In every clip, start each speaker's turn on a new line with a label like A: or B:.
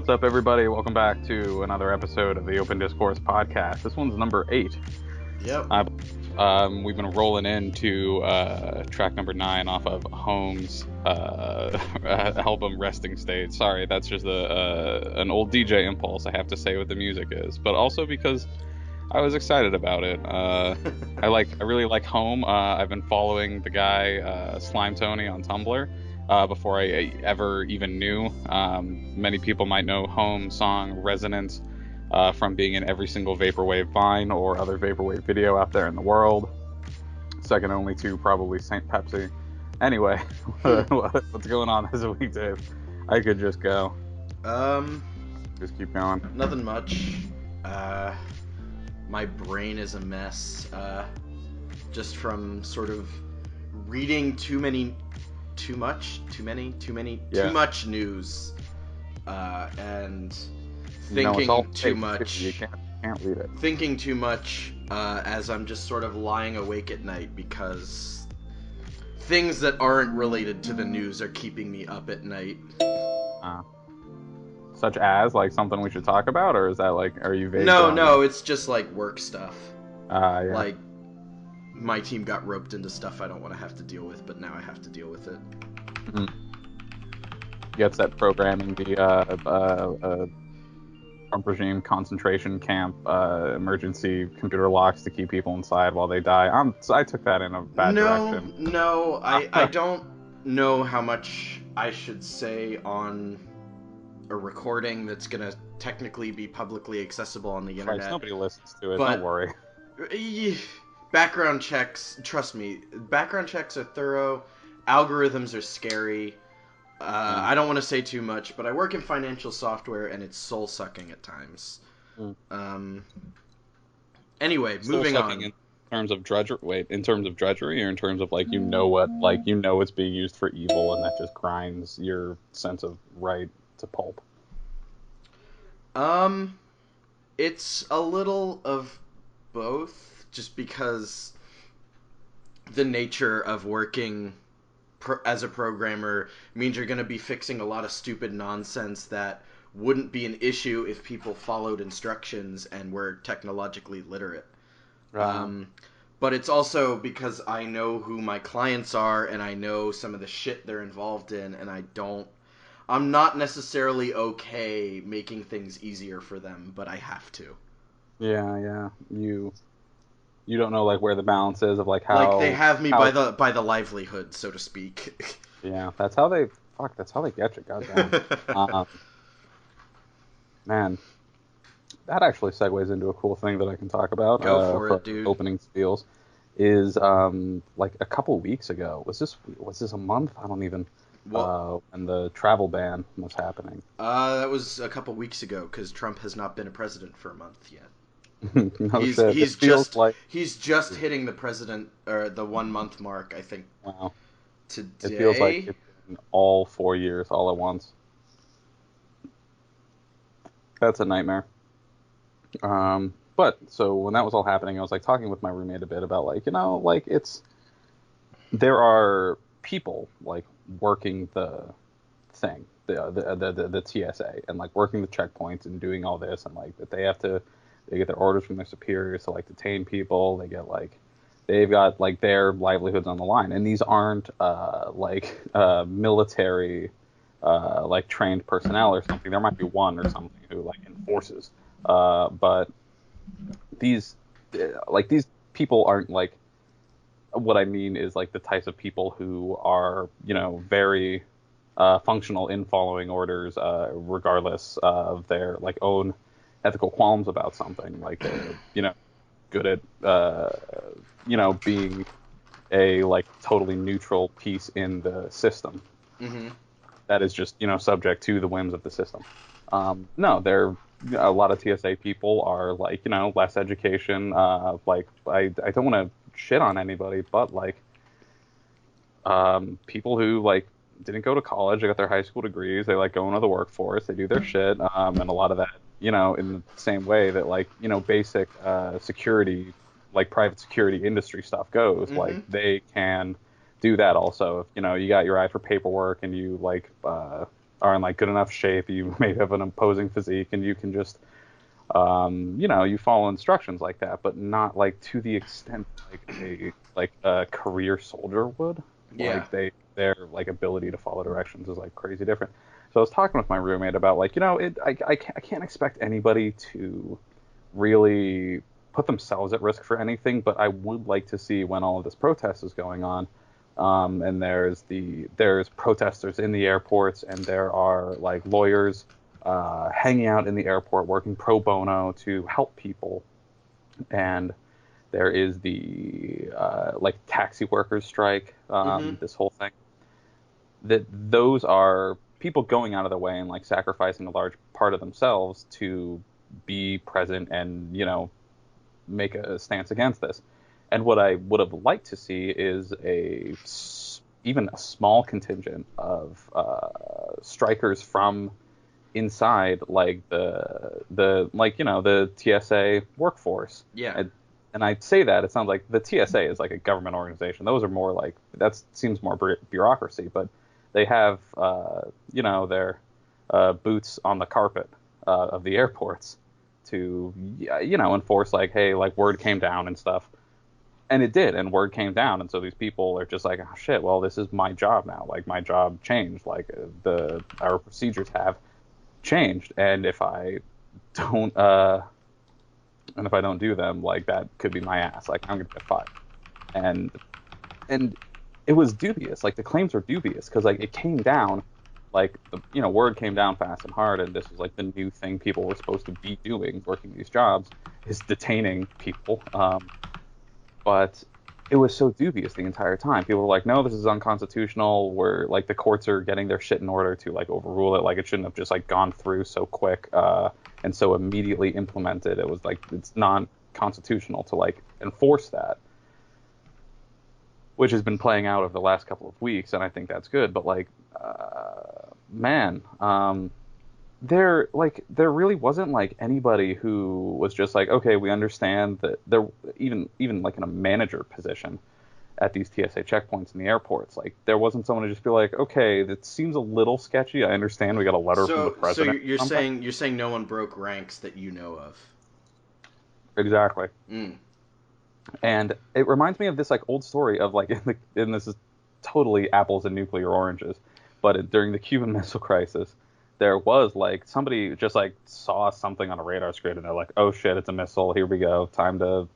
A: What's up, everybody? Welcome back to another episode of the Open Discourse podcast. This one's number 8.
B: Yep.
A: We've been rolling into track number 9 off of Home's album Resting State. Sorry, that's just an old DJ impulse, I have to say what the music is, but also because I was excited about it. I really like Home. I've been following the guy Slime Tony on Tumblr before I ever even knew. Many people might know Home song Resonance from being in every single Vaporwave Vine or other Vaporwave video out there in the world. Second only to probably St. Pepsi. Anyway, what's going on this week, Dave? I could just go. Just keep going.
B: Nothing much. My brain is a mess. Just from sort of reading too much news, and thinking too much.
A: You can't read it.
B: Thinking too much as I'm just sort of lying awake at night because things that aren't related to the news are keeping me up at night.
A: Such as, like, something we should talk about, or is that, like, are you vague?
B: No, it's just, like, work stuff.
A: Yeah.
B: Like, my team got roped into stuff I don't want to have to deal with, but now I have to deal with it.
A: Mm-hmm. Gets that programming the Trump regime concentration camp emergency computer locks to keep people inside while they die. I took that in a bad direction.
B: No, I don't know how much I should say on a recording that's gonna technically be publicly accessible on the internet.
A: Christ, nobody listens to it.
B: But
A: don't worry.
B: Background checks, trust me, background checks are thorough. Algorithms are scary. I don't want to say too much, but I work in financial software, and it's soul-sucking at times. Anyway, moving on.
A: In terms of drudgery, in terms of drudgery, or in terms of, like, it's being used for evil, and that just grinds your sense of right to pulp?
B: It's a little of both, just because the nature of working as a programmer means you're going to be fixing a lot of stupid nonsense that wouldn't be an issue if people followed instructions and were technologically literate. But it's also because I know who my clients are and I know some of the shit they're involved in, and I'm not necessarily okay making things easier for them, but I have to.
A: Yeah. You don't know, like, where the balance is of, like, how...
B: Like, they have me by the livelihood, so to speak.
A: Yeah, that's how they get you, goddamn. Man, that actually segues into a cool thing that I can talk about.
B: Go for it, dude.
A: Opening spiels is, like, a couple weeks ago. Was this a month? I don't even... and the travel ban was happening.
B: That was a couple weeks ago, because Trump has not been a president for a month yet. He's just hitting the president, or the 1 month mark, I think.
A: Wow.
B: Today.
A: It feels like it's been all 4 years all at once. That's a nightmare. But so when that was all happening, I was, like, talking with my roommate a bit about, like, there are people, like, working the thing, the TSA, and, like, working the checkpoints and doing all this, and, like, that they get their orders from their superiors to, like, detain people. They've got like their livelihoods on the line, and these aren't military like trained personnel or something. There might be one or something who, like, enforces, but these people aren't, like, what I mean is, like, the types of people who are, very functional in following orders, regardless of their, like, own ethical qualms about something. Like, they're, good at, being a, like, totally neutral piece in the system.
B: Mm-hmm.
A: That is just, subject to the whims of the system. No, a lot of TSA people are, like, less education. Like, I don't want to shit on anybody, but, like, people who, like, didn't go to college, they got their high school degrees, they, like, go into the workforce, they do their shit, and a lot of that, in the same way that, like, basic security, like, private security industry stuff goes,
B: Mm-hmm.
A: like, they can do that also. If, you got your eye for paperwork and you, like, are in like good enough shape, you maybe have an imposing physique, and you can just you follow instructions like that, but not like to the extent like a career soldier would.
B: Yeah.
A: Like their like ability to follow directions is like crazy different. So I was talking with my roommate about like I can't expect anybody to really put themselves at risk for anything, but I would like to see when all of this protest is going on, and there's protesters in the airports, and there are like lawyers hanging out in the airport working pro bono to help people, and there is the like taxi workers strike,
B: Mm-hmm.
A: this whole thing. That those are people going out of their way and like sacrificing a large part of themselves to be present and make a stance against this. And what I would have liked to see is even a small contingent of strikers from inside, like the TSA workforce.
B: Yeah.
A: And I'd say that it sounds like the TSA is like a government organization. Those are more like that seems more bureaucracy, but they have their boots on the carpet of the airports to enforce like, hey, like word came down and stuff. And it did, and word came down, and so these people are just like, oh shit, well, this is my job now. Like my job changed. Like our procedures have changed, and don't uh if I don't do them, like that could be my ass. Like I'm gonna get fired. And and it was dubious. Like the claims were dubious because like it came down, like word came down fast and hard, and this was like the new thing people were supposed to be doing, working these jobs, is detaining people. But it was so dubious the entire time. People were like, "No, this is unconstitutional." Where like the courts are getting their shit in order to like overrule it. Like it shouldn't have just like gone through so quick and so immediately implemented. It was like it's non-constitutional to like enforce that, which has been playing out over the last couple of weeks, and I think that's good. But like, man, there really wasn't like anybody who was just like, okay, we understand that there even like in a manager position at these TSA checkpoints in the airports, like there wasn't someone to just be like, okay, that seems a little sketchy. I understand we got a letter from the
B: So
A: president
B: you're
A: or something.
B: saying no one broke ranks that you know of.
A: Exactly.
B: Mm.
A: And it reminds me of this like old story of like and this is totally apples and nuclear oranges, but during the Cuban Missile Crisis, there was like somebody just like saw something on a radar screen and they're like, oh shit, it's a missile. Here we go. Time to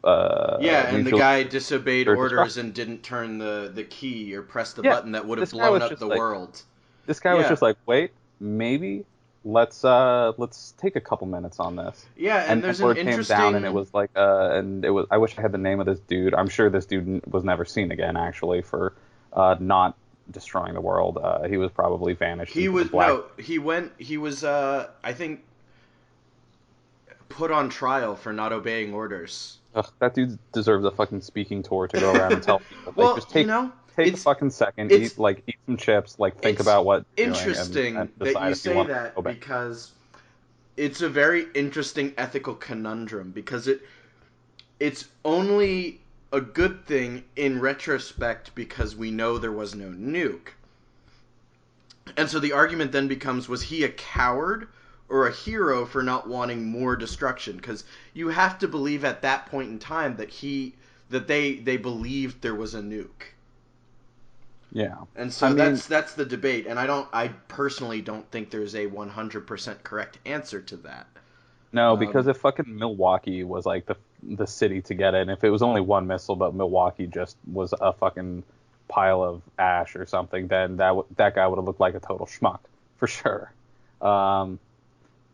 B: Yeah, and the
A: mutually
B: guy disobeyed
A: or destruct.
B: orders and didn't turn the key or press the
A: Yeah,
B: button that would have
A: this guy
B: blown
A: was
B: up
A: just
B: the
A: like
B: world.
A: this guy was
B: Yeah.
A: just like, wait, maybe let's take a couple minutes on this.
B: Yeah, and
A: And then
B: there's an
A: word came down, and it
B: interesting
A: was like, and it was. I wish I had the name of this dude. I'm sure this dude was never seen again, actually, for not destroying the world. He was probably vanished
B: he
A: into the
B: was
A: black.
B: no, he was I think put on trial for not obeying orders.
A: Ugh, that dude deserves a fucking speaking tour to go around and tell people, like,
B: Well,
A: just
B: you
A: take
B: know,
A: take a
B: it's
A: fucking second,
B: it's
A: eat some chips, like, think
B: it's
A: about what you're doing, and
B: interesting that
A: decide
B: you
A: if you
B: say
A: want to
B: that
A: obey.
B: because it's a very interesting ethical conundrum because it's only a good thing in retrospect because we know there was no nuke. And so the argument then becomes, was he a coward or a hero for not wanting more destruction? Because you have to believe at that point in time that they believed there was a nuke.
A: Yeah,
B: And
A: I
B: so
A: mean,
B: that's the debate, and I personally don't think there's a 100% correct answer to that.
A: no, because
B: Um,
A: if fucking Milwaukee was like the city to get it, and if it was only one missile, but Milwaukee just was a fucking pile of ash or something, then that guy would have looked like a total schmuck for sure. Um,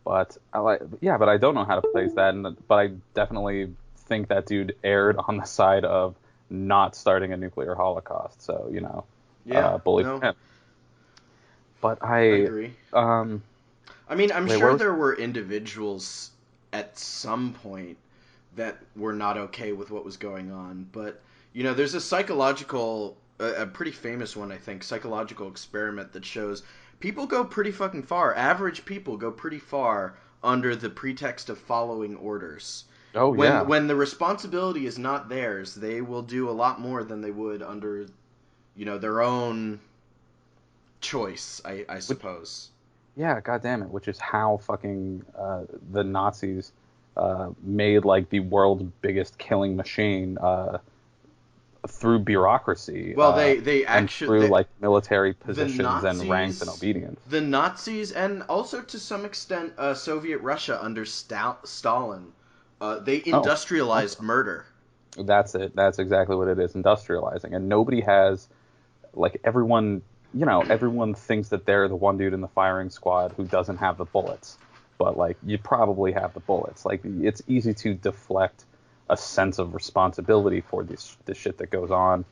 A: but but I don't know how to place that, but I definitely think that dude erred on the side of not starting a nuclear holocaust. So
B: yeah,
A: believe
B: no,
A: him. But
B: I agree.
A: um,
B: I mean, I'm
A: wait, where
B: sure
A: was
B: there were individuals at some point that were not okay with what was going on, but there's a psychological, a pretty famous one, I think, psychological experiment that shows people go pretty fucking far. Average people go pretty far under the pretext of following orders.
A: oh
B: When
A: yeah.
B: when the responsibility is not theirs, they will do a lot more than they would under, their own choice, I suppose.
A: Yeah, God damn it, which is how fucking the Nazis made like the world's biggest killing machine through bureaucracy
B: Well, they
A: and
B: actually
A: through like military
B: the
A: positions and ranks and
B: Nazis,
A: obedience.
B: the Nazis, and also to some extent Soviet Russia under Stalin, they
A: Oh,
B: industrialized
A: also,
B: murder.
A: that's it. That's exactly what it is, industrializing. And nobody has like everyone, everyone thinks that they're the one dude in the firing squad who doesn't have the bullets. But like you probably have the bullets. Like it's easy to deflect a sense of responsibility for this shit that goes on.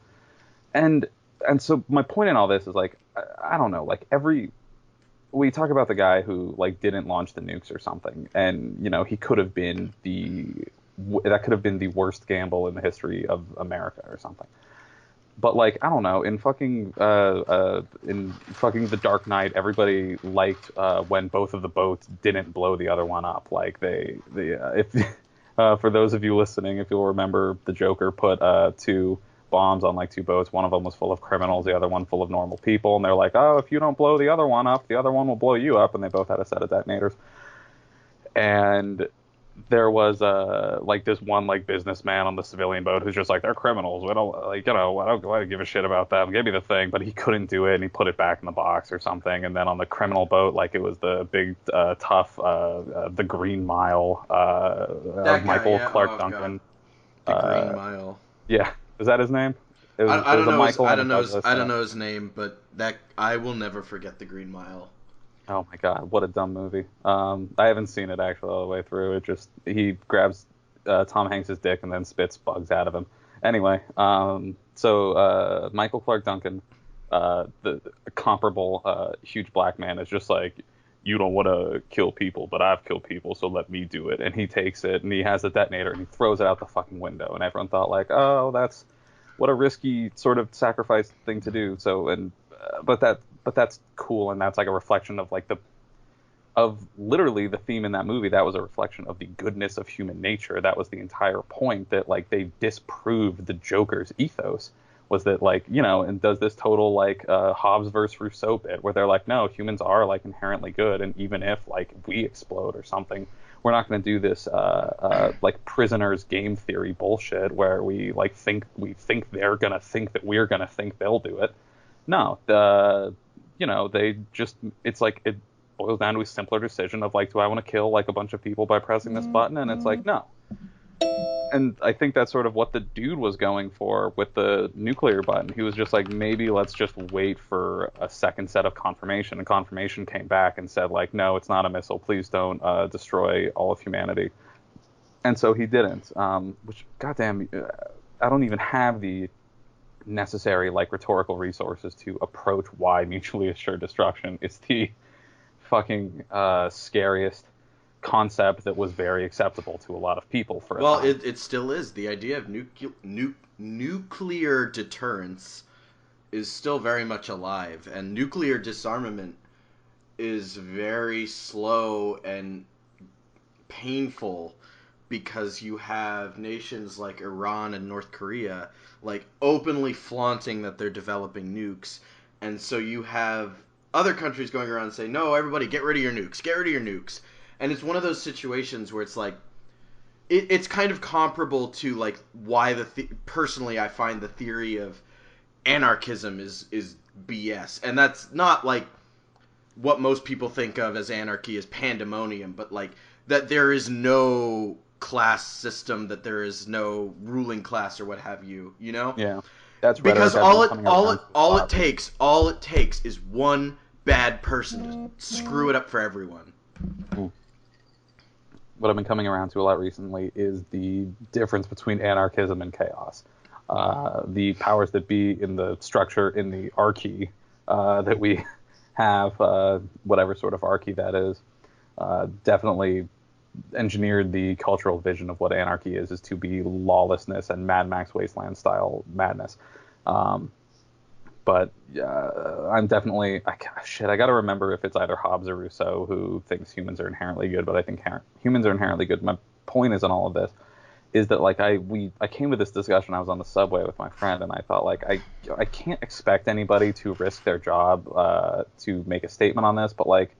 A: And and so my point in all this is like I don't know, like every we talk about the guy who like didn't launch the nukes or something, and he could have been that could have been the worst gamble in the history of America or something. But like I don't know, in fucking The Dark Knight, everybody liked when both of the boats didn't blow the other one up. Like they if for those of you listening, if you'll remember, the Joker put two bombs on like two boats. One of them was full of criminals, the other one full of normal people, and they're like, oh, if you don't blow the other one up, the other one will blow you up, and they both had a set of detonators. And there was like this one like businessman on the civilian boat who's just like, they're criminals. We don't like I don't give a shit about them. Give me the thing, but he couldn't do it, and he put it back in the box or something. And then on the criminal boat, like it was the big tough the Green Mile
B: That guy,
A: Michael
B: yeah.
A: Clark
B: Oh god,
A: Duncan.
B: the Green
A: Uh,
B: Mile.
A: yeah, is that his name?
B: I
A: There's
B: don't
A: a
B: know his
A: Michael and a Douglas.
B: I don't know his name, but that I will never forget the Green Mile.
A: Oh my God, what a dumb movie. I haven't seen it actually all the way through. It just he grabs Tom Hanks's dick and then spits bugs out of him. Anyway, so Michael Clark Duncan, the comparable huge black man, is just like, you don't want to kill people, but I've killed people, so let me do it. And he takes it and he has a detonator and he throws it out the fucking window. And everyone thought like, oh, that's what a risky sort of sacrifice thing to do. So and but that's cool, and that's like a reflection of like the of literally the theme in that movie. That was a reflection of the goodness of human nature. That was the entire point, that like they disproved the Joker's ethos, was that like and does this total like Hobbes versus Rousseau bit where they're like, no, humans are like inherently good, and even if like we explode or something, we're not going to do this like prisoners game theory bullshit where we think they're going to think that we're going to think they'll do it. No, they just, it's like it boils down to a simpler decision of like, do I want to kill like a bunch of people by pressing this button? And it's like, no. And I think that's sort of what the dude was going for with the nuclear button. He was just like, maybe let's just wait for a second set of confirmation. And confirmation came back and said like, no, it's not a missile. Please don't destroy all of humanity. And so he didn't. Which, goddamn, I don't even have the necessary like rhetorical resources to approach why mutually assured destruction is the fucking scariest concept that was very acceptable to a lot of people for a
B: Well,
A: time.
B: it still is. The idea of nuclear deterrence is still very much alive, and nuclear disarmament is very slow and painful because you have nations like Iran and North Korea like openly flaunting that they're developing nukes, and so you have other countries going around saying, "No, everybody, get rid of your nukes, get rid of your nukes." And it's one of those situations where it's like it's kind of comparable to like why personally I find the theory of anarchism is BS, and that's not like what most people think of as anarchy as pandemonium, but like that there is no class system, that there is no ruling class or what have you, you know?
A: Yeah, that's
B: Because
A: rhetoric I've been coming around to a lot lately.
B: all it takes is one bad person to screw it up for everyone.
A: Mm. What I've been coming around to a lot recently is the difference between anarchism and chaos. The powers that be in the structure, in the archy that we have, whatever sort of archy that is, definitely engineered the cultural vision of what anarchy is to be lawlessness and Mad Max Wasteland style madness. But I'm definitely I gotta remember if it's either Hobbes or Rousseau who thinks humans are inherently good, but I think humans are inherently good. My point is in all of this is that like I came to this discussion. I was on the subway with my friend, and I thought like I can't expect anybody to risk their job to make a statement on this, but like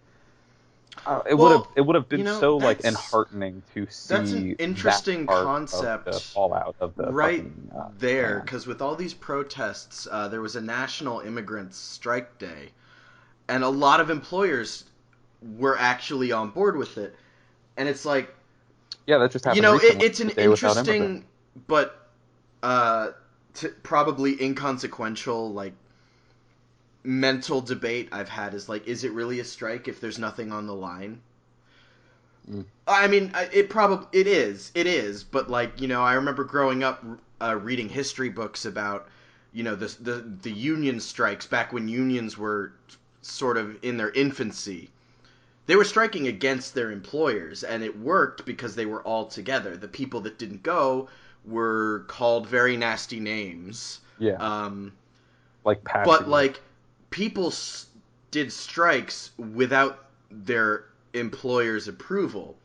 B: Well,
A: it would have been so like
B: that's
A: enheartening to
B: an
A: see that
B: interesting
A: part of the
B: concept
A: fallout of the
B: right
A: fucking
B: there,
A: ban.
B: because with all these protests, there was a national immigrants strike day, and a lot of employers were actually on board with it. And it's like,
A: Yeah, that just happened recently.
B: it's an
A: The day without immigrants.
B: interesting but uh, probably inconsequential like mental debate I've had is like, is it really a strike if there's nothing on the line?
A: Mm.
B: I mean, it is, but like I remember growing up reading history books about the union strikes back when unions were sort of in their infancy. They were striking against their employers, and it worked because they were all together. The people that didn't go were called very nasty names.
A: Yeah,
B: Um,
A: like
B: but
A: patsies.
B: like people did strikes without their employer's approval,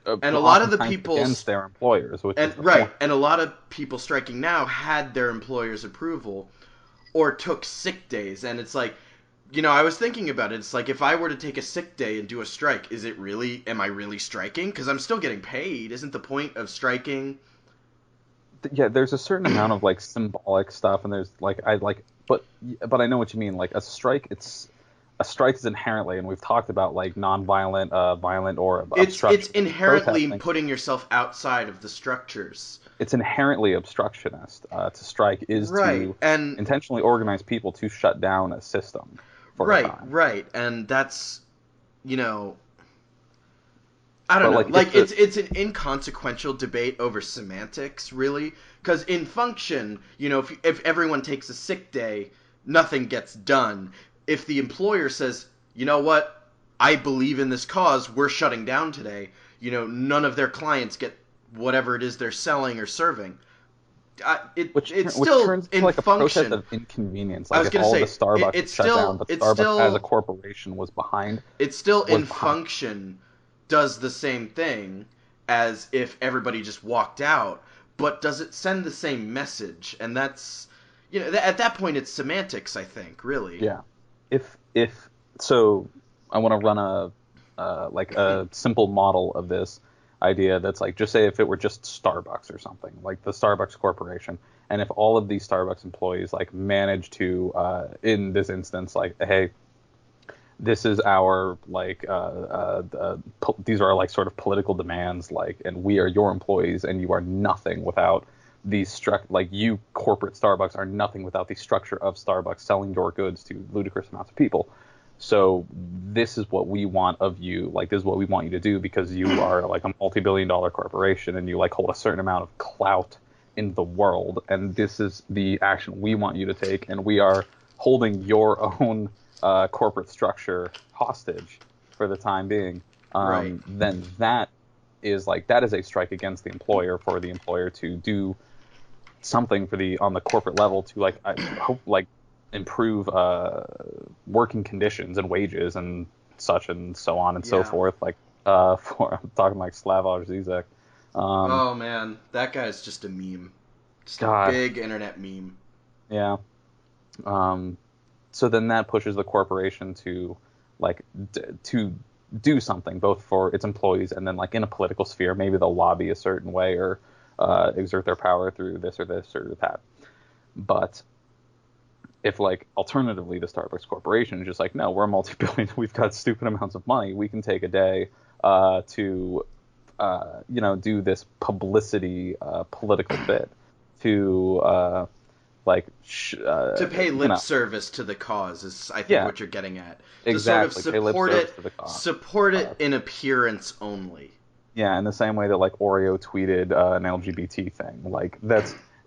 B: and a lot of the
A: Oftentimes
B: people
A: against their employers, which
B: and
A: is the
B: right,
A: point.
B: and a lot of people striking now had their employer's approval or took sick days, and it's like, I was thinking about it. It's like, if I were to take a sick day and do a strike, am I really striking? Because I'm still getting paid. Isn't the point of striking?
A: Yeah, there's a certain amount of like symbolic stuff, and there's like but I know what you mean. Like a strike is inherently, and we've talked about like non-violent, violent or
B: It's
A: obstructionist
B: inherently
A: protesting.
B: putting yourself outside of the structures.
A: It's inherently obstructionist. To strike is
B: Right.
A: to
B: And
A: intentionally organize people to shut down a system for a
B: right,
A: time.
B: right. And that's, you know, I don't
A: But
B: know.
A: like if
B: Like
A: the
B: it's an inconsequential debate over semantics, really, because in function, if everyone takes a sick day, nothing gets done. If the employer says, "You know what? I believe in this cause. We're shutting down today." None of their clients get whatever it is they're selling or serving. It's
A: which
B: still
A: turns into
B: in
A: like a protest
B: function.
A: of inconvenience.
B: I
A: Like
B: was
A: if
B: gonna
A: all of the
B: say
A: Starbucks was shut down, but Starbucks as a corporation
B: it's still
A: was
B: in
A: behind.
B: function, does the same thing as if everybody just walked out, but does it send the same message? And that's, at that point, it's semantics, I think, really.
A: Yeah. If so, I want to run like a simple model of this idea that's like, just say if it were just Starbucks or something, like the Starbucks Corporation, and if all of these Starbucks employees like manage to, in this instance, like, hey, this is our like these are like sort of political demands, like, and we are your employees, and you are nothing without like you corporate Starbucks are nothing without the structure of Starbucks selling your goods to ludicrous amounts of people. So this is what we want of you. Like, this is what we want you to do, because you are like a multi-billion-dollar corporation and you like hold a certain amount of clout in the world, and this is the action we want you to take, and we are holding your own corporate structure hostage for the time being.
B: Right.
A: Then that is a strike against the employer, for the employer to do something for the on the corporate level to like, I hope, like, improve working conditions and wages and such and so on and so
B: Yeah.
A: forth. Like, for I'm talking like Slavoj Zizek. Um,
B: Oh man, that guy's just a meme, just a
A: God,
B: big internet meme.
A: yeah. Um, so then that pushes the corporation to like to do something both for its employees, and then like in a political sphere, maybe they'll lobby a certain way, or exert their power through this or that. But if, like, alternatively the Starbucks Corporation is just like, no, we're a multi-billion, we've got stupid amounts of money, we can take a day to do this publicity political bit to
B: To pay lip service to the cause is, I think,
A: yeah,
B: what you're getting at. To sort of
A: exactly, pay lip service to the cause.
B: support
A: Uh,
B: it in appearance only.
A: yeah, in the same way that like Oreo tweeted an LGBT thing. Like,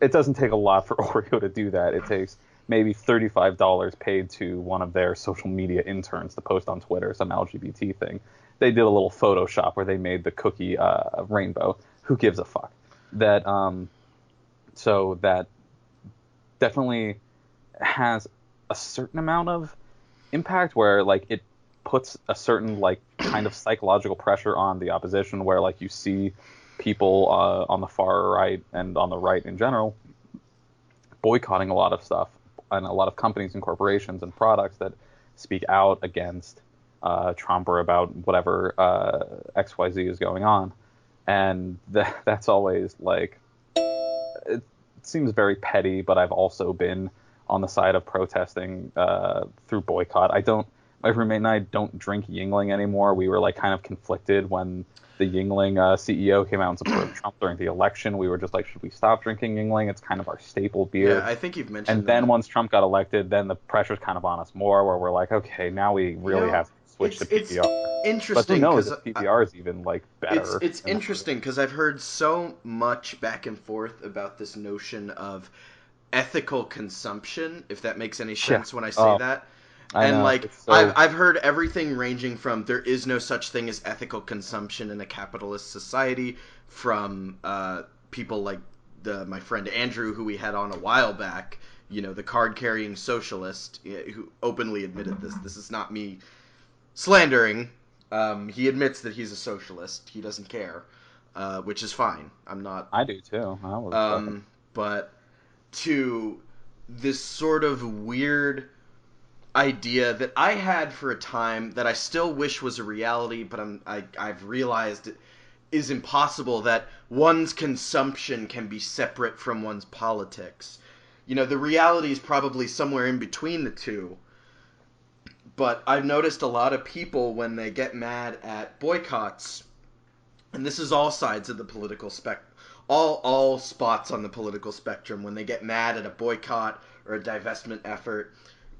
A: it doesn't take a lot for Oreo to do that. It takes maybe $35 paid to one of their social media interns to post on Twitter some LGBT thing. They did a little Photoshop where they made the cookie rainbow. Who gives a fuck? That so that definitely has a certain amount of impact, where like it puts a certain like kind of psychological pressure on the opposition, where like you see people on the far right and on the right in general boycotting a lot of stuff, and a lot of companies and corporations and products that speak out against Trump or about whatever XYZ is going on. And that's always like, it seems very petty, but I've also been on the side of protesting through boycott. My roommate and I don't drink Yingling anymore. We were like kind of conflicted when the Yingling CEO came out and supported Trump during the election. We were just like, should we stop drinking Yingling? It's kind of our staple
B: Yeah,
A: beer.
B: I think you've
A: And
B: mentioned
A: then
B: that.
A: once Trump got elected, then the pressure's kind of on us more, where we're like, okay, now we
B: You
A: really
B: know,
A: have to switch to
B: it's
A: PBR. But who
B: interesting
A: knows
B: because
A: if PBR is even like better
B: it's
A: in that regard.
B: interesting because I've heard so much back and forth about this notion of ethical consumption, if that makes any
A: Yeah.
B: sense when I say
A: Oh,
B: that.
A: I
B: And
A: know.
B: like
A: It's
B: I've
A: so
B: I've heard everything ranging from there is no such thing as ethical consumption in a capitalist society, from people like my friend Andrew, who we had on a while back, the card carrying socialist, who openly admitted this. This is not me slandering. He admits that he's a socialist. He doesn't care, which is fine. I'm not.
A: I do too. I was fucking
B: But to this sort of weird idea that I had for a time that I still wish was a reality, but I've realized it is impossible, that one's consumption can be separate from one's politics. The reality is probably somewhere in between the two. But I've noticed a lot of people, when they get mad at boycotts, and this is all sides of the political spectrum, all spots on the political spectrum, when they get mad at a boycott or a divestment effort,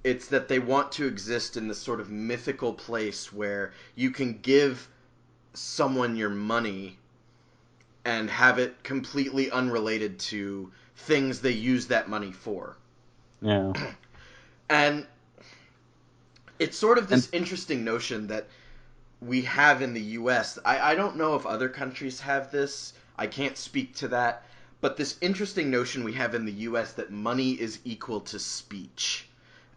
B: it's that they want to exist in this sort of mythical place where you can give someone your money and have it completely unrelated to things they use that money for.
A: yeah.
B: And it's sort of
A: And
B: this interesting notion that we have in the US. I don't know if other countries have this. I can't speak to that. But this interesting notion we have in the US that money is equal to speech.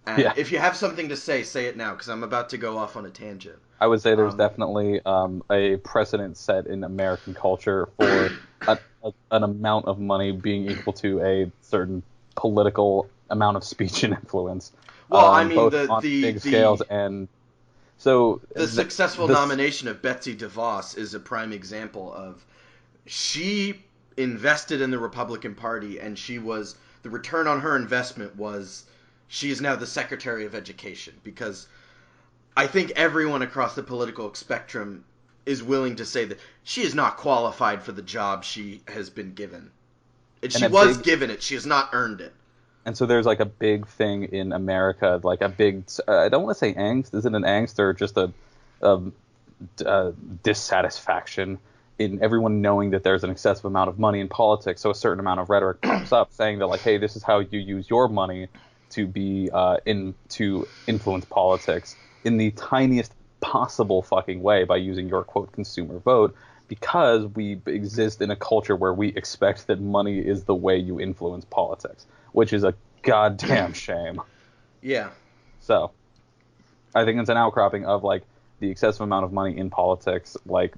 B: And
A: yeah,
B: if you have something to say it now, because I'm about to go off on a tangent.
A: I would say there's
B: Um,
A: definitely a precedent set in American culture for an amount of money being equal to a certain political amount of speech and influence,
B: well, I mean,
A: both on big scales
B: the
A: and so
B: the successful
A: this.
B: nomination of Betsy DeVos is a prime example of, she invested in the Republican Party, and the return on her investment was, she is now the Secretary of Education, because I think everyone across the political spectrum is willing to say that she is not qualified for the job she has been given. And
A: And
B: she
A: a
B: was
A: big
B: given it. She has not earned it.
A: And so there's like a big thing in America, like a big, I don't want to say angst. Is it an angst or just a, a dissatisfaction in everyone knowing that there's an excessive amount of money in politics? So a certain amount of rhetoric pops up saying that like, hey, this is how you use your money to be to influence politics in the tiniest possible fucking way by using your quote consumer vote, because we exist in a culture where we expect that money is the way you influence politics, which is a goddamn shame.
B: Yeah.
A: So I think it's an outcropping of like the excessive amount of money in politics, like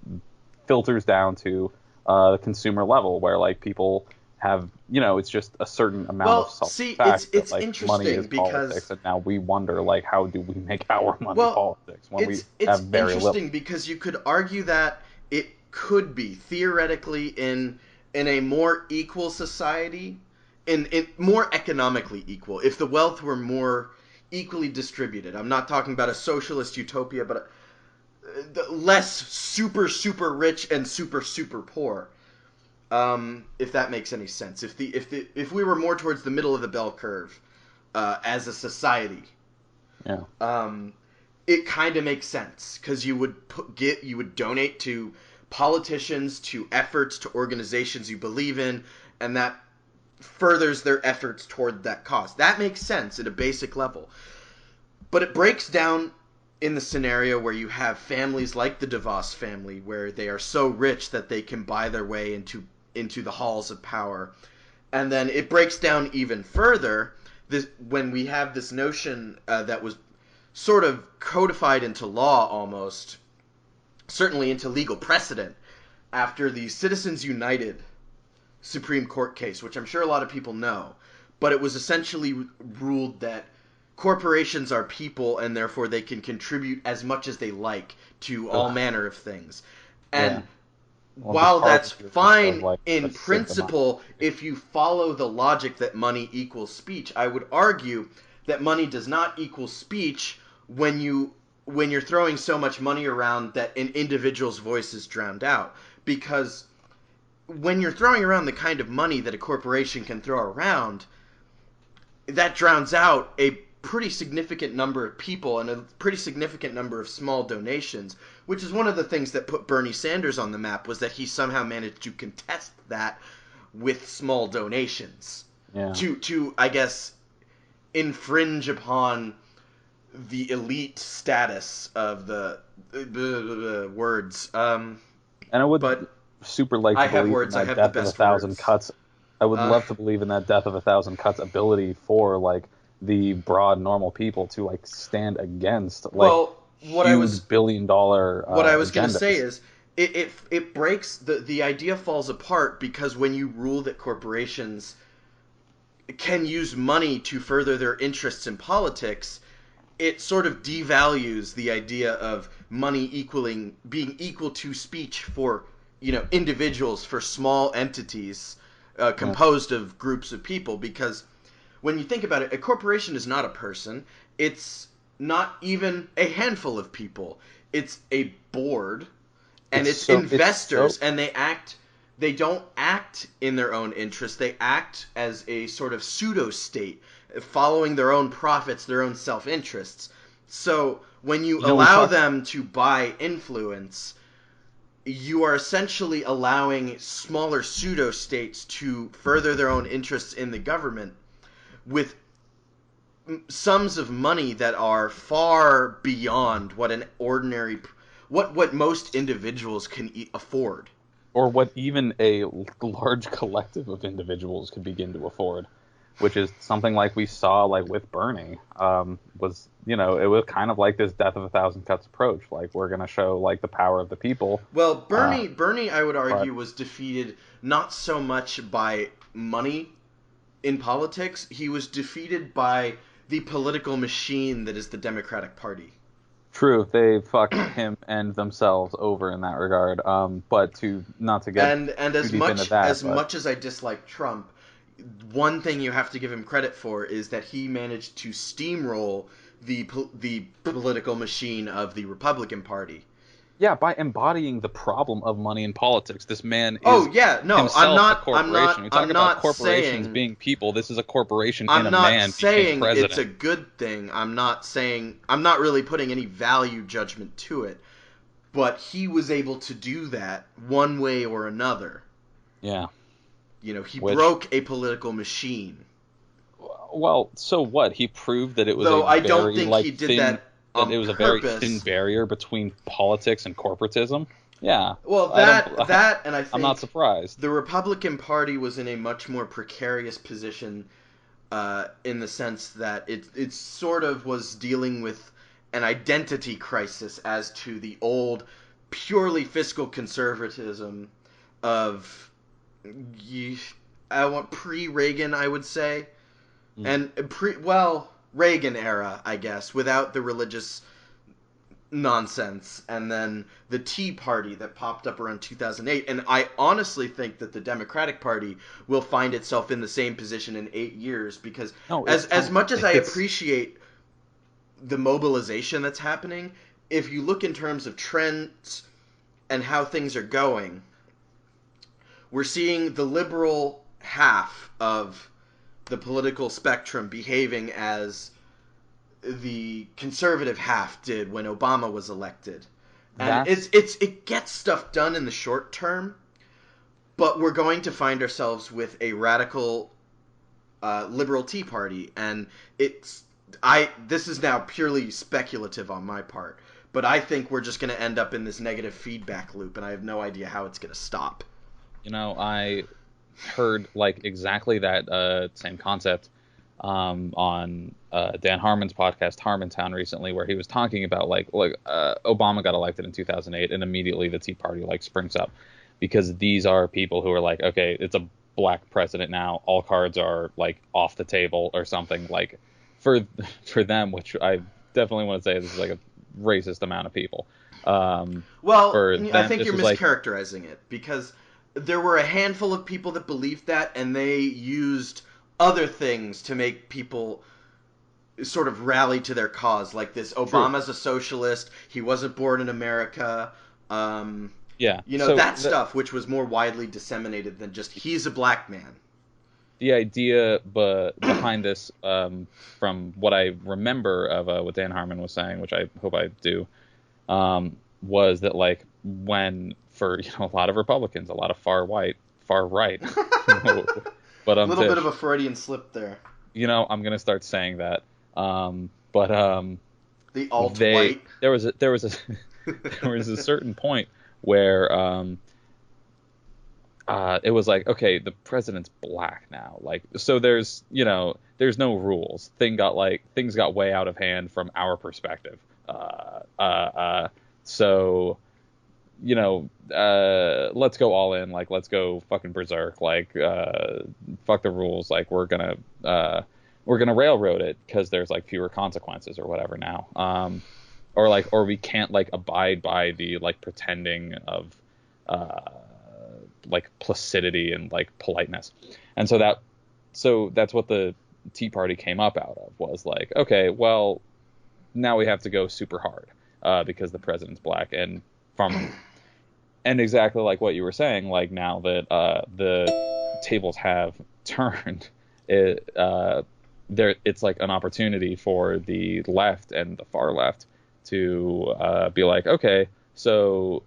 A: filters down to the consumer level, where like people have, it's just a certain amount of
B: Well, see, it's
A: self-fact that
B: it's
A: like money
B: interesting
A: is
B: because,
A: politics, and now we wonder like how do we make our money
B: well,
A: politics when we
B: it's
A: have very little.
B: interesting because you could argue that it could be theoretically in a more equal society, in more economically equal, if the wealth were more equally distributed. I'm not talking about a socialist utopia, but less super rich and super poor. If that makes any sense. If we were more towards the middle of the bell curve, as a society,
A: Yeah.
B: um, it kind of makes sense, because you would donate to politicians, to efforts, to organizations you believe in, and that furthers their efforts toward that cause. That makes sense at a basic level. But it breaks down in the scenario where you have families like the DeVos family, where they are so rich that they can buy their way into the halls of power. And then it breaks down even further when we have this notion that was sort of codified into law almost, certainly into legal precedent, after the Citizens United Supreme Court case, which I'm sure a lot of people know. But it was essentially ruled that corporations are people, and therefore they can contribute as much as they like to all
A: Ugh,
B: manner of things.
A: yeah.
B: And
A: One of the
B: while that's
A: harbinger of
B: fine
A: like
B: in
A: the symptom.
B: principle, if you follow the logic that money equals speech, I would argue that money does not equal speech when you're throwing so much money around that an individual's voice is drowned out. Because when you're throwing around the kind of money that a corporation can throw around, that drowns out a pretty significant number of people and a pretty significant number of small donations, which is one of the things that put Bernie Sanders on the map, was that he somehow managed to contest that with small donations
A: Yeah.
B: to I guess infringe upon the elite status of the words.
A: And I would
B: But
A: super like
B: I
A: to
B: have
A: believe in
B: words. I
A: that
B: have the
A: death of a
B: best
A: thousand
B: words.
A: cuts. I would
B: Uh,
A: love to believe in that death of a thousand cuts ability for like the broad normal people to like stand against like
B: well,
A: huge billion-dollar
B: what I was gonna say
A: agendas.
B: is it breaks the idea falls apart because when you rule that corporations can use money to further their interests in politics, it sort of devalues the idea of money equaling being equal to speech for individuals, for small entities
A: Yeah.
B: composed of groups of people. Because when you think about it, a corporation is not a person. It's not even a handful of people. It's a board, and it's
A: It's so
B: investors, and they don't act in their own interest. They act as a sort of pseudo state, following their own profits, their own self interests. So when you
A: we
B: allow
A: talked.
B: them to buy influence, you are essentially allowing smaller pseudo states to further their own interests in the government with sums of money that are far beyond what an ordinary what most individuals can afford.
A: Or what even a large collective of individuals could begin to afford, which is something like we saw like with Bernie. Was it was kind of like this death of a thousand cuts approach. Like we're gonna show like the power of the people,
B: Well,
A: uh,
B: Bernie, I would
A: but
B: argue, was defeated not so much by money in politics. He was defeated by the political machine that is the Democratic Party.
A: true they fucked him and themselves over in that regard. But to not to get
B: And
A: too deep into that,
B: as
A: but
B: much as I dislike Trump, one thing you have to give him credit for is that he managed to steamroll the political machine of the Republican Party.
A: yeah, by embodying the problem of money in politics, this man is
B: Oh yeah, no,
A: himself a corporation. We talk
B: I'm
A: about
B: not
A: corporations
B: saying
A: being people. This is a corporation in
B: I'm
A: a
B: not
A: man became
B: saying it's a
A: president.
B: good thing. I'm not really putting any value judgment to it. But he was able to do that one way or another.
A: Yeah,
B: He
A: which,
B: broke a political machine.
A: well, so what? He proved that it was a
B: Though I don't
A: very
B: think
A: like
B: he did
A: thin,
B: that
A: that
B: on
A: it was a very thin
B: purpose.
A: barrier between politics and corporatism. Yeah,
B: Well,
A: I don't.
B: and I
A: I'm not
B: think
A: surprised.
B: the Republican Party was in a much more precarious position in the sense that it sort of was dealing with an identity crisis as to the old, purely fiscal conservatism of I want pre-Reagan, I would say,
A: Mm.
B: and Reagan era, I guess, without the religious nonsense, and then the Tea Party that popped up around 2008. And I honestly think that the Democratic Party will find itself in the same position in 8 years, because
A: No,
B: as much as I
A: it's
B: appreciate the mobilization that's happening, if you look in terms of trends and how things are going, we're seeing the liberal half of the political spectrum behaving as the conservative half did when Obama was elected. And
A: that's
B: it gets stuff done in the short term, but we're going to find ourselves with a radical liberal Tea Party, and it's I this is now purely speculative on my part, but I think we're just going to end up in this negative feedback loop, and I have no idea how it's going to stop.
A: I heard like exactly that same concept on Dan Harmon's podcast Harmontown recently, where he was talking about like Obama got elected in 2008, and immediately the Tea Party like springs up because these are people who are like, okay, it's a black president now, all cards are like off the table or something. Like for for them, which I definitely want to say this is like a racist amount of people.
B: Well,
A: For
B: I
A: them,
B: think
A: this
B: you're
A: was like,
B: mischaracterizing it because there were a handful of people that believed that, and they used other things to make people sort of rally to their cause. Like this,
A: true.
B: Obama's a socialist. He wasn't born in America. Um,
A: Yeah.
B: that stuff, which was more widely disseminated than just he's a black man.
A: The idea behind this, from what I remember of what Dan Harmon was saying, which I hope I do, was that like when for a lot of Republicans, a lot of far right, but
B: A little bit of
A: Tish,
B: a Freudian slip there.
A: I'm gonna start saying that. But
B: The alt white.
A: there was a certain point where it was like, okay, the president's black now. Like, so there's no rules. Things got way out of hand from our perspective. So, let's go all in. Like, let's go fucking berserk. Like, fuck the rules. Like, we're gonna railroad it because there's like fewer consequences or whatever now. Or we can't like abide by the like pretending of uh like placidity and like politeness. And so that's what the Tea Party came up out of, was like, okay, well, now we have to go super hard because the president's black. And exactly like what you were saying, like now that the tables have turned, it's like an opportunity for the left and the far left to be like, okay, so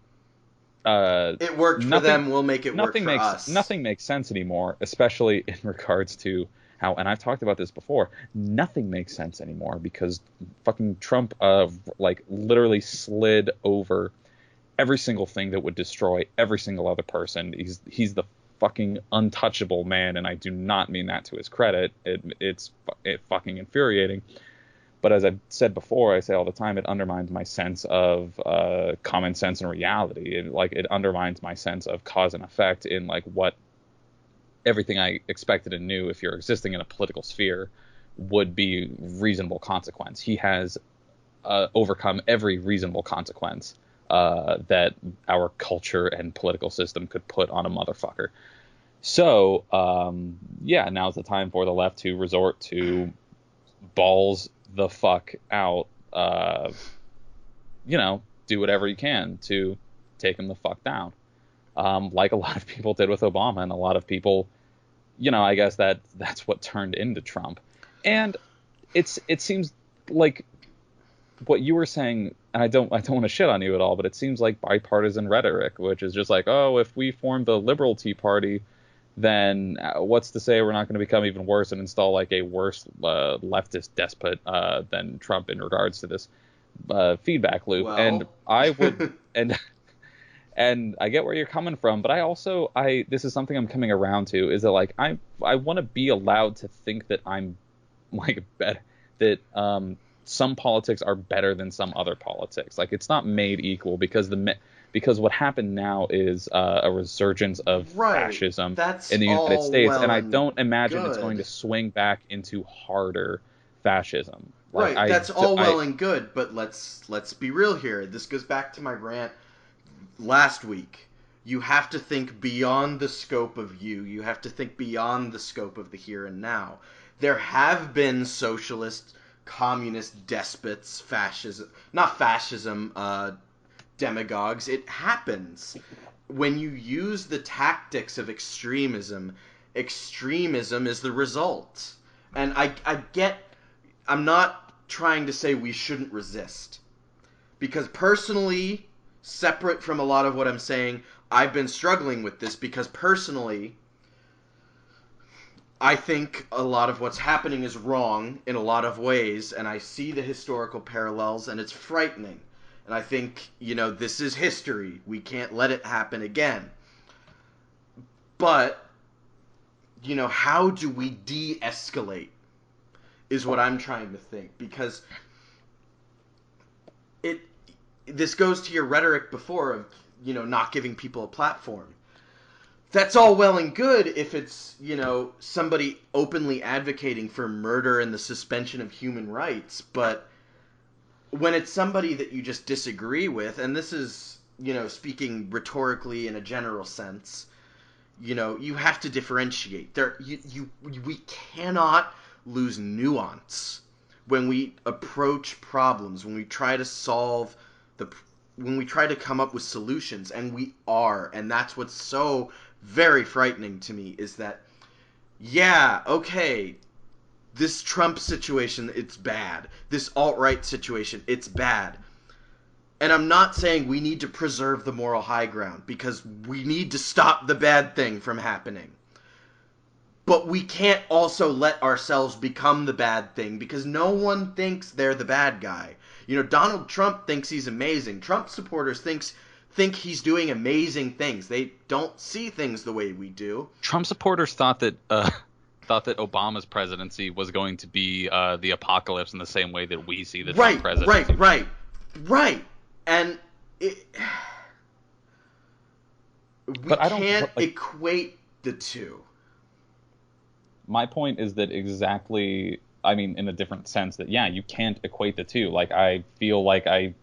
B: It worked for
A: nothing
B: them. We'll make it work for us.
A: nothing makes sense anymore, especially in regards to how, and I've talked about this before, nothing makes sense anymore because fucking Trump like literally slid over every single thing that would destroy every single other person. He's the fucking untouchable man, and I do not mean that to his credit. It's fucking infuriating. But as I've said before, I say all the time, it undermines my sense of common sense and reality. It undermines my sense of cause and effect in like what everything I expected and knew, if you're existing in a political sphere, would be reasonable consequence. He has overcome every reasonable consequence that our culture and political system could put on a motherfucker. So, yeah, now's the time for the left to resort to balls the fuck out. Do whatever you can to take him the fuck down. Like a lot of people did with Obama, and a lot of people, I guess that's what turned into Trump. And it seems like what you were saying, and I don't want to shit on you at all, but it seems like bipartisan rhetoric, which is just like, oh, if we form the liberal Tea Party, then what's to say we're not going to become even worse and install like a worse leftist despot than Trump in regards to this feedback loop. And
B: Well,
A: I would, and I get where you're coming from, but this is something I'm coming around to, is that like I want to be allowed to think that I'm like better, that some politics are better than some other politics. Like, it's not made equal because what happened now is a resurgence of
B: right.
A: fascism
B: That's
A: in the United
B: all
A: States, and
B: well
A: I
B: and
A: don't imagine it's going to
B: good.
A: swing back into harder fascism. Like
B: Right, that's all well and good, but let's be real here. This goes back to my rant last week. You have to think beyond the scope of you. You have to think beyond the scope of the here and now. There have been socialist, communist despots, not fascism, demagogues. It happens. When you use the tactics of extremism, extremism is the result. And I'm not trying to say we shouldn't resist. Because personally, separate from a lot of what I'm saying, I've been struggling with this because personally, I think a lot of what's happening is wrong in a lot of ways, and I see the historical parallels, and it's frightening. And I think, this is history. We can't let it happen again. But, how do we de escalate? Is what I'm trying to think. Because this goes to your rhetoric before of, not giving people a platform. that's all well and good if it's, somebody openly advocating for murder and the suspension of human rights, but when it's somebody that you just disagree with, and this is, speaking rhetorically in a general sense, you have to differentiate. We cannot lose nuance when we approach problems, when we try to solve when we try to come up with solutions, and we are, and that's what's so very frightening to me, is that, yeah, okay, this Trump situation, it's bad. This alt-right situation, it's bad. And I'm not saying we need to preserve the moral high ground, because we need to stop the bad thing from happening. But we can't also let ourselves become the bad thing, because no one thinks they're the bad guy. Donald Trump thinks he's amazing. Trump supporters think he's doing amazing things. They don't see things the way we do.
A: Trump supporters thought that Obama's presidency was going to be the apocalypse in the same way that we see the Trump presidency.
B: Right. And we can't equate the two.
A: My point is that exactly, I mean, in a different sense, that, yeah, you can't equate the two. Like, I feel like this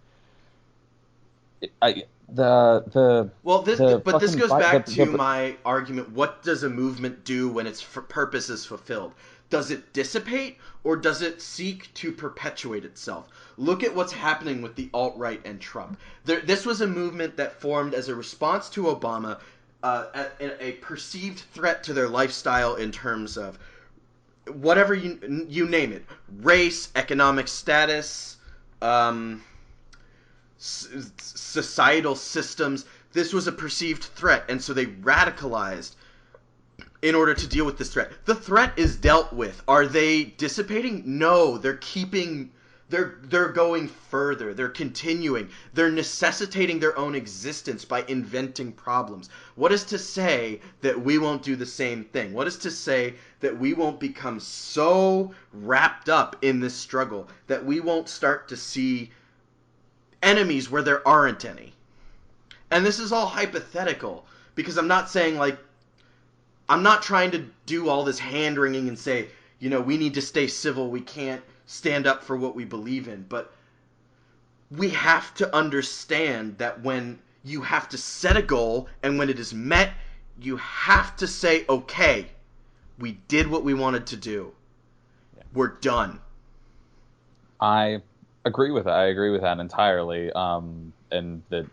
B: goes back to my argument. What does a movement do when its purpose is fulfilled? Does it dissipate, or does it seek to perpetuate itself? Look at what's happening with the alt-right and Trump. This was a movement that formed as a response to Obama, a perceived threat to their lifestyle in terms of whatever you name it, race, economic status, societal systems. This was a perceived threat, and so they radicalized in order to deal with this threat. The threat is dealt with. Are they dissipating? No, they're going further. They're continuing. They're necessitating their own existence by inventing problems. What is to say that we won't do the same thing? What is to say that we won't become so wrapped up in this struggle that we won't start to see enemies where there aren't any? And this is all hypothetical, because I'm not saying, I'm not trying to do all this hand-wringing and say, we need to stay civil, we can't stand up for what we believe in. But we have to understand that when you have to set a goal, and when it is met, you have to say, okay, we did what we wanted to do. Yeah. We're done.
A: I agree with that. I agree with that entirely. And that,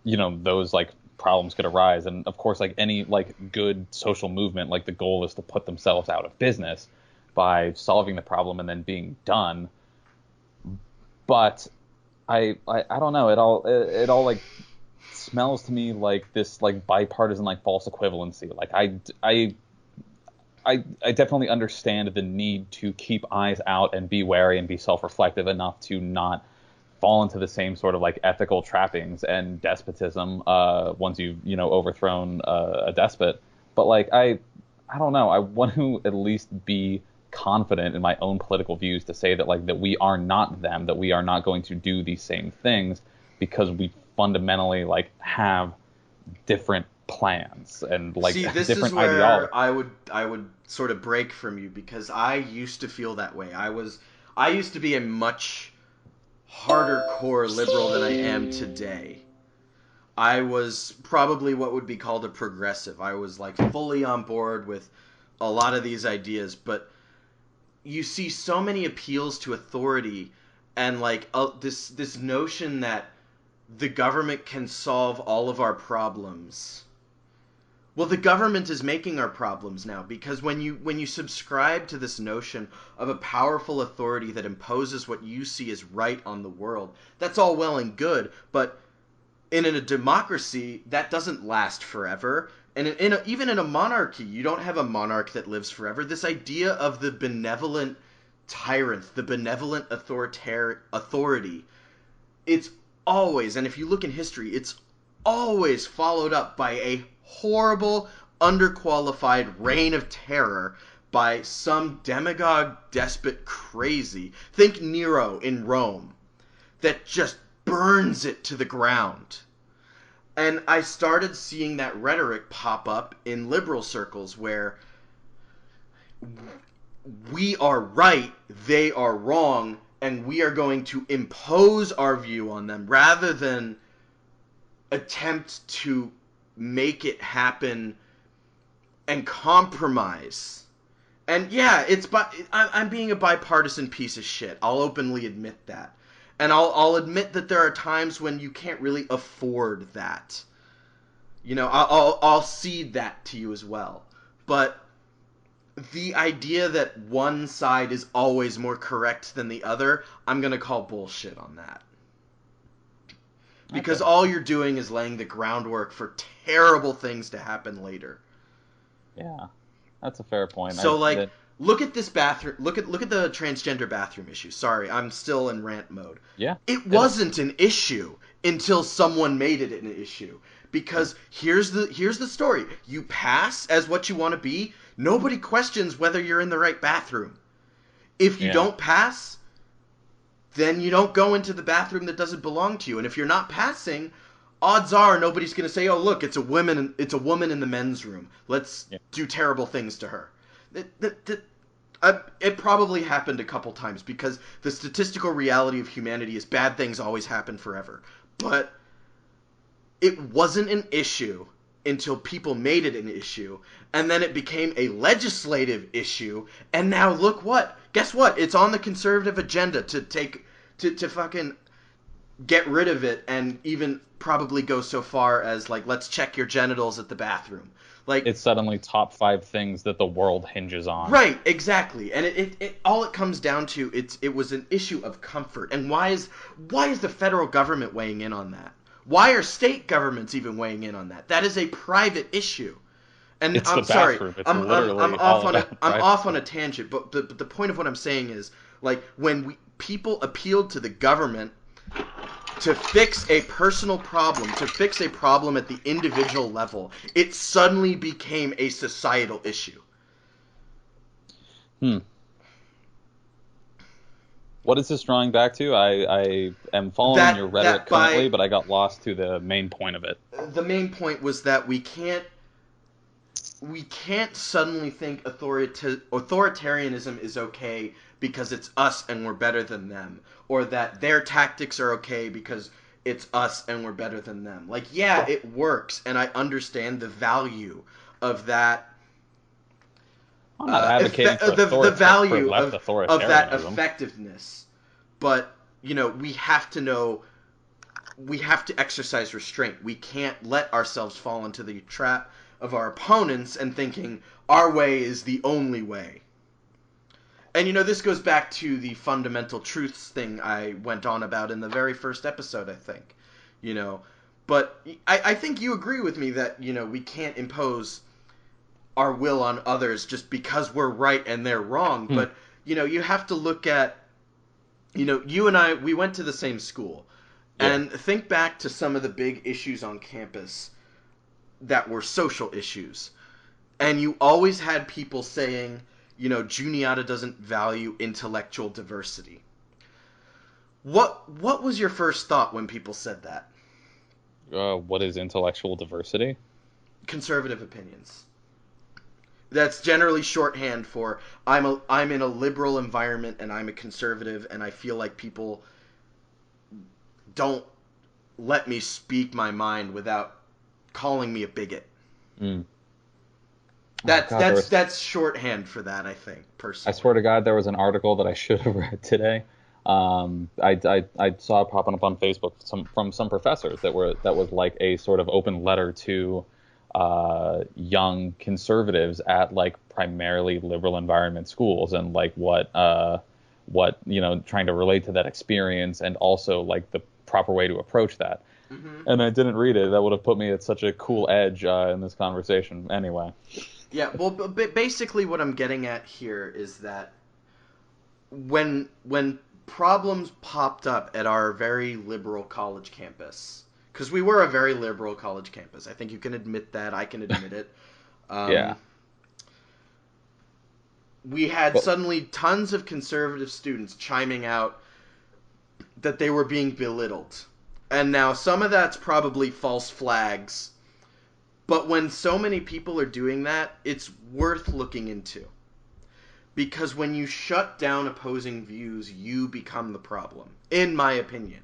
A: those, problems could arise. And of course, any good social movement, the goal is to put themselves out of business by solving the problem and then being done. But I don't know, it all smells to me like this bipartisan false equivalency. I definitely understand the need to keep eyes out and be wary and be self-reflective enough to not fall into the same sort of ethical trappings and despotism once you've overthrown a despot. But I don't know. I want to at least be confident in my own political views to say that that we are not them, that we are not going to do these same things, because we fundamentally have different plans and
B: See, this
A: different
B: is where
A: ideologies.
B: I would sort of break from you, because I used to feel that way. I used to be a much harder core liberal than I am today. I was probably what would be called a progressive. I was fully on board with a lot of these ideas, but you see so many appeals to authority, and this notion that the government can solve all of our problems. Well, the government is making our problems now, because when you subscribe to this notion of a powerful authority that imposes what you see as right on the world, that's all well and good, but in a democracy, that doesn't last forever. And even in a monarchy, you don't have a monarch that lives forever. This idea of the benevolent tyrant, the benevolent authority, it's always, and if you look in history, it's always followed up by a horrible, underqualified reign of terror by some demagogue, despot, crazy. Think Nero in Rome, that just burns it to the ground. And I started seeing that rhetoric pop up in liberal circles where we are right, they are wrong, and we are going to impose our view on them rather than attempt to make it happen and compromise. And yeah, I'm being a bipartisan piece of shit. I'll openly admit that. And I'll admit that there are times when you can't really afford that. I'll cede that to you as well. But the idea that one side is always more correct than the other, I'm going to call bullshit on that. Because
A: Okay.
B: all you're doing is laying the groundwork for terrible things to happen later.
A: Yeah, that's a fair point.
B: So like look at this bathroom look at the transgender bathroom issue. Sorry, I'm still in rant mode.
A: Yeah,
B: It
A: hit it.
B: wasn't an issue until someone made it an issue. Because here's the story. You pass as what you want to be, nobody questions whether you're in the right bathroom. If you
A: Yeah.
B: don't pass, then you don't go into the bathroom that doesn't belong to you. And if you're not passing, odds are nobody's going to say, "Oh, look, it's a woman in the men's room. Let's
A: Yeah.
B: do terrible things to her." It probably happened a couple times because the statistical reality of humanity is bad things always happen forever. But it wasn't an issue until people made it an issue, and then it became a legislative issue, and now look what? Guess what? It's on the conservative agenda to fucking get rid of it, and even probably go so far as like, let's check your genitals at the bathroom. Like,
A: It's suddenly top 5 things that the world hinges on.
B: right, exactly. And it all it comes down to, it was an issue of comfort. And why is the federal government weighing in on that? Why are state governments even weighing in on that? That is a private issue. And
A: It's the
B: I'm sorry,
A: bathroom. It's
B: I'm
A: literally
B: off
A: all
B: on
A: about
B: I'm off on
A: privacy.
B: a tangent. But the point of what I'm saying is, like, when people appealed to the government to fix a personal problem, to fix a problem at the individual level, it suddenly became a societal issue.
A: Hmm. What is this drawing back to? I am following your rhetoric
B: That
A: currently,
B: by
A: but I got lost to the main point of it.
B: the main point was that we can't suddenly think authoritarianism is okay because it's us and we're better than them, or that their tactics are okay because it's us and we're better than them. Like, yeah, it works, and I understand the value of that.
A: I'm not advocating for
B: The
A: for
B: value
A: left
B: of that
A: authoritarianism.
B: effectiveness, but we have to know, we have to exercise restraint. We can't let ourselves fall into the trap of our opponents and thinking our way is the only way. And this goes back to the fundamental truths thing I went on about in the very first episode, I think. You know, but I think you agree with me that we can't impose our will on others just because we're right and they're wrong.
A: Hmm.
B: But you have to look at, you and I, we went to the same school.
A: Yeah.
B: And think back to some of the big issues on campus that were social issues. And you always had people saying, Juniata doesn't value intellectual diversity. What was your first thought when people said that?
A: What is intellectual diversity?
B: Conservative opinions. That's generally shorthand for I'm in a liberal environment and I'm a conservative and I feel like people don't let me speak my mind without calling me a bigot.
A: Mm. Oh
B: That's
A: God, there
B: that's
A: was.
B: that's shorthand for that, I think,
A: I
B: personally.
A: swear to God, there was an article that I should have read today. I saw it popping up on Facebook from some professors that was like a sort of open letter to young conservatives at like primarily liberal environment schools, and like what trying to relate to that experience, and also like the proper way to approach that.
B: Hmm.
A: And I didn't read it. That would have put me at such a cool edge in this conversation. Anyway.
B: Yeah, well, basically what I'm getting at here is that when problems popped up at our very liberal college campus, because we were a very liberal college campus, I think you can admit that. I can admit it.
A: Yeah.
B: Um, we had
A: Well,
B: suddenly tons of conservative students chiming out that they were being belittled. And now some of that's probably false flags, but when so many people are doing that, it's worth looking into. Because when you shut down opposing views, you become the problem, in my opinion.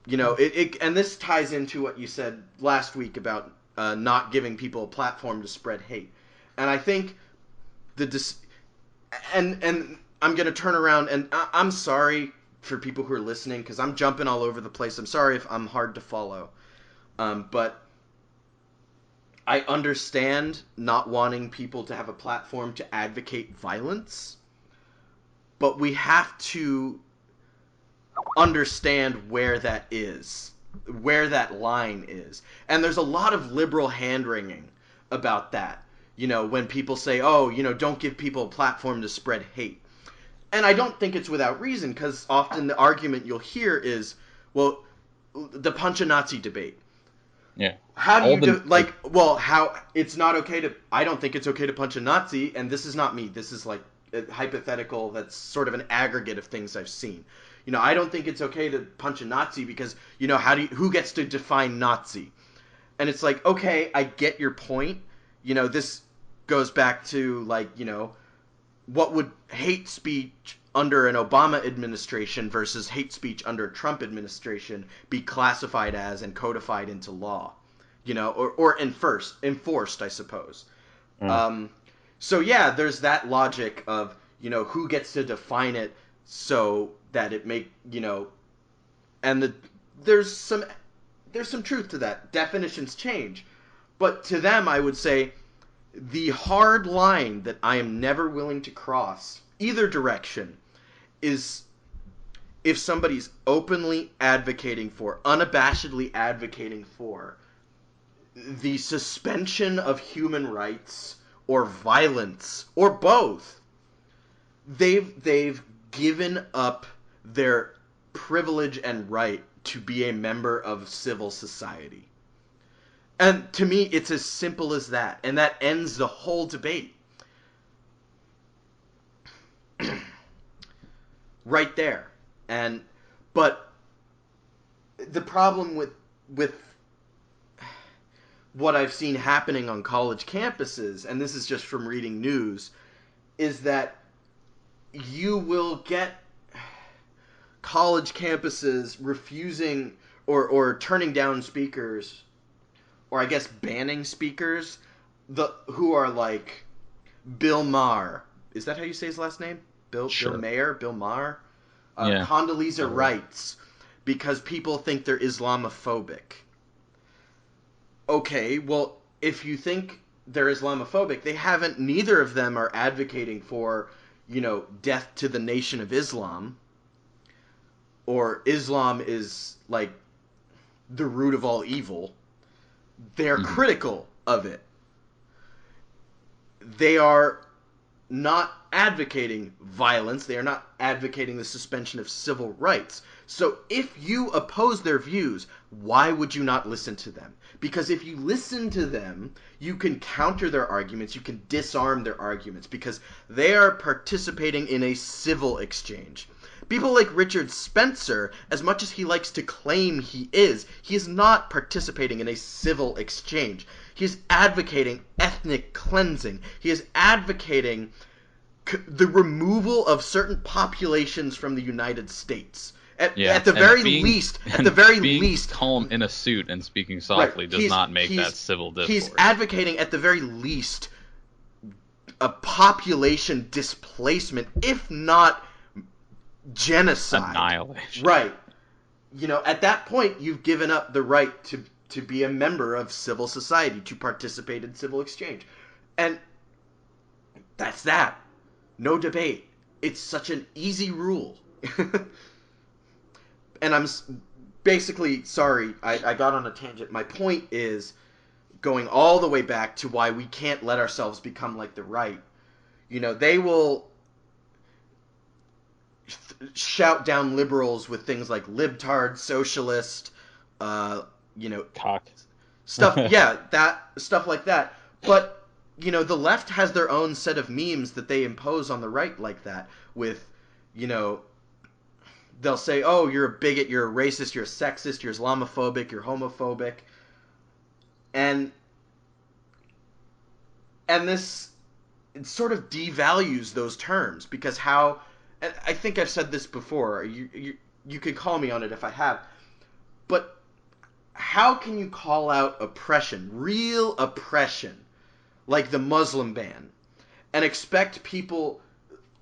B: You know, and this ties into what you said last week about not giving people a platform to spread hate. And I think and I'm gonna turn around, and I'm sorry for people who are listening because I'm jumping all over the place. I'm sorry if I'm hard to follow, but I understand not wanting people to have a platform to advocate violence, but we have to understand where that is, where that line is. And there's a lot of liberal hand-wringing about that. You know, when people say, oh, you know, don't give people a platform to spread hate. And I don't think it's without reason, because often the argument you'll hear is, well, the punch a Nazi debate.
A: Yeah.
B: How do you well, how it's not okay to, I don't think it's okay to punch a Nazi, and this is not me. This is like a hypothetical that's sort of an aggregate of things I've seen. You know, I don't think it's okay to punch a Nazi because, you know, who gets to define Nazi? And it's like, okay, I get your point. You know, this goes back to, like, you know, what would hate speech under an Obama administration versus hate speech under a Trump administration be classified as and codified into law? You know, or enforced, I suppose. So yeah, there's that logic of, you know, who gets to define it so that it you know, and there's some truth to that. Definitions change. But to them, I would say the hard line that I am never willing to cross, either direction, is if somebody's openly unabashedly advocating for the suspension of human rights or violence or both. They've given up their privilege and right to be a member of civil society. And to me, it's as simple as that. And that ends the whole debate. Right there. But the problem with what I've seen happening on college campuses, and this is just from reading news, is that you will get college campuses refusing or turning down speakers, or I guess banning speakers, who are like Bill Maher. Is that how you say his last name?
A: Sure.
B: Bill Maher?
A: Yeah.
B: Condoleezza Rice, because people think they're Islamophobic. Okay, well, if you think they're Islamophobic, neither of them are advocating for, you know, death to the Nation of Islam, or Islam is, like, the root of all evil. They're critical of it. They are not advocating violence. They are not advocating the suspension of civil rights. So if you oppose their views, why would you not listen to them? Because if you listen to them, you can counter their arguments, you can disarm their arguments, because they are participating in a civil exchange. People like Richard Spencer, as much as he likes to claim he is not participating in a civil exchange. He is advocating ethnic cleansing. He is advocating the removal of certain populations from the United States. At the very least,
A: being calm in a suit and speaking softly does not make that civil discourse.
B: He's advocating at the very least a population displacement, if not genocide.
A: Annihilation.
B: Right. You know, at that point, you've given up the right to be a member of civil society, to participate in civil exchange. And that's that. No debate. It's such an easy rule. And I'm basically, sorry, I got on a tangent. My point is going all the way back to why we can't let ourselves become like the right. You know, they will shout down liberals with things like libtard, socialist, you know,
A: cock
B: stuff. Yeah, stuff like that. But, you know, the left has their own set of memes that they impose on the right like that, with, you know, they'll say, "Oh, you're a bigot, you're a racist, you're a sexist, you're Islamophobic, you're homophobic," and this, it sort of devalues those terms, because how, and I think I've said this before. You could call me on it if I have, but how can you call out oppression, real oppression, like the Muslim ban, and expect people,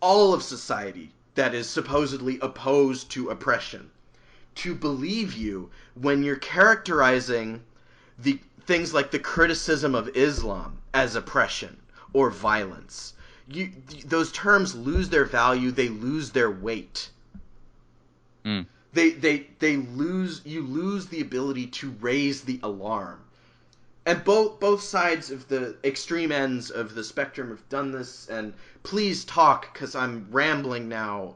B: all of society that is supposedly opposed to oppression, to believe you when you're characterizing the things like the criticism of Islam as oppression or violence? Those terms lose their value, they lose their weight.
A: Mm.
B: They lose, you lose the ability to raise the alarm. And both sides of the extreme ends of the spectrum have done this. And please talk, because I'm rambling now.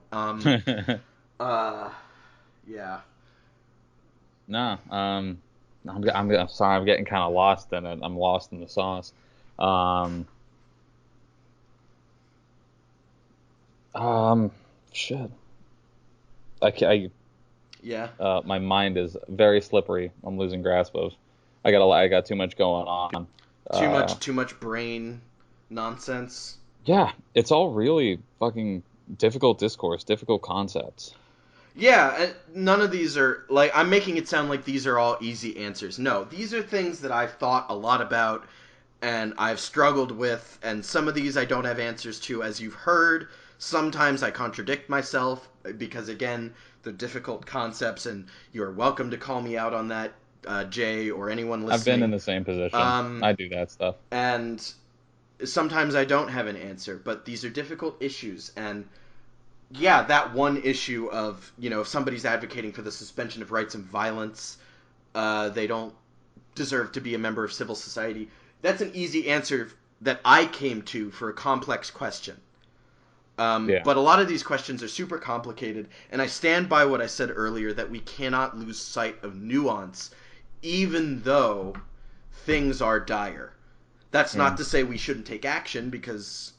B: Yeah.
A: No, I'm sorry, I'm getting kind of lost in it. I'm lost in the sauce. Um, Shit.
B: Yeah.
A: My mind is very slippery. I'm losing grasp of. I got too much going on.
B: Too much brain nonsense.
A: Yeah, it's all really fucking difficult discourse, difficult concepts.
B: Yeah, none of these are, like, I'm making it sound like these are all easy answers. No, these are things that I've thought a lot about and I've struggled with, and some of these I don't have answers to, as you've heard. Sometimes I contradict myself because, again, they're difficult concepts, and you're welcome to call me out on that, Jay, or anyone
A: I've been in
B: listening.
A: the same position.
B: Um,
A: I do that stuff.
B: and sometimes I don't have an answer, but these are difficult issues, and yeah, that one issue of, if somebody's advocating for the suspension of rights and violence, they don't deserve to be a member of civil society. That's an easy answer that I came to for a complex question.
A: Yeah.
B: But a lot of these questions are super complicated, and I stand by what I said earlier, that we cannot lose sight of nuance, even though things are dire. That's
A: Yeah.
B: not to say we shouldn't take action, because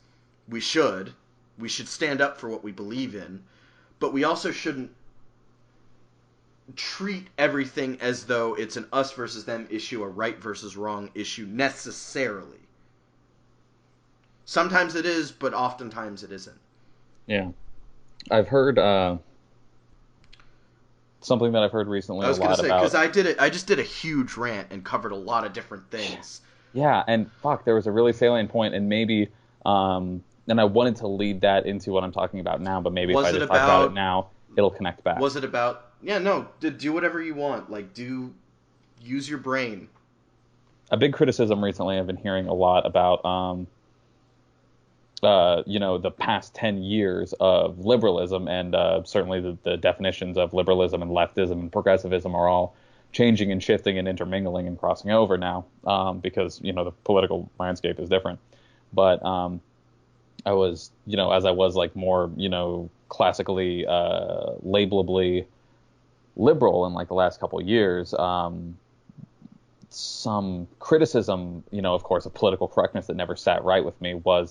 B: we should. We should stand up for what we believe in, but we also shouldn't treat everything as though it's an us versus them issue, a right versus wrong issue, necessarily. Sometimes it is, but oftentimes it isn't.
A: Yeah. I've heard something that I've heard recently
B: I
A: a
B: was gonna
A: lot
B: say, because
A: about.
B: I just did a huge rant and covered a lot of different things.
A: Yeah, and fuck, there was a really salient point, and maybe, and I wanted to lead that into what I'm talking about now, but maybe if I
B: Was it
A: just talk about it
B: about?
A: now, it'll connect back.
B: Was it about? Yeah, no. Do whatever you want. Like, use your brain.
A: A big criticism recently I've been hearing a lot about, the past 10 years of liberalism, and certainly the definitions of liberalism and leftism and progressivism are all changing and shifting and intermingling and crossing over now, because, the political landscape is different. But I was, as I was like more, classically, labelably liberal in like the last couple of years, some criticism, of course, of political correctness that never sat right with me was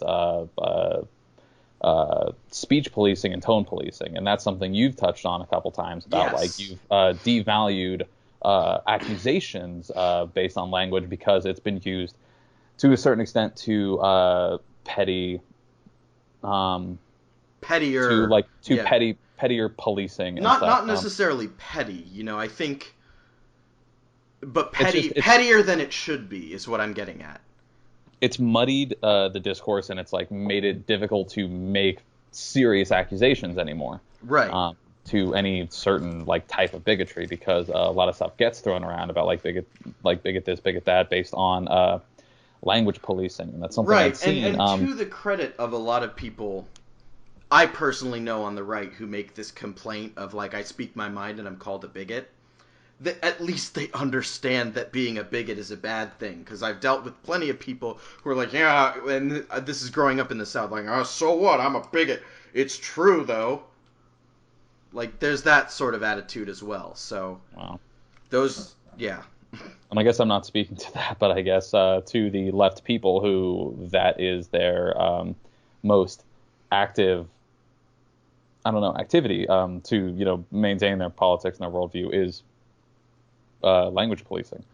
A: speech policing and tone policing, and that's something you've touched on a couple times about, like,
B: Yes.
A: you've devalued accusations based on language because it's been used to a certain extent to petty,
B: Pettier. Yeah.
A: pettier policing and stuff.
B: Not necessarily petty. I think, but
A: It's just
B: pettier than it should be is what I'm getting at.
A: it's muddied the discourse, and it's like made it difficult to make serious accusations anymore.
B: Right.
A: To any certain like type of bigotry, because a lot of stuff gets thrown around about like bigot this, bigot that, based on language policing, and that's something I've
B: Right.
A: seen.
B: And to the credit of a lot of people I personally know on the right who make this complaint of, like, I speak my mind and I'm called a bigot, that at least they understand that being a bigot is a bad thing. Because I've dealt with plenty of people who are like, yeah, and this is growing up in the South, like, oh, so what? I'm a bigot. It's true, though. Like, there's that sort of attitude as well. So,
A: Wow.
B: those, yeah.
A: And I guess I'm not speaking to that, but I guess to the left people who that is their most active I don't know, activity to, maintain their politics and their worldview is language policing.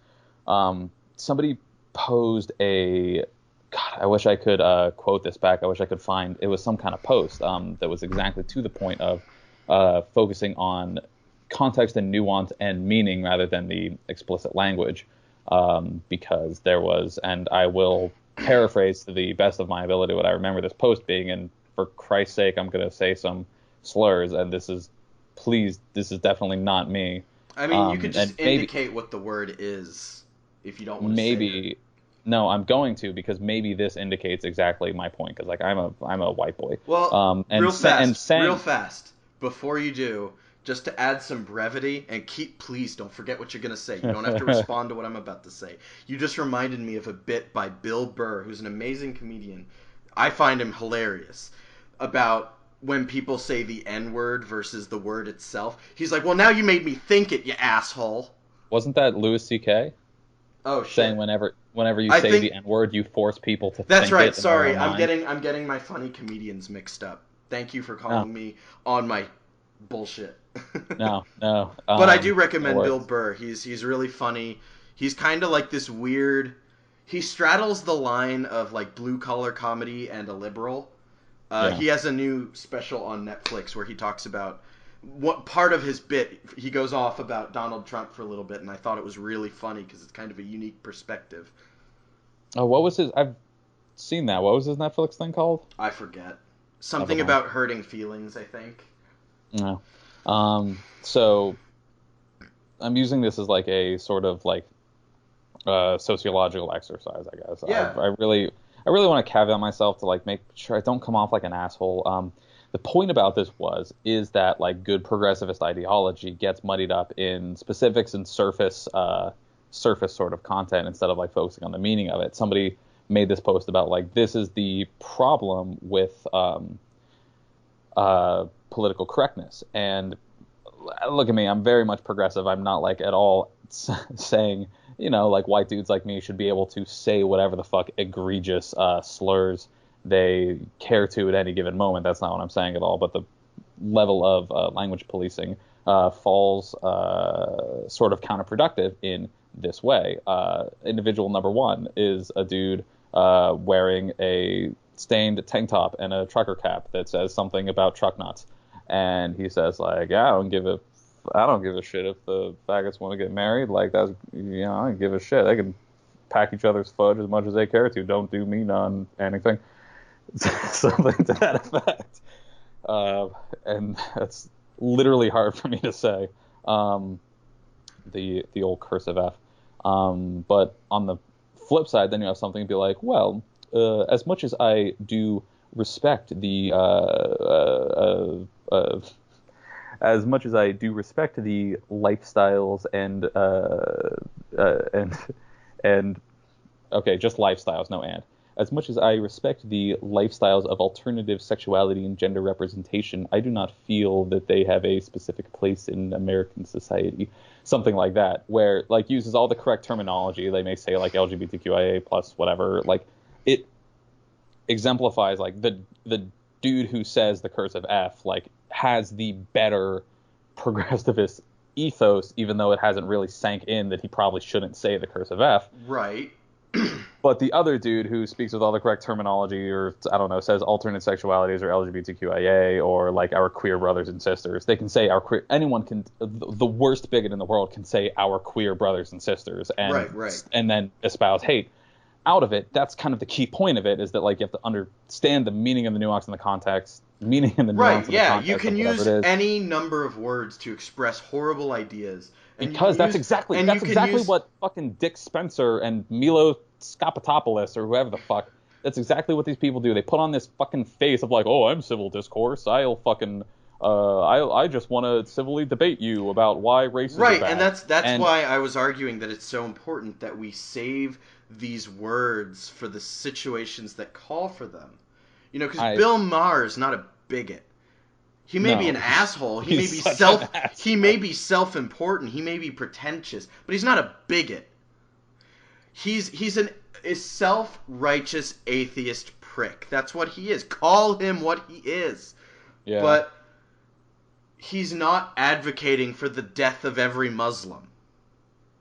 A: Somebody posed a, God, I wish I could quote this back. I wish I could find, it was some kind of post that was exactly to the point of focusing on context and nuance and meaning rather than the explicit language. Because there was, and I will paraphrase to the best of my ability what I remember this post being, and for Christ's sake, I'm going to say some slurs, and this is definitely not me.
B: I mean, you could
A: And
B: just indicate what the word is if you don't want to say it.
A: maybe, no, I'm going to, because maybe this indicates exactly my point, because like I'm a white boy.
B: Well,
A: And
B: real
A: saying,
B: fast, before you do, just to add some brevity and please don't forget what you're going to say. You don't have to respond to what I'm about to say. You just reminded me of a bit by Bill Burr, who's an amazing comedian. I find him hilarious, about when people say the N word versus the word itself. He's like, well, now you made me think it, you asshole.
A: wasn't that Louis C.K.
B: Oh
A: saying
B: shit.
A: whenever you
B: I
A: say
B: think
A: the N word, you force people to
B: that's
A: think
B: right.
A: it in their
B: Sorry,
A: own mind?
B: I'm getting my funny comedians mixed up. Thank you for
A: No,
B: calling me on my bullshit.
A: no, no.
B: But I do
A: No
B: recommend Bill
A: worries.
B: Burr. He's really funny. He's kind of like this weird. He straddles the line of like blue collar comedy and a liberal.
A: Yeah.
B: He has a new special on Netflix where he talks about what part of his bit. He goes off about Donald Trump for a little bit, and I thought it was really funny because it's kind of a unique perspective.
A: Oh, what was his? I've seen that. What was his Netflix thing called?
B: I forget
A: Never
B: something
A: mind.
B: about hurting feelings. I think.
A: No. So I'm using this as like a sort of like sociological exercise, I guess.
B: Yeah.
A: I really want to caveat myself to like make sure I don't come off like an asshole. The point about this is that like good progressivist ideology gets muddied up in specifics and surface sort of content instead of like focusing on the meaning of it. Somebody made this post about like this is the problem with political correctness. And look at me, I'm very much progressive. I'm not like at all saying, like white dudes like me should be able to say whatever the fuck egregious slurs they care to at any given moment. That's not what I'm saying at all. But the level of language policing falls sort of counterproductive in this way. Individual number one is a dude wearing a stained tank top and a trucker cap that says something about truck nuts, and he says like, yeah, I don't give a shit if the faggots want to get married. Like that's, I don't give a shit. They can pack each other's fudge as much as they care to. Don't do me none anything. Something to that effect. And that's literally hard for me to say. The old cursive F. But on the flip side, then you have something to be like, well, as much as I do respect the as much as I do respect the lifestyles and okay, just lifestyles, no and. As much as I respect the lifestyles of alternative sexuality and gender representation, I do not feel that they have a specific place in American society. Something like that, where like uses all the correct terminology. They may say like LGBTQIA plus whatever. Like it exemplifies like the dude who says the cursive F like has the better progressivist ethos, even though it hasn't really sank in that he probably shouldn't say the cursive F.
B: Right.
A: But the other dude who speaks with all the correct terminology, or I don't know, says alternate sexualities or LGBTQIA or like our queer brothers and sisters, they can say our queer. Anyone can. The worst bigot in the world can say our queer brothers and sisters,
B: Right.
A: and then espouse hate. Out of it, that's kind of the key point of it, is that like you have to understand the meaning and the nuance and the context, meaning and the
B: Right,
A: nuance and the
B: yeah, you
A: context
B: can
A: of whatever
B: use
A: it is.
B: any number of words to express horrible ideas, and you can
A: Because that's
B: use
A: exactly
B: and you
A: that's
B: can
A: exactly
B: use
A: what fucking Dick Spencer and Milo Skopatopoulos or whoever the fuck. That's exactly what these people do. They put on this fucking face of like, oh, I'm civil discourse. I'll fucking I just want to civilly debate you about why races are
B: right, and
A: bad.
B: that's
A: And
B: why I was arguing that it's so important that we save these words for the situations that call for them. Because
A: I
B: Bill Maher is not a bigot. He may be an
A: no,
B: asshole.
A: he's such an
B: He may
A: asshole.
B: be self-important. He may be pretentious, but he's not a bigot. He's a self-righteous atheist prick. That's what he is. Call him what he is.
A: Yeah.
B: But he's not advocating for the death of every Muslim.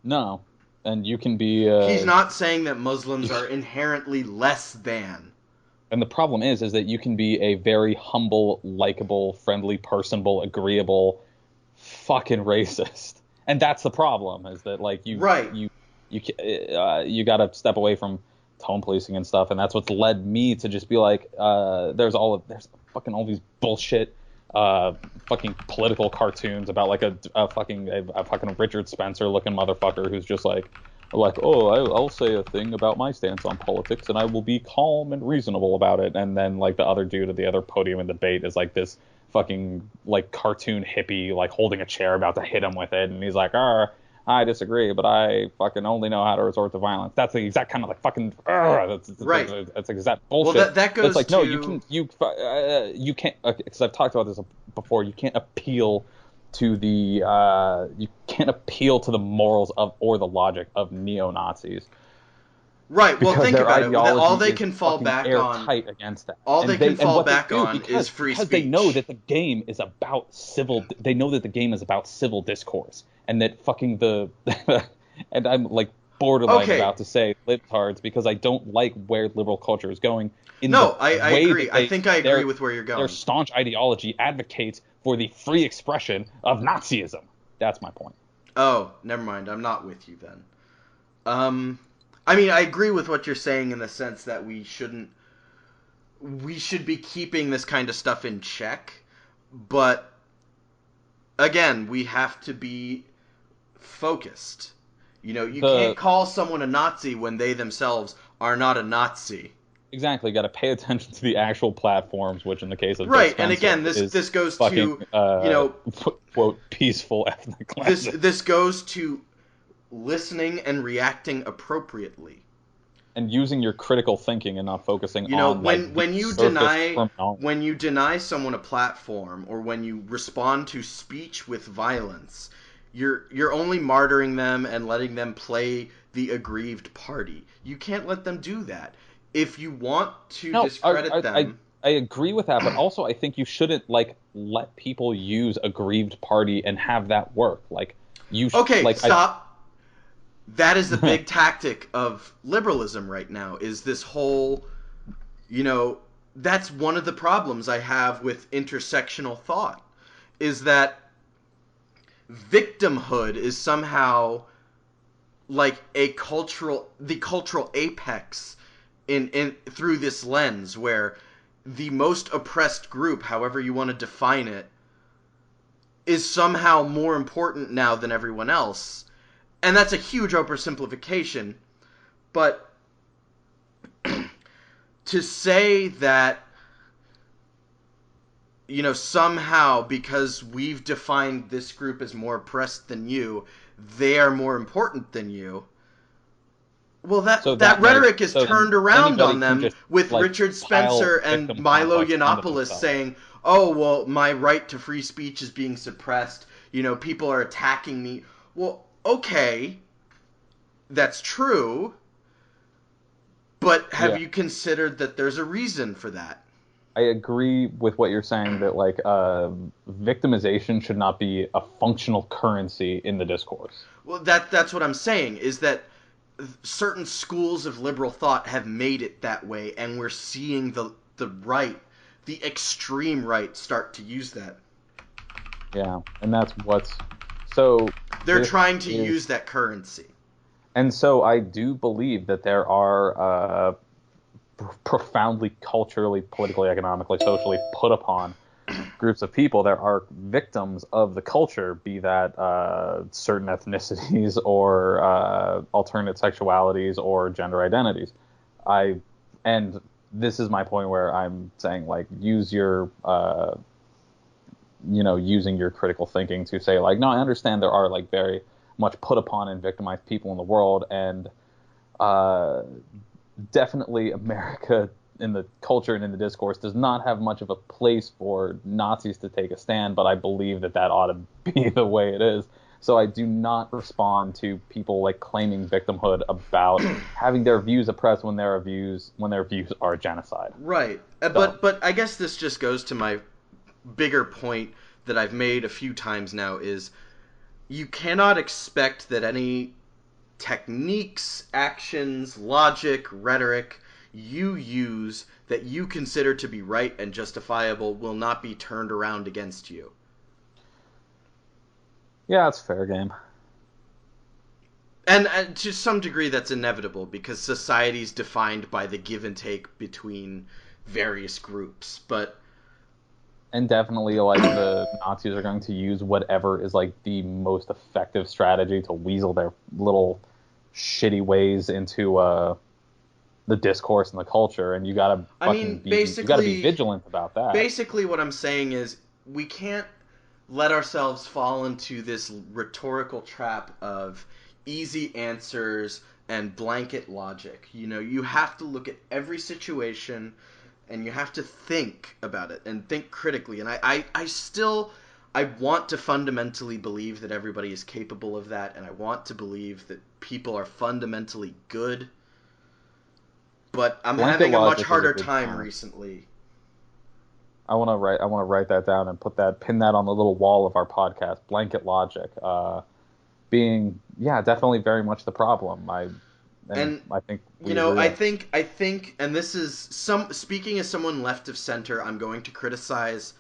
A: No, and you can be.
B: He's not saying that Muslims are inherently less than.
A: And the problem is that you can be a very humble, likable, friendly, personable, agreeable, fucking racist, and that's the problem. Is that like you gotta step away from tone policing and stuff, and that's what's led me to just be like, there's fucking all these bullshit, fucking political cartoons about like a fucking Richard Spencer looking motherfucker who's just like, oh, I'll say a thing about my stance on politics and I will be calm and reasonable about it, and then like the other dude at the other podium in debate is like this fucking like cartoon hippie like holding a chair about to hit him with it, and he's like, I disagree, but I fucking only know how to resort to violence. That's the exact kind of like fucking
B: right.
A: That's exact bullshit.
B: Well, that goes
A: it's like,
B: to...
A: no, you can't, because I've talked about this before. You can't appeal to the morals of or the logic of neo-Nazis.
B: Right. Well, think about it. All they can fall back on
A: against that.
B: All they can fall back on is free speech.
A: Because they know that the game is about They know that the game is about civil discourse, and that fucking and I'm like borderline about to say libtards because I don't like where liberal culture is going.
B: I agree. I think I agree with where you're going.
A: Their staunch ideology advocates for the free expression of Nazism. That's my point.
B: Oh, never mind. I'm not with you then. I mean, I agree with what you're saying in the sense that we should be keeping this kind of stuff in check, but again, we have to be focused. You can't call someone a Nazi when they themselves are not a Nazi.
A: Exactly, got to pay attention to the actual platforms, which in the case of
B: right, and again, this goes
A: fucking,
B: to
A: quote peaceful ethnic cleansing.
B: This goes to listening and reacting appropriately,
A: and using your critical thinking and not focusing on
B: when you deny someone a platform, or when you respond to speech with violence, you're only martyring them and letting them play the aggrieved party. You can't let them do that. If you want to discredit them...
A: I agree with that, but also I think you shouldn't let people use aggrieved party and have that work.
B: Stop. That is the big tactic of liberalism right now, is this whole, that's one of the problems I have with intersectional thought, is that victimhood is somehow like the cultural apex in through this lens, where the most oppressed group, however you want to define it, is somehow more important now than everyone else. And that's a huge oversimplification, but to say that, somehow because we've defined this group as more oppressed than you, they are more important than you. Well, that rhetoric is turned around on them with Richard Spencer and Milo Yiannopoulos saying, oh, well, my right to free speech is being suppressed. People are attacking me. Well, okay, that's true, but have you considered that there's a reason for that?
A: I agree with what you're saying, that victimization should not be a functional currency in the discourse.
B: Well, that's what I'm saying, is that certain schools of liberal thought have made it that way, and we're seeing the right, the extreme right, start to use that.
A: Yeah, and that's so
B: they're trying to use that currency.
A: And so I do believe that there are profoundly culturally, politically, economically, socially put upon groups of people that are victims of the culture, be that certain ethnicities or alternate sexualities or gender identities. And this is my point where I'm saying, use your using your critical thinking to say, no, I understand there are very much put upon and victimized people in the world, and definitely America in the culture and in the discourse does not have much of a place for Nazis to take a stand, but I believe that ought to be the way it is. So I do not respond to people claiming victimhood about having their views oppressed when their views are genocide.
B: Right. But I guess this just goes to my bigger point that I've made a few times now is you cannot expect that any techniques, actions, logic, rhetoric you use that you consider to be right and justifiable will not be turned around against you.
C: Yeah, it's fair game.
B: And to some degree, that's inevitable because society's defined by the give and take between various groups. But
C: And definitely, like, the Nazis are going to use whatever is like the most effective strategy to weasel their little shitty ways into the discourse and the culture, and
B: I mean,
C: you gotta be vigilant about that.
B: basically, what I'm saying is we can't let ourselves fall into this rhetorical trap of easy answers and blanket logic. You know, you have to look at every situation and you have to think about it and think critically. And I still I want to fundamentally believe that everybody is capable of that, and I want to believe that people are fundamentally good. But I'm
C: Blanket
B: having a much
C: logic is a
B: harder
C: good
B: time
C: term.
B: recently.
C: I want to write that down and pin that on the little wall of our podcast. Blanket logic, being, yeah, definitely very much the problem.
B: And
C: I think
B: you
C: we
B: know,
C: agree on.
B: I think, and this is some speaking as someone left of center. I'm going to criticize.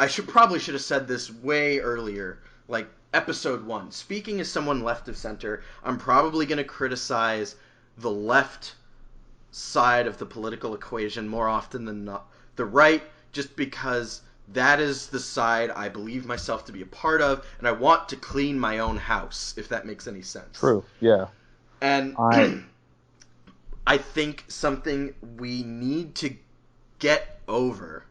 B: I should have said this way earlier, like episode 1. Speaking as someone left of center, I'm probably going to criticize the left side of the political equation more often than not the right, just because that is the side I believe myself to be a part of, and I want to clean my own house, if that makes any sense.
C: True. Yeah.
B: And
C: I
B: I think something we need to get over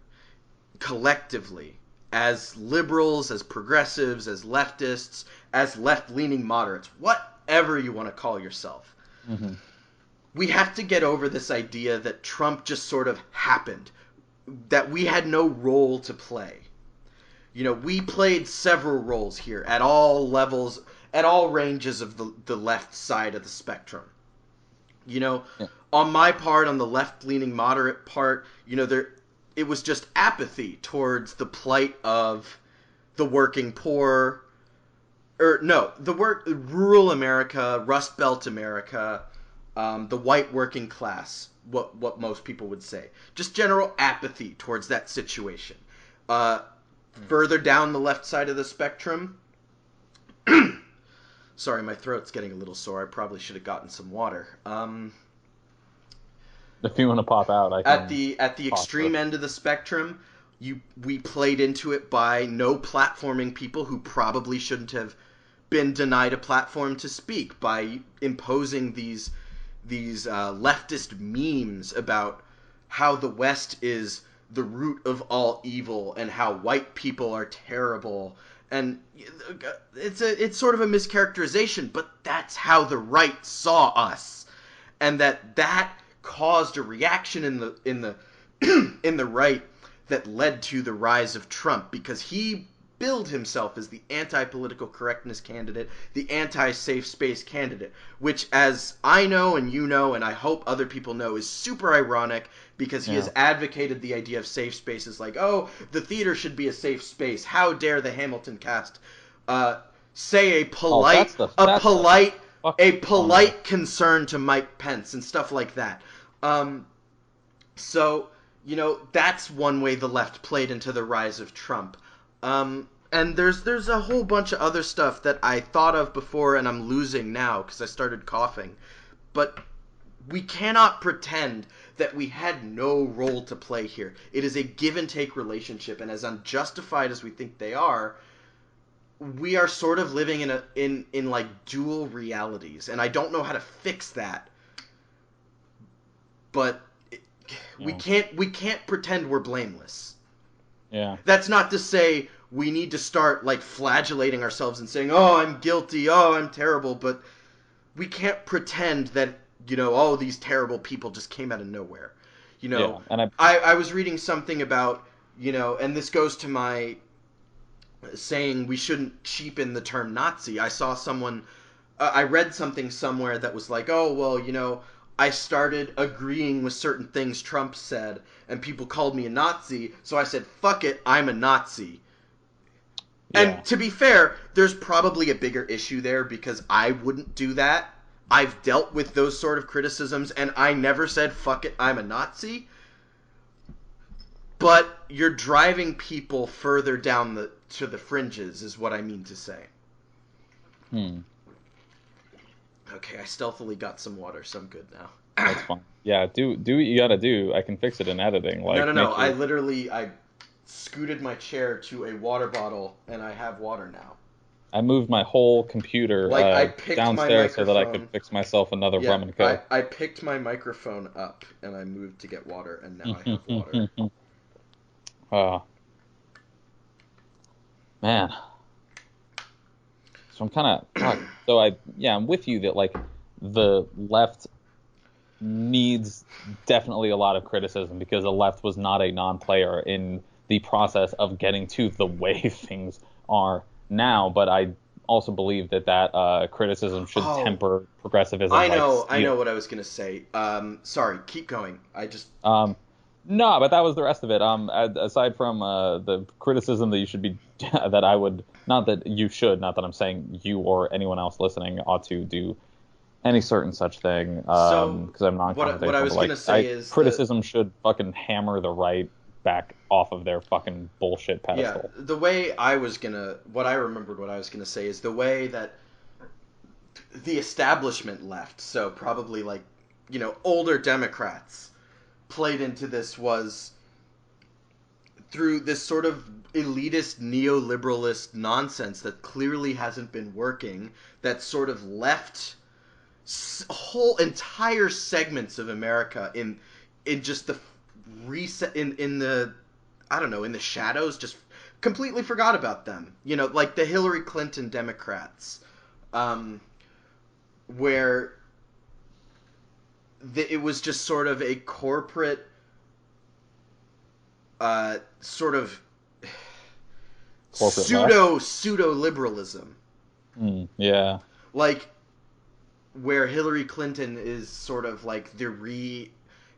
B: collectively as liberals, as progressives, as leftists, as left leaning moderates, whatever you want to call yourself.
C: hmm
B: We have to get over this idea that Trump just sort of happened, that we had no role to play. You know, we played several roles here at all levels, at all ranges of the left side of the spectrum. You know,
C: Yeah.
B: on my part, on the left-leaning moderate part, you know, it was just apathy towards the plight of the working poor, or no, rural America, Rust Belt America, the white working class, what most people would say, just general apathy towards that situation. Uh, Further down the left side of the spectrum, sorry, my throat's getting a little sore. I probably should have gotten some water.
C: If you want to pop out, I
B: At
C: can
B: the
C: offer.
B: extreme end of the spectrum, we played into it by no platforming people who probably shouldn't have been denied a platform to speak, by imposing these leftist memes about how the West is the root of all evil and how white people are terrible. And it's sort of a mischaracterization, but that's how the right saw us, and that caused a reaction in the in the right that led to the rise of Trump, because he billed himself as the anti-political correctness candidate, the anti-safe space candidate, which, as I know and you know and I hope other people know, is super ironic, because he
C: Yeah.
B: has advocated the idea of safe spaces, like, oh, the theater should be a safe space. How dare the Hamilton cast say
C: Oh,
B: a
C: that's the
B: polite a
C: fucking funniest.
B: polite concern to Mike Pence and stuff like that. So, you know, that's one way the left played into the rise of Trump. And there's a whole bunch of other stuff that I thought of before and I'm losing now because I started coughing. But we cannot pretend that we had no role to play here. It is a give and take relationship, and as unjustified as we think they are, we are sort of living in like dual realities, and I don't know how to fix that. But
C: Yeah.
B: we can't pretend we're blameless.
C: Yeah.
B: That's not to say we need to start like flagellating ourselves and saying, "Oh, I'm guilty. Oh, I'm terrible." But we can't pretend that, you know, oh, these terrible people just came out of nowhere. You know,
C: Yeah. And I
B: I was reading something about, you know, and this goes to my saying we shouldn't cheapen the term Nazi. I read something somewhere that was like, oh, well, you know, I started agreeing with certain things Trump said, and people called me a Nazi, so I said, fuck it, I'm a Nazi. And to be fair, there's probably a bigger issue there because I wouldn't do that. I've dealt with those sort of criticisms, and I never said, fuck it, I'm a Nazi. But you're driving people further down to the fringes, is what I mean to say. Okay, I stealthily got some water, so I'm good now.
C: That's fine. Yeah, do what you gotta do. I can fix it in editing. Like,
B: No. I scooted my chair to a water bottle, and I have water now.
C: I moved my whole computer downstairs so that I could fix myself another rum and coke.
B: I picked my microphone up, and I moved to get water, and now I have water.
C: Man. So I'm kind of... I'm with you that, like, the left needs definitely a lot of criticism because the left was not a non-player in the process of getting to the way things are now, but I also believe that criticism should temper progressivism.
B: I know what I was gonna say. Sorry, keep going.
C: No, but that was the rest of it. Aside from the criticism that you should be, that I would, not that you should, not that I'm saying you or anyone else listening ought to do any certain such thing, because I'm non-confrontational.
B: What I was gonna say is
C: criticism should fucking hammer the right back off of their fucking bullshit pedestal.
B: Yeah, what I remembered what I was gonna say is the way that the establishment left, so probably like, older Democrats played into this was through this sort of elitist neoliberalist nonsense that clearly hasn't been working, that sort of left whole entire segments of America in just the reset in the in the shadows, just completely forgot about them. Like the Hillary Clinton Democrats, where it was just sort of a corporate sort of pseudo liberalism.
C: Yeah.
B: Like where Hillary Clinton is sort of like the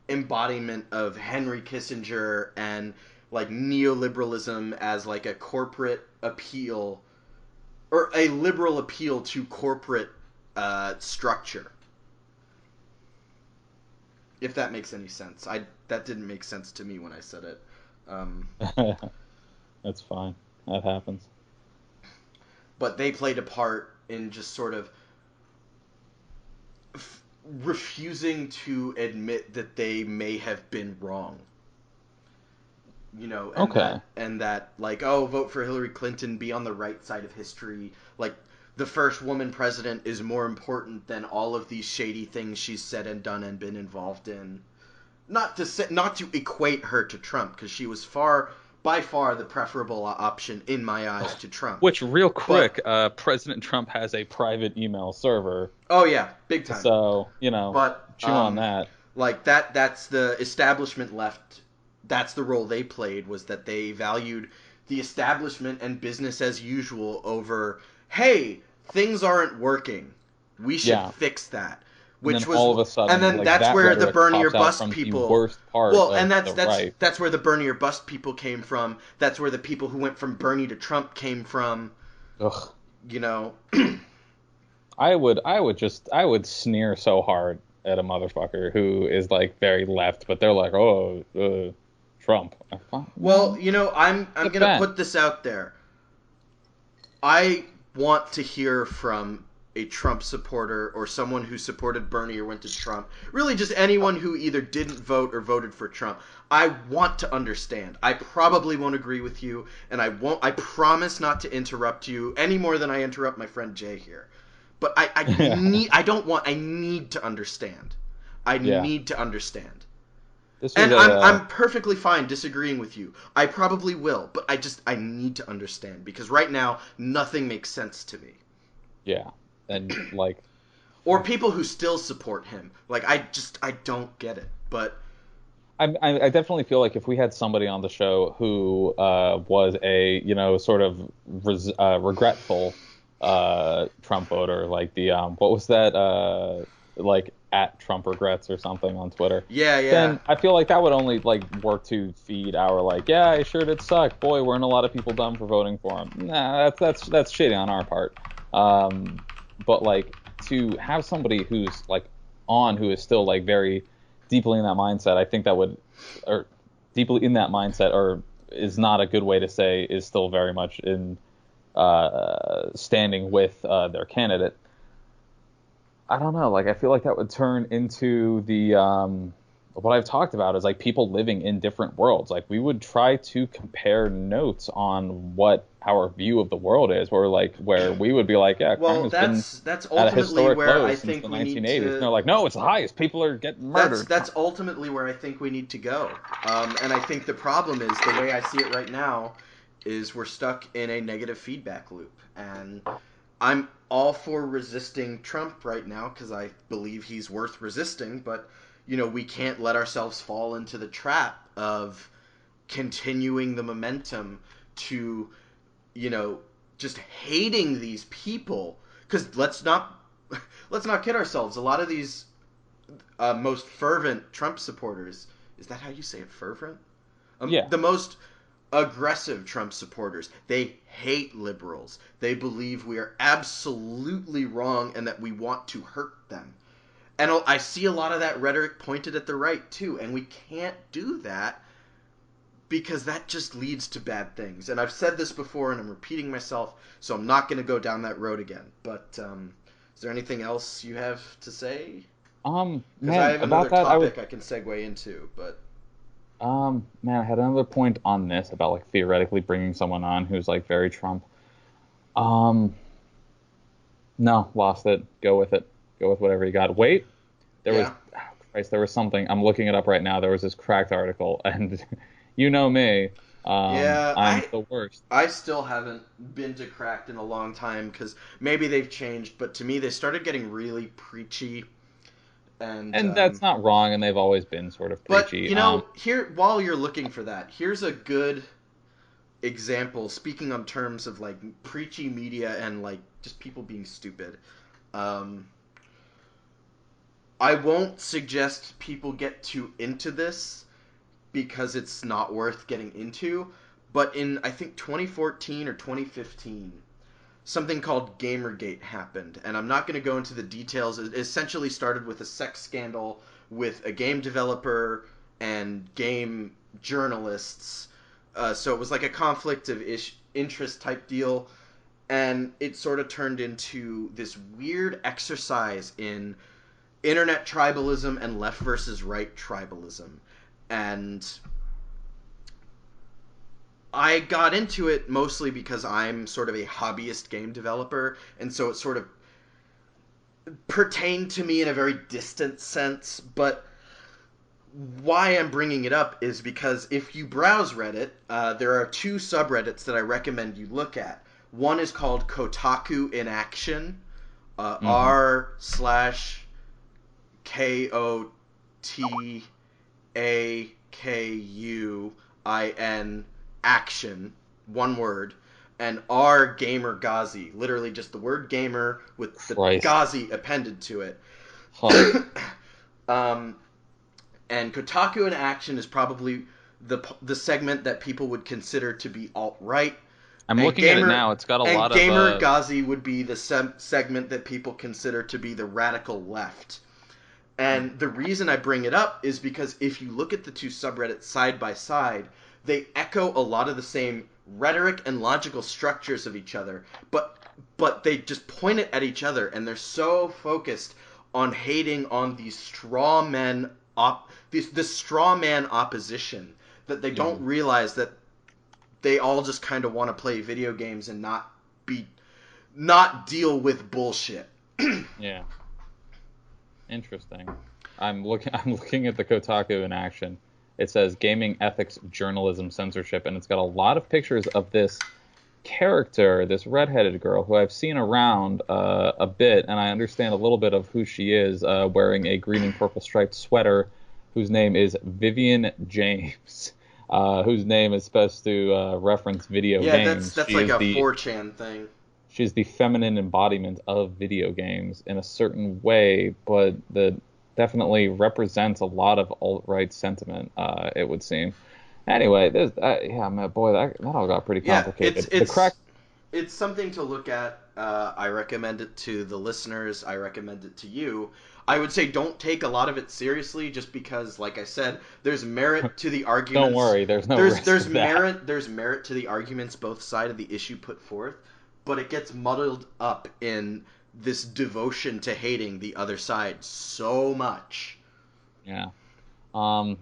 B: embodiment of Henry Kissinger and like neoliberalism as like a corporate appeal or a liberal appeal to corporate structure. If that makes any sense. That didn't make sense to me when I said it.
C: That's fine. That happens.
B: But they played a part in just sort of refusing to admit that they may have been wrong. And that like, vote for Hillary Clinton, be on the right side of history. Like, the first woman president is more important than all of these shady things she's said and done and been involved in. Not to equate her to Trump, because she was by far the preferable option in my eyes to Trump.
C: Which, real quick, President Trump has a private email server.
B: Oh yeah, big time.
C: So, but, chew on that.
B: Like that's the establishment left. That's the role they played, was that they valued the establishment and business as usual over, hey, things aren't working, we should fix that. Which was
C: all of a sudden,
B: and then
C: like,
B: that's where the Bernie or Bust
C: people.
B: The
C: worst part
B: that's where the Bernie or Bust people came from. That's where the people who went from Bernie to Trump came from.
C: Ugh.
B: I
C: would sneer so hard at a motherfucker who is like very left, but they're like, Trump.
B: Well, I'm gonna put this out there. I want to hear from a Trump supporter or someone who supported Bernie or went to Trump. Really just anyone who either didn't vote or voted for Trump. I want to understand. I probably won't agree with you, and I promise not to interrupt you any more than I interrupt my friend Jay here. But I need to understand. I need to understand. I'm perfectly fine disagreeing with you. I probably will, but I need to understand, because right now nothing makes sense to me.
C: Yeah. And like,
B: or people who still support him. Like, I don't get it. But
C: I definitely feel like if we had somebody on the show who was a sort of regretful Trump voter, like the what was that like at Trump regrets or something on Twitter,
B: Yeah,
C: then
B: yeah.
C: I feel like that would only like work to feed our like, yeah, I sure did suck. Boy, weren't a lot of people dumb for voting for him. Nah, that's shitty on our part. But like to have somebody who's like who is still like very deeply in that mindset, I think that would, or deeply in that mindset, or is not a good way to say, is still very much in standing with their candidate. I don't know. Like, I feel like that would turn into the what I've talked about is like people living in different worlds. Like, we would try to compare notes on what our view of the world is, where we would be like, yeah, crime
B: Well,
C: has been
B: that's
C: at a
B: ultimately
C: historic
B: where
C: low
B: I
C: since
B: think
C: the
B: we need
C: 1980s. And
B: to.
C: they're like, no, it's the highest. People are getting
B: That's
C: murdered.
B: that's ultimately where I think we need to go. And I think the problem is the way I see it right now is we're stuck in a negative feedback loop, and I'm all for resisting Trump right now because I believe he's worth resisting, but we can't let ourselves fall into the trap of continuing the momentum to just hating these people, because let's not kid ourselves. A lot of these most fervent Trump supporters, is that how you say it, fervent?
C: Yeah.
B: The most aggressive Trump supporters, they hate liberals. They believe we are absolutely wrong and that we want to hurt them. And I see a lot of that rhetoric pointed at the right too, and we can't do that because that just leads to bad things. And I've said this before and I'm repeating myself, so I'm not going to go down that road again. But is there anything else you have to say? Because I
C: Man,
B: have
C: about
B: another
C: that,
B: topic I can segue into, but
C: man, I had another point on this about like theoretically bringing someone on who's like very Trump. Um, no, lost it. Go with it. Go with whatever you got. Wait, there was,
B: yeah.
C: oh Christ, there was something. I'm looking it up right now. There was this cracked article, and you know me,
B: Yeah,
C: I'm the worst.
B: I still haven't been to Cracked in a long time because maybe they've changed, but to me they started getting really preachy. And
C: And that's not wrong, and they've always been sort of
B: but
C: preachy.
B: here, while you're looking for that, here's a good example. Speaking on terms of like preachy media and like just people being stupid, um, I won't suggest people get too into this because it's not worth getting into. But in, I think, 2014 or 2015, something called Gamergate happened, and I'm not going to go into the details. It essentially started with a sex scandal with a game developer and game journalists. So it was like a conflict of interest type deal, and it sort of turned into this weird exercise in internet tribalism and left versus right tribalism. And I got into it mostly because I'm sort of a hobbyist game developer, and so it sort of pertained to me in a very distant sense. But why I'm bringing it up is because if you browse Reddit, there are two subreddits that I recommend you look at. One is called Kotaku in Action,
C: Mm-hmm.
B: r/KOTAKUIN action, one word, and R Gamer Ghazi, literally just the word gamer with the
C: Christ.
B: Ghazi appended to it.
C: Huh.
B: um, and Kotaku in Action is probably the segment that people would consider to be alt right,
C: I'm
B: and
C: looking at it
B: gamer
C: now. It's got a
B: and
C: lot of
B: Gamer Ghazi would be the segment that people consider to be the radical left. And the reason I bring it up is because if you look at the two subreddits side by side, they echo a lot of the same rhetoric and logical structures of each other, but they just point it at each other, and they're so focused on hating on these straw men this straw man opposition that they don't
C: Mhm.
B: realize that they all just kind of want to play video games and not deal with bullshit.
C: Yeah. Interesting. I'm looking at the Kotaku in action. It says gaming ethics, journalism, censorship, and it's got a lot of pictures of this character, this redheaded girl who I've seen around a bit, and I understand a little bit of who she is, wearing a green and purple striped sweater, whose name is Vivian James, whose name is supposed to reference video
B: Yeah, that's
C: games.
B: that's like a 4chan thing.
C: She's the feminine embodiment of video games in a certain way, but the definitely represents a lot of alt-right sentiment, it would seem. Anyway, yeah, man, boy, that all got pretty
B: Yeah,
C: complicated. The crack.
B: it's something to look at. I recommend it to the listeners. I recommend it to you. I would say don't take a lot of it seriously, just because, like I said, there's merit to the
C: Don't
B: arguments.
C: worry, there's no risk
B: There's
C: of that.
B: merit to the arguments both side of the issue put forth, but it gets muddled up in this devotion to hating the other side so much.
C: Yeah. So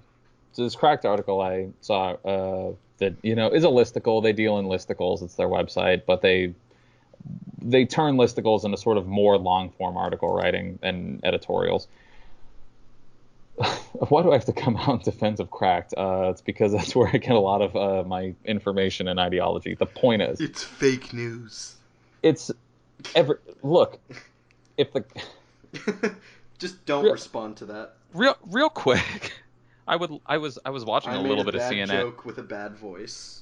C: this cracked article I saw that is a listicle. They deal in listicles. It's their website, but they turn listicles into sort of more long form article writing and editorials. Why do I have to come out in defense of cracked? It's because that's where I get a lot of my information and ideology. The point is,
B: It's fake news.
C: it's look, if the
B: Just don't respond to that.
A: Real quick. I was watching a little bit of CNN.
B: I made a bad joke with a bad voice.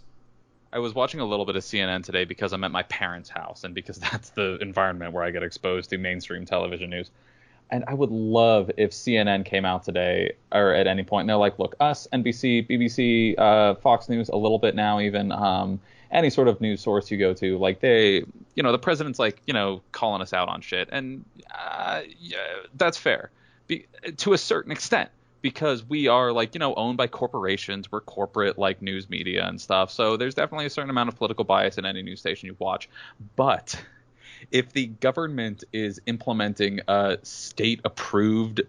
A: I was watching a little bit of CNN today because I'm at my parents' house and because that's the environment where I get exposed to mainstream television news. And I would love if CNN came out today or at any point and they're like, look, us, NBC, BBC, Fox News, a little bit now even, any sort of news source you go to, like the president's like, calling us out on shit. And yeah, that's fair to a certain extent. Because we are owned by corporations, we're corporate news media and stuff. So there's definitely a certain amount of political bias in any news station you watch. But if the government is implementing state-approved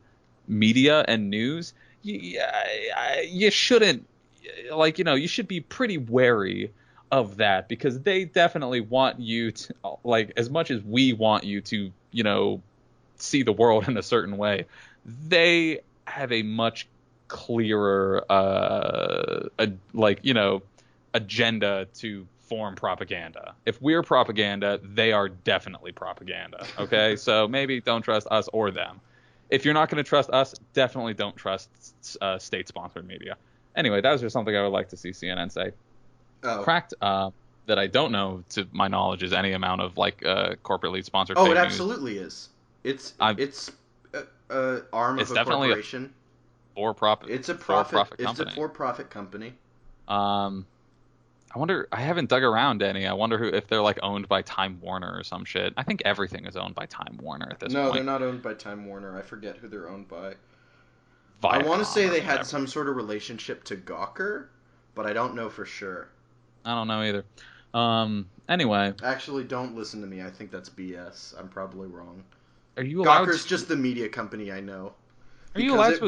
A: media and news, you shouldn't you should be pretty wary of that because they definitely want you to as much as we want you to see the world in a certain way. They have a much clearer agenda to form propaganda. If we're propaganda, they are definitely propaganda. Okay, so maybe don't trust us or them. If you're not going to trust us, definitely don't trust state-sponsored media. Anyway, that was just something I would like to see CNN say. Cracked that I don't know, to my knowledge, is any amount of corporately sponsored.
B: Oh,
A: fake
B: it
A: news.
B: Absolutely is. It's arm of a corporation. It's a for-profit company.
A: I wonder. I haven't dug around any. I wonder if they're owned by Time Warner or some shit. I think everything is owned by Time Warner at this point.
B: No, they're not owned by Time Warner. I forget who they're owned by.
A: Viacom,
B: I want to say they had some sort of relationship to Gawker, but I don't know for sure.
A: I don't know either. Anyway.
B: Actually, don't listen to me. I think that's BS. I'm probably wrong.
A: Are you allowed
B: Gawker's just the media company I know.
A: Are you allowed to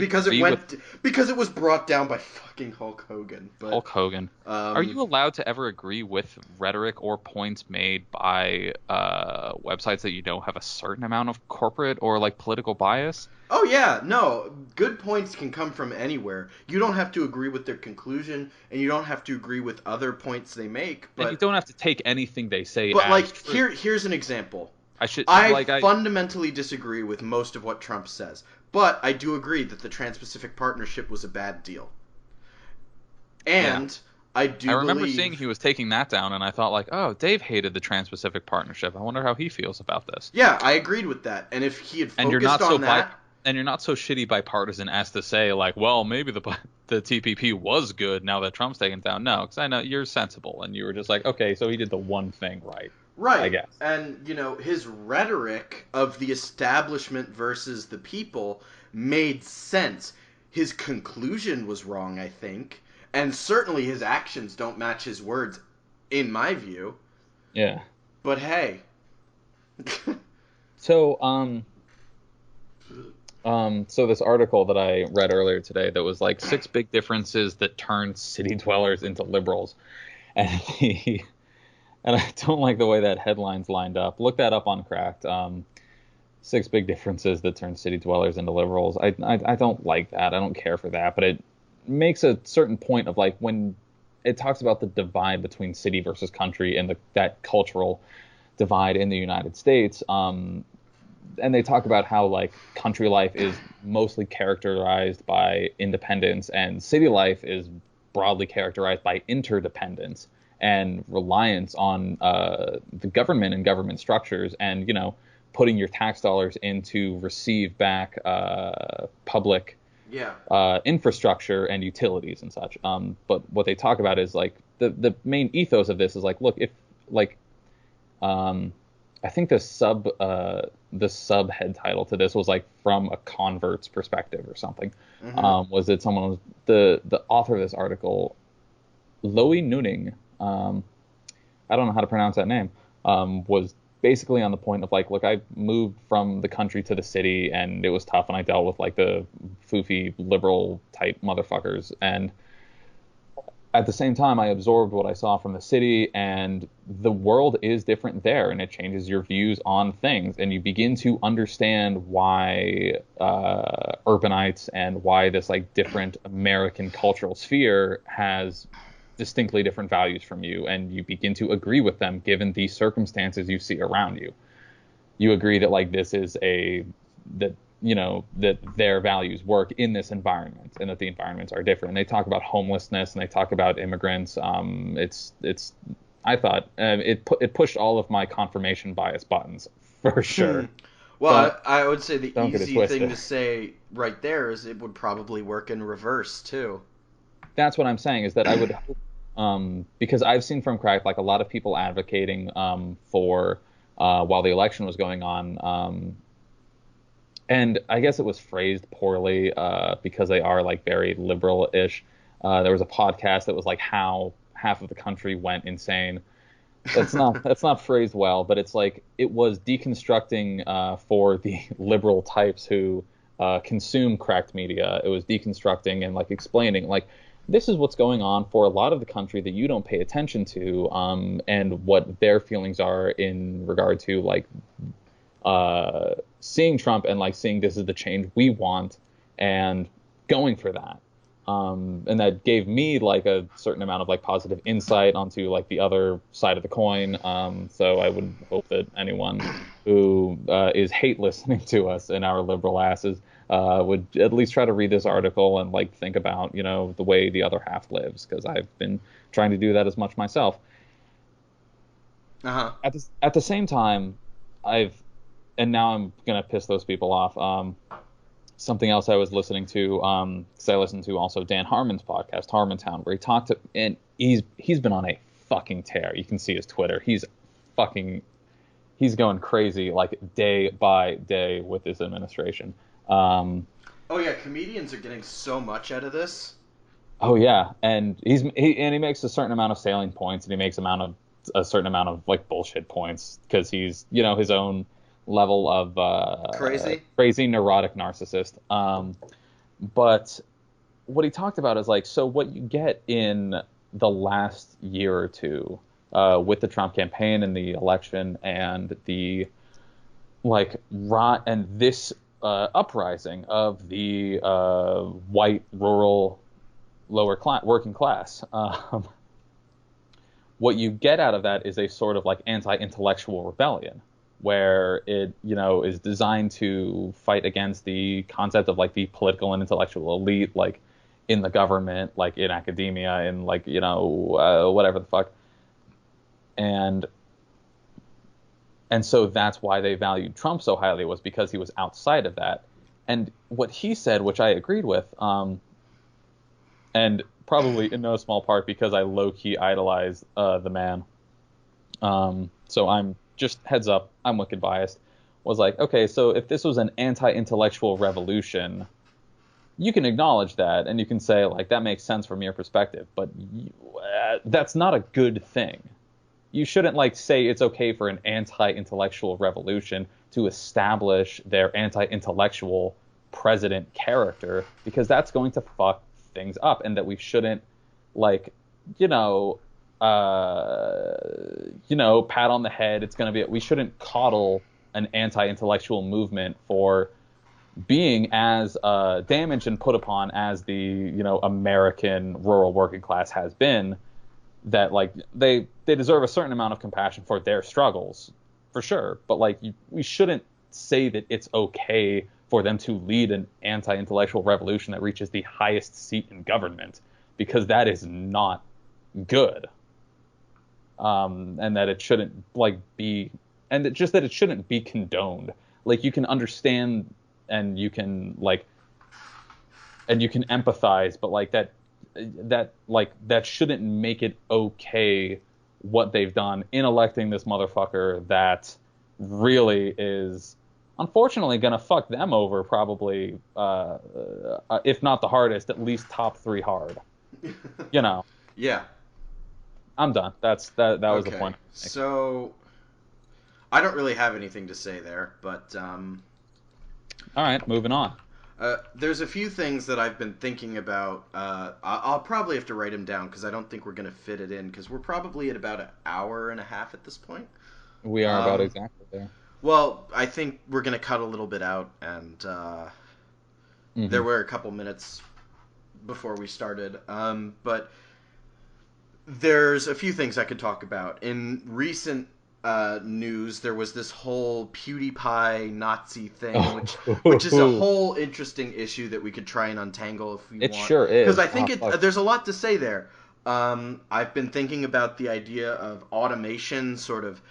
B: because it was brought down by fucking Hulk Hogan. But,
A: Hulk Hogan. Are you allowed to ever agree with rhetoric or points made by websites that have a certain amount of corporate or political bias?
B: Oh yeah, no. Good points can come from anywhere. You don't have to agree with their conclusion, and you don't have to agree with other points they make. But
A: and you don't have to take anything they say.
B: But here's an example. I fundamentally disagree with most of what Trump says, but I do agree that the Trans-Pacific Partnership was a bad deal. And I
A: remember seeing he was taking that down, and I thought oh, Dave hated the Trans-Pacific Partnership. I wonder how he feels about this.
B: Yeah, I agreed with that. And if he had focused on that...
A: And you're not so shitty bipartisan as to say, well, maybe the TPP was good now that Trump's taken down. No, because I know you're sensible, and you were just okay, so he did the one thing right.
B: Right.
A: I guess.
B: And, his rhetoric of the establishment versus the people made sense. His conclusion was wrong, I think. And certainly his actions don't match his words, in my view.
C: Yeah.
B: But hey.
C: So this article that I read earlier today that was 6 big differences that turn city dwellers into liberals. And I don't like the way that headline's lined up. Look that up on Cracked. 6 big differences that turn city dwellers into liberals. I don't like that. I don't care for that. But it makes a certain point of when it talks about the divide between city versus country and that cultural divide in the United States. And they talk about how country life is mostly characterized by independence and city life is broadly characterized by interdependence and reliance on the government and government structures and putting your tax dollars in to receive back public infrastructure and utilities and such. But what they talk about is like the main ethos of this is like, look, if like I think the subhead title to this was like from a convert's perspective or something. Was that someone was the author of this article, Loie Nuning, I don't know how to pronounce that name, was basically on the point of like, look, I moved from the country to the city and it was tough and I dealt with like the foofy liberal type motherfuckers, and at the same time I absorbed what I saw from the city, and the world is different there and it changes your views on things, and you begin to understand why urbanites and why this like different American cultural sphere has distinctly different values from you, and you begin to agree with them given the circumstances you see around you. You agree that like this is that their values work in this environment and that the environments are different. And they talk about homelessness and they talk about immigrants. I thought it pushed all of my confirmation bias buttons for sure.
B: Well, I would say the easy thing to say right there is it would probably work in reverse too.
C: That's what I'm saying, is that I would hope, because I've seen from Cracked like a lot of people advocating for while the election was going on, and I guess it was phrased poorly because they are like very liberal-ish. There was a podcast that was like how half of the country went insane. That's not phrased well, but it's like it was deconstructing for the liberal types who consume Cracked media. It was deconstructing and like explaining like, this is what's going on for a lot of the country that you don't pay attention to, and what their feelings are in regard to like seeing Trump and like seeing this is the change we want and going for that. And that gave me like a certain amount of like positive insight onto like the other side of the coin. So I would hope that anyone who is hate listening to us and our liberal asses would at least try to read this article and like think about, the way the other half lives, because I've been trying to do that as much myself. At the same time, and now I'm gonna piss those people off. Something else I was listening to, because I listened to also Dan Harmon's podcast, Harmontown, where he talked to, and he's been on a fucking tear. You can see his Twitter. He's going crazy like day by day with this administration.
B: Oh yeah, comedians are getting so much out of this.
C: Oh yeah, and he makes a certain amount of salient points, and he makes a certain amount of like bullshit points, because he's his own level of crazy neurotic narcissist. But what he talked about is like, so what you get in the last year or two with the Trump campaign and the election and the like and this uprising of the white rural lower class working class, what you get out of that is a sort of like anti-intellectual rebellion, where it is designed to fight against the concept of like the political and intellectual elite, like in the government, like in academia, and like whatever the fuck. And so that's why they valued Trump so highly, was because he was outside of that. And what he said, which I agreed with, and probably in no small part because I low-key idolize the man. So I'm just heads up, I'm wicked biased, was like, okay, so if this was an anti-intellectual revolution, you can acknowledge that and you can say like, that makes sense from your perspective, but that's not a good thing. You shouldn't like say it's okay for an anti-intellectual revolution to establish their anti-intellectual president character, because that's going to fuck things up, and that we shouldn't like pat on the head. It's going to be, we shouldn't coddle an anti-intellectual movement for being as damaged and put upon as the American rural working class has been. That like they deserve a certain amount of compassion for their struggles, for sure, but like we shouldn't say that it's okay for them to lead an anti-intellectual revolution that reaches the highest seat in government, because that is not good. And that it shouldn't like be and just that it shouldn't be condoned. Like, you can understand and you can empathize, but like that shouldn't make it okay what they've done in electing this motherfucker that really is unfortunately gonna fuck them over, probably, if not the hardest, at least top 3 hard. You know.
B: Yeah.
C: I'm done. That was the point.
B: So I don't really have anything to say there, but
C: all right, moving on.
B: There's a few things that I've been thinking about. I'll probably have to write them down because I don't think we're going to fit it in, because we're probably at about an hour and a half at this point.
C: We are about exactly there.
B: Well, I think we're going to cut a little bit out, and there were a couple minutes before we started. But there's a few things I could talk about. In recent news, there was this whole PewDiePie Nazi thing, which is a whole interesting issue that we could try and untangle if we want.
C: It sure is.
B: Because I think there's a lot to say there. I've been thinking about the idea of automation sort of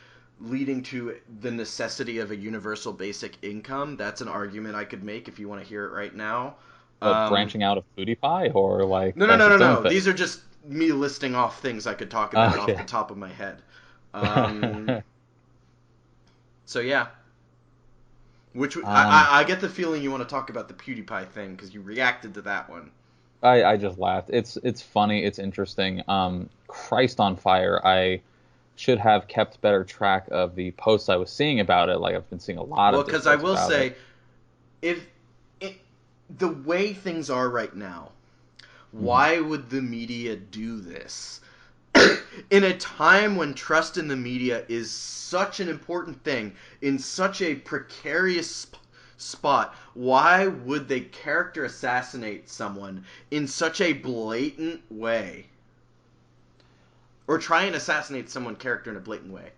B: leading to the necessity of a universal basic income. That's an argument I could make if you want to hear it right now.
C: Branching out of PewDiePie, or like...
B: No. These are just me listing off things I could talk about off the top of my head. So yeah, I get the feeling you want to talk about the PewDiePie thing because you reacted to that one.
C: I just laughed. It's funny. It's interesting. Christ on fire. I should have kept better track of the posts I was seeing about it. Like, I've been seeing a lot of.
B: Well, because I will say, the way things are right now, why would the media do this? In a time when trust in the media is such an important thing, in such a precarious spot, why would they character assassinate someone in such a blatant way? Or try and assassinate someone's character in a blatant way?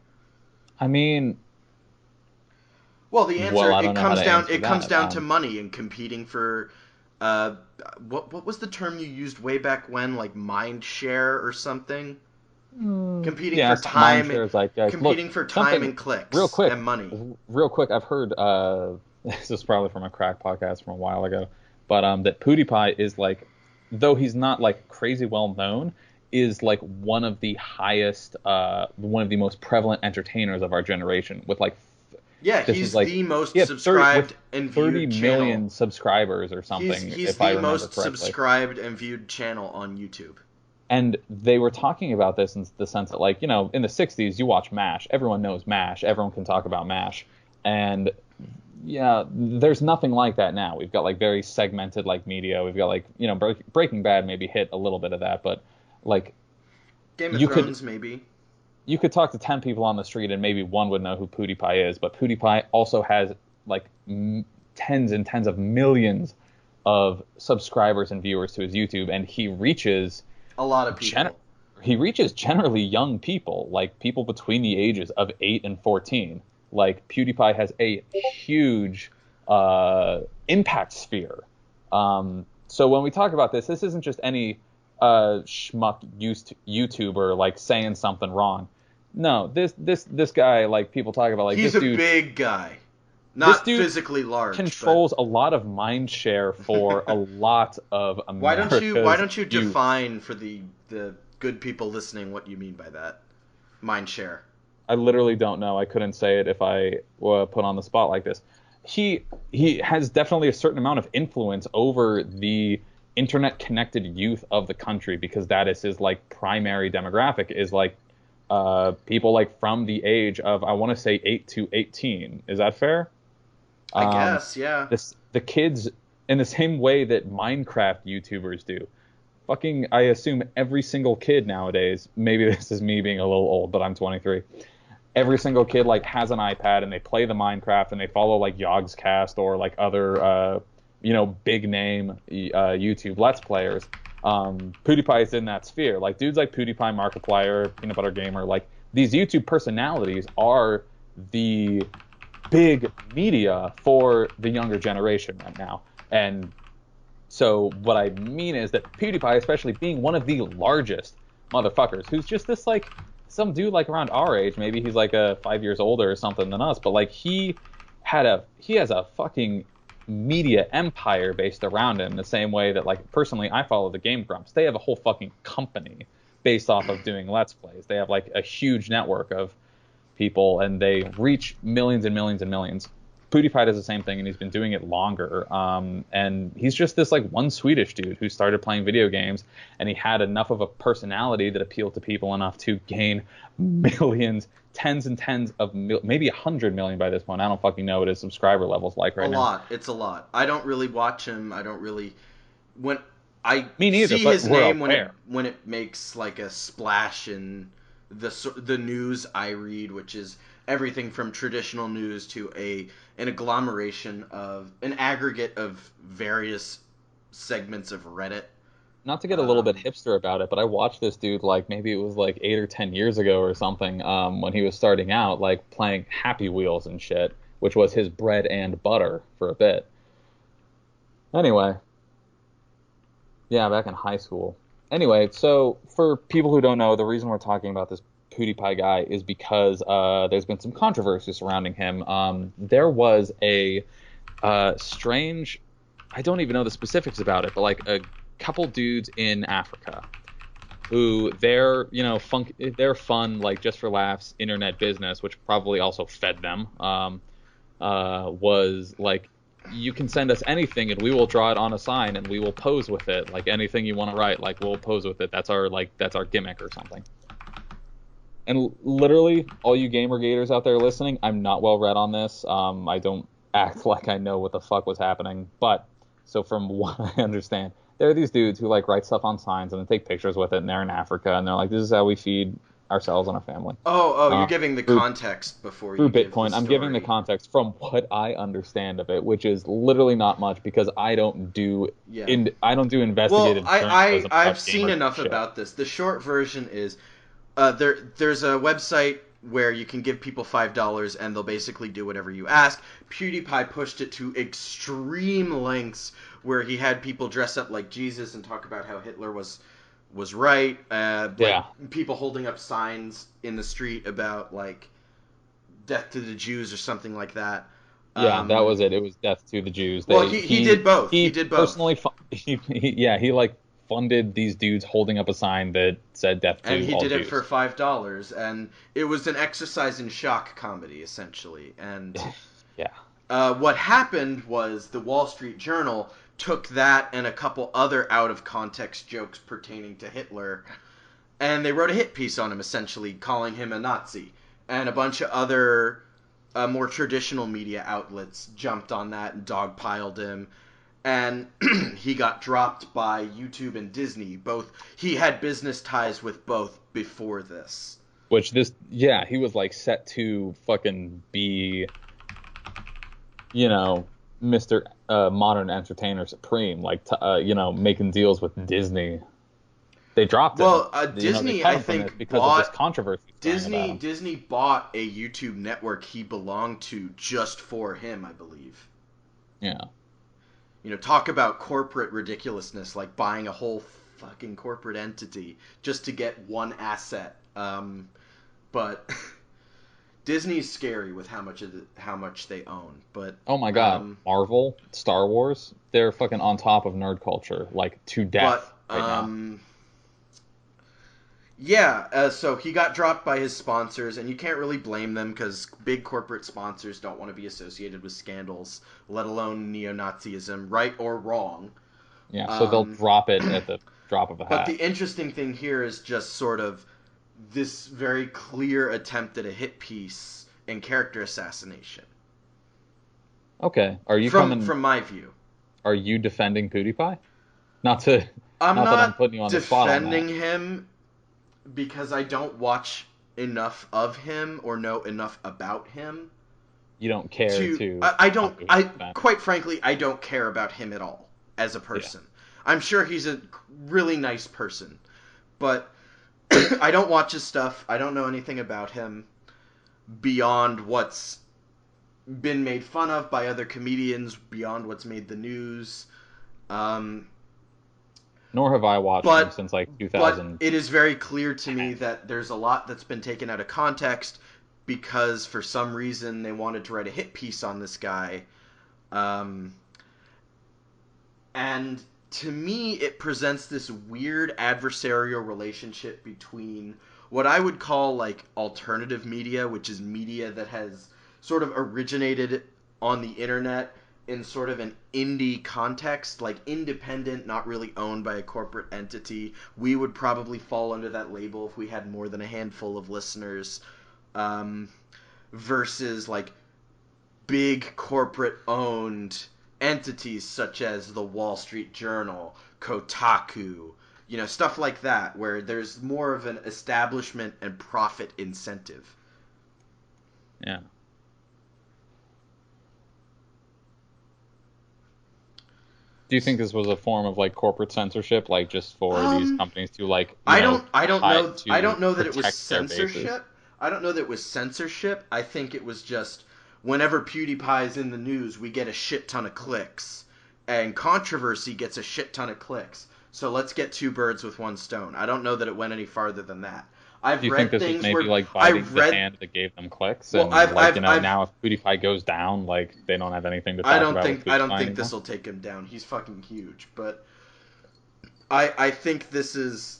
C: I mean...
B: Well, the answer, it comes down to money and competing for... what was the term you used way back when? Like mind share or something? Competing for time, for time and clicks,
C: real quick,
B: and money.
C: Real quick, I've heard this is probably from a crack podcast from a while ago, but that PewDiePie is like, though he's not like crazy well known, is like one of the highest, one of the most prevalent entertainers of our generation. With like,
B: he's like, the most subscribed and viewed
C: 30 million channel. Subscribers or something.
B: He's the most subscribed and viewed channel on YouTube.
C: And they were talking about this in the sense that, like, you know, in the 60s, you watch MASH. Everyone knows MASH. Everyone can talk about MASH. And, yeah, there's nothing like that now. We've got, like, very segmented, like, media. We've got, like, you know, Breaking Bad maybe hit a little bit of that. But, like...
B: Game of Thrones, maybe.
C: You could talk to 10 people on the street and maybe one would know who PewDiePie is. But PewDiePie also has, like, tens and tens of millions of subscribers and viewers to his YouTube. And he reaches...
B: a lot of people.
C: He reaches generally young people, like people between the ages of 8 and 14. Like, PewDiePie has a huge impact sphere. So when we talk about this isn't just any schmuck YouTuber like saying something wrong. No, this guy, like, people talk about, like,
B: he's
C: this dude,
B: a big guy. Not physically large.
C: Controls a lot of mind share for a lot of America's
B: Why don't you define for the good people listening what you mean by that? Mind share.
C: I literally don't know. I couldn't say it if I were put on the spot like this. He has definitely a certain amount of influence over the internet connected youth of the country, because that is his, like, primary demographic, is like people like from the age of, I want to say, 8 to 18. Is that fair?
B: I guess, yeah.
C: The kids, in the same way that Minecraft YouTubers do. Fucking, I assume every single kid nowadays, maybe this is me being a little old, but I'm 23. Every single kid, like, has an iPad and they play the Minecraft and they follow, like, Yogscast or, like, other, big name YouTube Let's Players. PewDiePie is in that sphere. Like, dudes like PewDiePie, Markiplier, Peanut Butter Gamer, like, these YouTube personalities are the big media for the younger generation right now. And so what I mean is that PewDiePie, especially being one of the largest motherfuckers, who's just this, like, some dude like around our age. Maybe he's like 5 years older or something than us, but like he has a fucking media empire based around him. The same way that like personally I follow the Game Grumps. They have a whole fucking company based off of doing Let's Plays. They have like a huge network of people, and they reach millions and millions and millions. PewDiePie does the same thing, and he's been doing it longer. And he's just this like one Swedish dude who started playing video games, and he had enough of a personality that appealed to people enough to gain millions, tens and tens of maybe 100 million by this point. I don't fucking know what his subscriber level's like right
B: A
C: now.
B: lot. It's a lot. I don't really watch him. I don't really when I
C: Me neither,
B: see
C: but
B: his
C: we're
B: name
C: aware.
B: when it makes like a splash in the news I read, which is everything from traditional news to an agglomeration of an aggregate of various segments of Reddit.
C: Not to get a little bit
B: Um,
C: hipster about it, but I watched this dude like maybe it was like 8 or 10 years ago or something, when he was starting out, like playing Happy Wheels and shit, which was his bread and butter for a bit. Anyway, yeah, back in high school. Anyway, so for people who don't know, the reason we're talking about this PewDiePie guy is because there's been some controversy surrounding him. There was a strange, I don't even know the specifics about it, but like a couple dudes in Africa who they're fun, like just for laughs internet business, which probably also fed them, was like, you can send us anything and we will draw it on a sign and we will pose with it, like anything you want to write, like we'll pose with it. That's our gimmick or something. And literally, all you gamer gators out there listening, I'm not well read on this. I don't act like I know what the fuck was happening. But, so from what I understand, there are these dudes who like write stuff on signs and then take pictures with it, and they're in Africa, and they're like, this is how we feed ourselves and our family.
B: you're
C: Uh,
B: giving the
C: through,
B: context before
C: through
B: you give the
C: Bitcoin. I'm giving the
B: story.
C: context from what I understand of it, which is literally not much because
B: Yeah.
C: I don't do
B: Well,
C: investigative
B: I
C: journalism
B: I've
C: about
B: seen
C: gamer
B: enough
C: shit.
B: about this. The short version is there's a website where you can give people $5 and they'll basically do whatever you ask. PewDiePie pushed it to extreme lengths where he had people dress up like Jesus and talk about how Hitler was right. Like
C: Yeah.
B: people holding up signs in the street about like death to the Jews or something like that.
C: Yeah, that
B: Um,
C: was it. It was death to the Jews.
B: well,
C: They
B: he did both. He
C: he
B: did both.
C: personally yeah, he like funded these dudes holding up a sign that said death
B: And
C: to
B: he
C: all
B: did it for
C: Jews.
B: $5, and it was an exercise in shock comedy, essentially. And
C: Yeah.
B: what happened was the Wall Street Journal took that and a couple other out of context jokes pertaining to Hitler, and they wrote a hit piece on him, essentially calling him a Nazi. And a bunch of other more traditional media outlets jumped on that and dogpiled him. And he got dropped by YouTube and Disney. Both he had business ties with both before this.
C: Which this yeah, he was like set to fucking be, you know, Mr. Modern Entertainer Supreme, like making deals with Disney. They dropped him.
B: Well,
C: They
B: Disney
C: cut
B: I
C: him from this
B: think
C: because of this
B: bought
C: controversy surrounding about him.
B: Disney bought a YouTube network he belonged to just for him, I believe.
C: Yeah.
B: Talk about corporate ridiculousness, like buying a whole fucking corporate entity just to get one asset. But Disney's scary with how much they own. But
C: Oh my God,
B: um,
C: Marvel, Star Wars, they're fucking on top of nerd culture, like to
B: but
C: death right now.
B: yeah. So he got dropped by his sponsors, and you can't really blame them because big corporate sponsors don't want to be associated with scandals, let alone neo-Nazism, right or wrong.
C: Yeah, so they'll
B: Um,
C: drop it at the drop of a
B: but the
C: hat.
B: interesting thing here is just sort of this very clear attempt at a hit piece and character assassination
C: Okay, are you
B: from
C: coming?
B: my view.
C: Are you defending PewDiePie? Not to,
B: I'm
C: not that I'm
B: not
C: putting you on the spot on that.
B: defending him because I don't watch enough of him or know enough about him
C: You don't care
B: to
C: to
B: I
C: come
B: don't
C: to his
B: I
C: defense.
B: quite frankly I don't care about him at all as a
C: Yeah.
B: person. I'm sure he's a really nice person, but I don't watch his stuff. I don't know anything about him beyond what's been made fun of by other comedians, beyond what's made the news. Um,
C: Nor have I watched them
B: But
C: since like
B: but
C: 2000.
B: it is very clear to me that there's a lot that's been taken out of context because for some reason they wanted to write a hit piece on this guy. And to me, it presents this weird adversarial relationship between what I would call like alternative media, which is media that has sort of originated on the internet in sort of an indie context, like independent, not really owned by a corporate entity. We would probably fall under that label if we had more than a handful of listeners, um, versus like big corporate owned entities such as the Wall Street Journal, Kotaku, stuff like that, where there's more of an establishment and profit incentive.
C: Yeah. Do you think this was a form of like corporate censorship, like just for these companies to like,
B: I don't know. I don't know that it was
C: protect their bases?
B: censorship. I don't know that it was censorship. I think it was just whenever PewDiePie's in the news, we get a shit ton of clicks, and controversy gets a shit ton of clicks. So let's get two birds with one stone. I don't know that it went any farther than that.
C: Do you think this was maybe like biting the hand that gave them clicks?
B: Well,
C: and now if PewDiePie goes down, like they don't have anything to talk about.
B: I don't think this will take him down. He's fucking huge, but I think this is.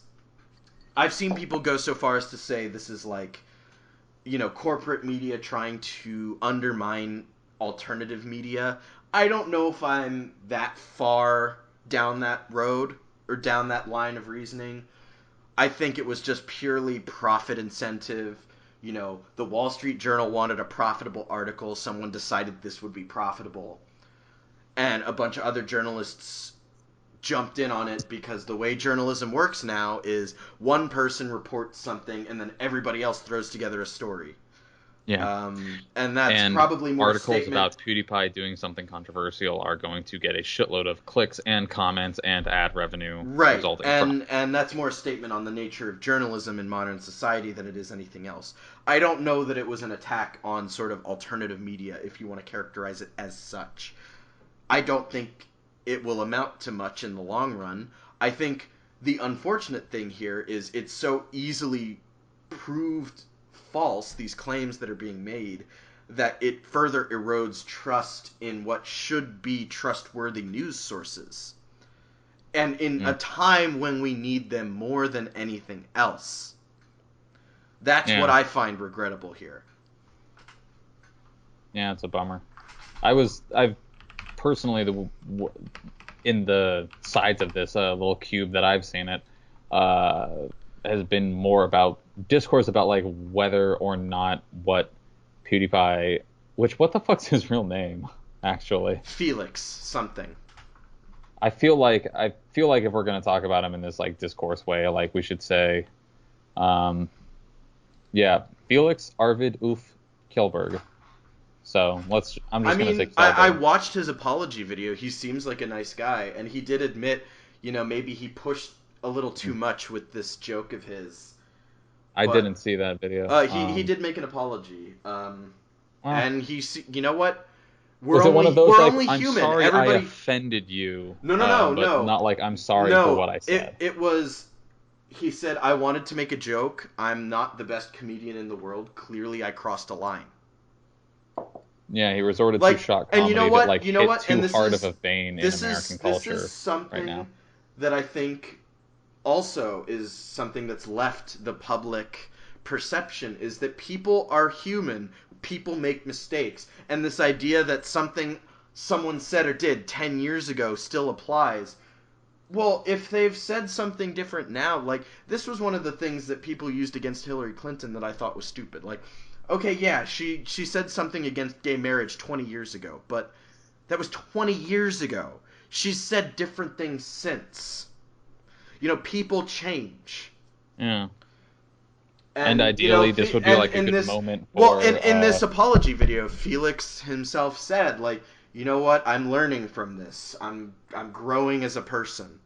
B: I've seen people go so far as to say this is like, corporate media trying to undermine alternative media. I don't know if I'm that far down that road or down that line of reasoning. I think it was just purely profit incentive. The Wall Street Journal wanted a profitable article. Someone decided this would be profitable. And a bunch of other journalists jumped in on it because the way journalism works now is one person reports something and then everybody else throws together a story.
C: Yeah.
B: And that's probably more
C: articles about PewDiePie doing something controversial are going to get a shitload of clicks and comments and ad revenue.
B: Right. And that's more a statement on the nature of journalism in modern society than it is anything else. I don't know that it was an attack on sort of alternative media, if you want to characterize it as such. I don't think it will amount to much in the long run. I think the unfortunate thing here is it's so easily proved false, these claims that are being made, that it further erodes trust in what should be trustworthy news sources. And in a time when we need them more than anything else. That's what I find regrettable here.
C: Yeah, it's a bummer. I've personally, in the sides of this little cube that I've seen it, has been more about discourse about like whether or not what PewDiePie, what the fuck's his real name actually?
B: Felix something.
C: I feel like if we're gonna talk about him in this like discourse way, like we should say, Felix Arvid Ulf Kjellberg. So gonna say Kjellberg.
B: I watched his apology video. He seems like a nice guy, and he did admit, maybe he pushed a little too much with this joke of his.
C: I didn't see that video.
B: He did make an apology. And you know what?
C: Was it one of those like,
B: only
C: I'm
B: human.
C: sorry
B: Everybody...
C: I offended you?
B: No.
C: Not like I'm sorry for what I said.
B: It was. He said, I wanted to make a joke. I'm not the best comedian in the world. Clearly, I crossed a line.
C: Yeah, he resorted to shock comedy that like hit too hard of a vein in American culture.
B: This is something
C: right now
B: that I think also is something that's left the public perception, is that people are human. People make mistakes. And this idea that something someone said or did 10 years ago still applies. Well, if they've said something different now, like, this was one of the things that people used against Hillary Clinton that I thought was stupid. Like, okay, yeah, she said something against gay marriage 20 years ago, but that was 20 years ago. She's said different things since. People change.
C: Yeah. And ideally, this would be like a good moment for...
B: Well, in this apology video, Felix himself said, like, you know what? I'm learning from this. I'm growing as a person.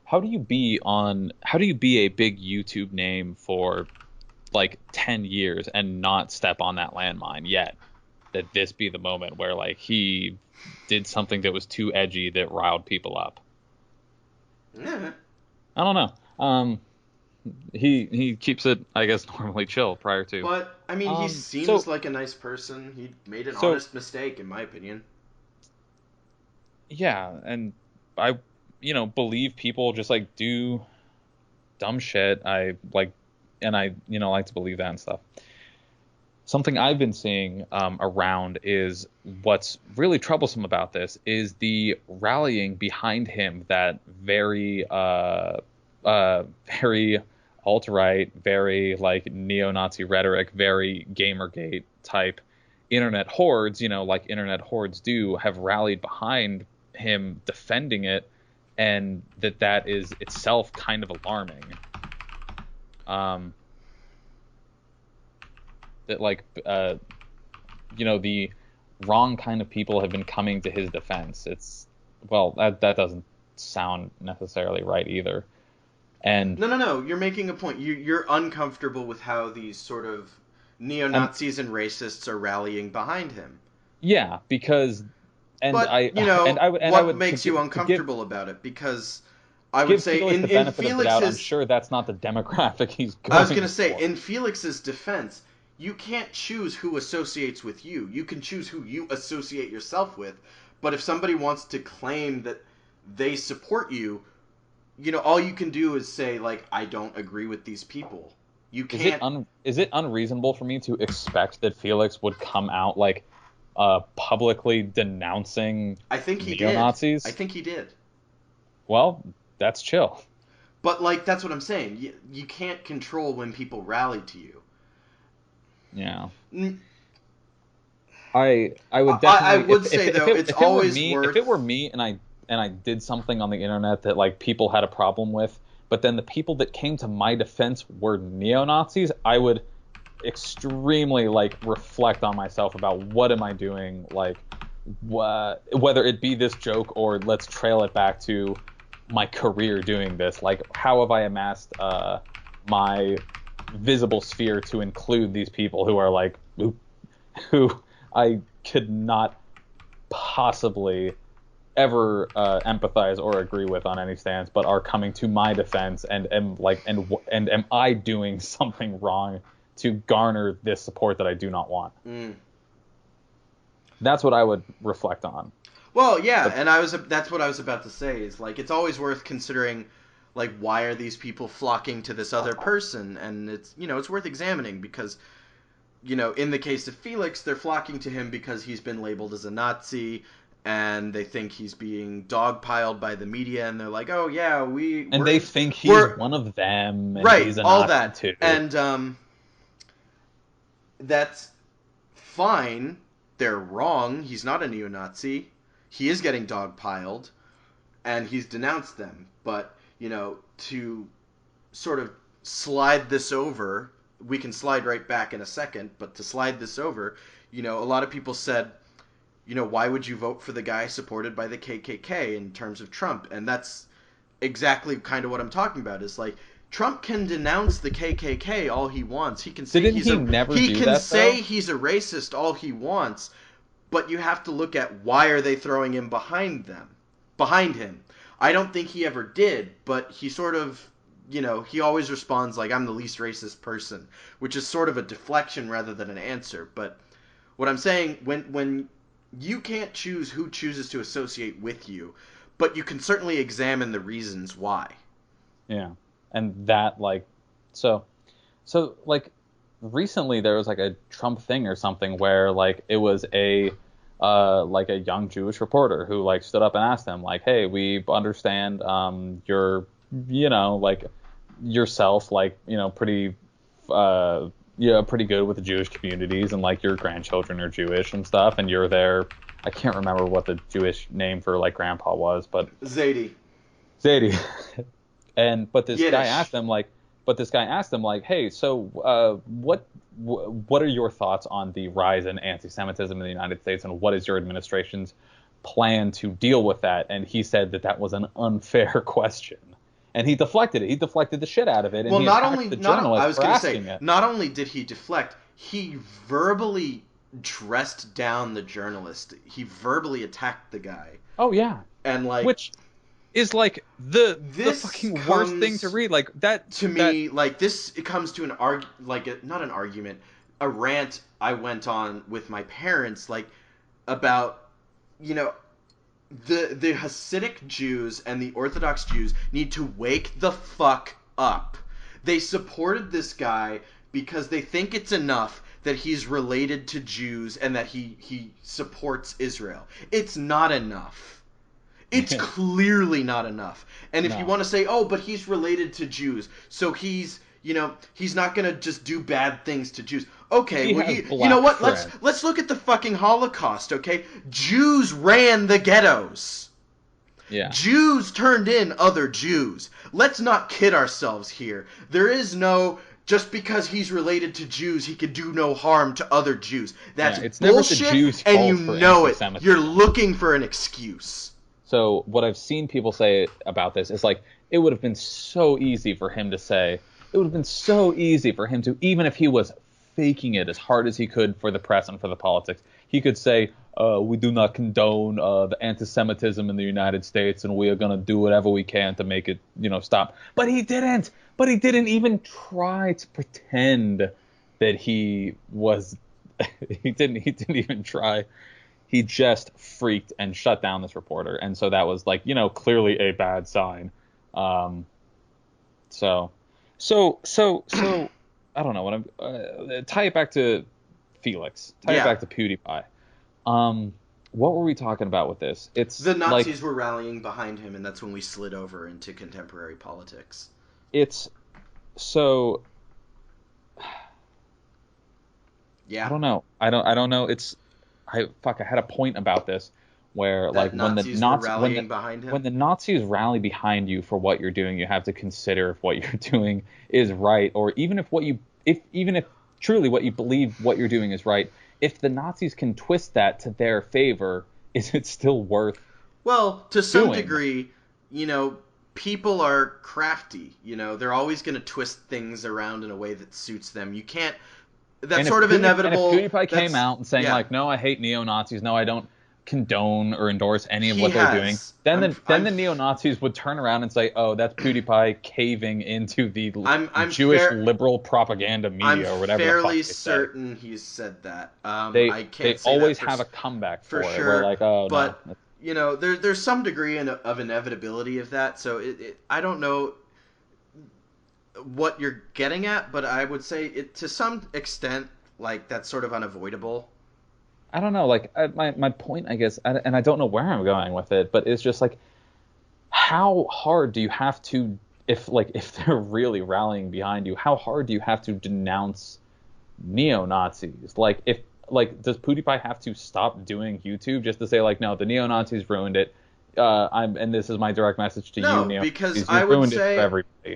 C: How do you be a big YouTube name for like 10 years and not step on that landmine yet? That this be the moment where like he did something that was too edgy that riled people up.
B: Yeah.
C: I don't know. He keeps it, I guess, normally chill prior to.
B: But I mean, he
C: So
B: seems like a nice person. He made an
C: so
B: honest mistake, in my opinion.
C: yeah, and I, believe people just like do dumb shit. I like, and I, like to believe that and stuff. Something I've been seeing around is what's really troublesome about this is the rallying behind him that very alt-right, very like neo-Nazi rhetoric, very Gamergate type internet hordes, like internet hordes do, have rallied behind him defending it, and that is itself kind of alarming. Um, that like the wrong kind of people have been coming to his defense. It's well, that doesn't sound necessarily right either. And
B: No, no, no. You're making a point. You're uncomfortable with how these sort of neo
C: and
B: Nazis and racists are rallying behind him.
C: yeah, because and
B: But
C: I and I would
B: what
C: to
B: makes you
C: give
B: uncomfortable about it? Because I would
C: give
B: say
C: Felix the
B: in
C: benefit of the doubt, I'm
B: Felix's,
C: sure that's not the demographic he's
B: I was gonna
C: going
B: say
C: for.
B: in Felix's defense, you can't choose who associates with you. You can choose who you associate yourself with. But if somebody wants to claim that they support you, all you can do is say like, I don't agree with these people. You can't.
C: Is it unreasonable for me to expect that Felix would come out like publicly denouncing
B: I think he did. I
C: neo-Nazis?
B: think he did.
C: Well, that's chill.
B: But like that's what I'm saying. You can't control when people rally to you.
C: Yeah.
B: I
C: I would
B: I
C: definitely
B: would say though, it's
C: if it were
B: always
C: me if it
B: worth.
C: were me and I did something on the internet that like people had a problem with, but then the people that came to my defense were neo-Nazis, I would extremely like reflect on myself about what am I doing, like whether it be this joke or let's trail it back to my career doing this, like how have I amassed my visible sphere to include these people who are like who I could not possibly ever empathize or agree with on any stance, but are coming to my defense and am like and am I doing something wrong to garner this support that I do not want?
B: Mm.
C: That's what I would reflect on.
B: Well, yeah,
C: But
B: and that's what I was about to say is like it's always worth considering like why are these people flocking to this other person, and it's worth examining because in the case of Felix, they're flocking to him because he's been labeled as a Nazi, and they think he's being dogpiled by the media, and they're like, oh yeah,
C: and they think he's
B: we're
C: one of them and
B: right,
C: he's a
B: all
C: Nazi
B: that,
C: too.
B: and that's fine. They're wrong. He's not a neo-Nazi. He is getting dogpiled, and he's denounced them. But to sort of slide this over, we can slide right back in a second. But to slide this over, a lot of people said, why would you vote for the guy supported by the KKK in terms of Trump? And that's exactly kind of what I'm talking about. Is like Trump can denounce the KKK all he wants. He can say
C: Didn't he never
B: he
C: do
B: can
C: that
B: say
C: though?
B: he's a racist all he wants, but you have to look at why are they throwing him behind him. I don't think he ever did, but he sort of he always responds like I'm the least racist person, which is sort of a deflection rather than an answer. But what I'm saying, when you can't choose who chooses to associate with you, but you can certainly examine the reasons why.
C: Yeah. And that like so like recently there was like a Trump thing or something where like it was a like a young Jewish reporter who like stood up and asked him like, hey, we understand you're like yourself like pretty pretty good with the Jewish communities and like your grandchildren are Jewish and stuff and you're there. I can't remember what the Jewish name for like grandpa was, but
B: Zadie.
C: Zadie. But
B: Yiddish.
C: this guy asked him like, hey, so what are your thoughts on the rise in anti-Semitism in the United States, and what is your administration's plan to deal with that? And he said that was an unfair question, and he deflected it. He deflected the shit out of it, and
B: Well,
C: he
B: not
C: attacked
B: only
C: the
B: not I
C: journalist
B: was
C: for
B: going to say
C: asking it.
B: not only did he deflect, he verbally dressed down the journalist. He verbally attacked the guy.
C: Oh yeah,
B: And like
C: which
A: is like the
B: This
A: fucking worst thing to
B: comes
A: read. Like that
B: to
A: that
B: me like this. It comes to not an argument, a rant I went on with my parents, like about you know the Hasidic Jews and the Orthodox Jews need to wake the fuck up. They supported this guy because they think it's enough that he's related to Jews and that he supports Israel. It's not enough. It's clearly not enough. And if you
C: No.
B: want to say, oh, but he's related to Jews, so he's not gonna just do bad things to Jews. Okay,
C: He
B: well,
C: has
B: you know
C: black
B: what?
C: friends.
B: Let's look at the fucking Holocaust. Okay, Jews ran the ghettos.
C: Yeah.
B: Jews turned in other Jews. Let's not kid ourselves here. There is no just because he's related to Jews, he can do no harm to other Jews. That's
C: Yeah, it's never the
B: bullshit,
C: Jews'
B: and you
C: fault for
B: know it.
C: anti-Semitism.
B: You're looking for an excuse.
C: So what I've seen people say about this is like, it would have been so easy for him to say, it would have been so easy for him to, even if he was faking it as hard as he could for the press and for the politics, he could say, we do not condone the anti-Semitism in the United States, and we are going to do whatever we can to make it, stop. But he didn't. But he didn't even try to pretend that he was. he didn't even try. He just freaked and shut down this reporter, and so that was like, clearly a bad sign. So I don't know what I'm. Tie it back to Felix. Tie it back to PewDiePie. What were we talking about with this? It's
B: the Nazis were rallying behind him, and that's when we slid over into contemporary politics.
C: It's so.
B: Yeah.
C: I don't know. I don't know. I had a point about this where
B: that
C: like when the Nazis
B: behind him?
C: When the Nazis rally behind you for what you're doing, you have to consider if what you're doing is right, or even if truly what you believe what you're doing is right. If the Nazis can twist that to their favor, is it still worth?
B: Well, to some degree, people are crafty. They're always going to twist things around in a way that suits them. You can't. That's sort of inevitable.
C: And if PewDiePie came out and saying like, no, I hate neo-Nazis, no, I don't condone or endorse any of what they're doing, then the neo-Nazis would turn around and say, oh, that's PewDiePie caving into the Jewish liberal propaganda media or whatever.
B: I'm fairly certain he's said that.
C: I can't they always have a comeback for it.
B: Sure.
C: We're like, oh,
B: but,
C: no.
B: There's some degree of inevitability of that. So I don't know what you're getting at, but I would say it to some extent, like, that's sort of unavoidable.
C: I don't know, like, my point, I guess, and I don't know where I'm going with it, but it's just like, how hard do you have to, if they're really rallying behind you, how hard do you have to denounce neo-Nazis? Like, does PewDiePie have to stop doing YouTube just to say, like, no, the neo-Nazis ruined it, and this is my direct message to you,
B: neo-Nazis. No, because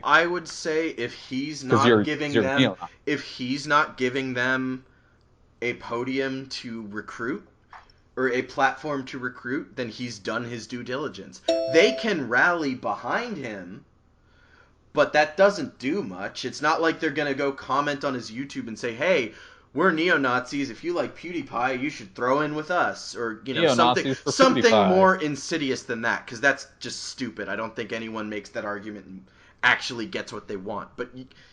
B: I would say if he's not giving them a podium to recruit or a platform to recruit, then he's done his due diligence. They can rally behind him, but that doesn't do much. It's not like they're going to go comment on his YouTube and say, hey, we're neo-Nazis. If you like PewDiePie, you should throw in with us. Or, something more insidious than that, because that's just stupid. I don't think anyone makes that argument and actually gets what they want. But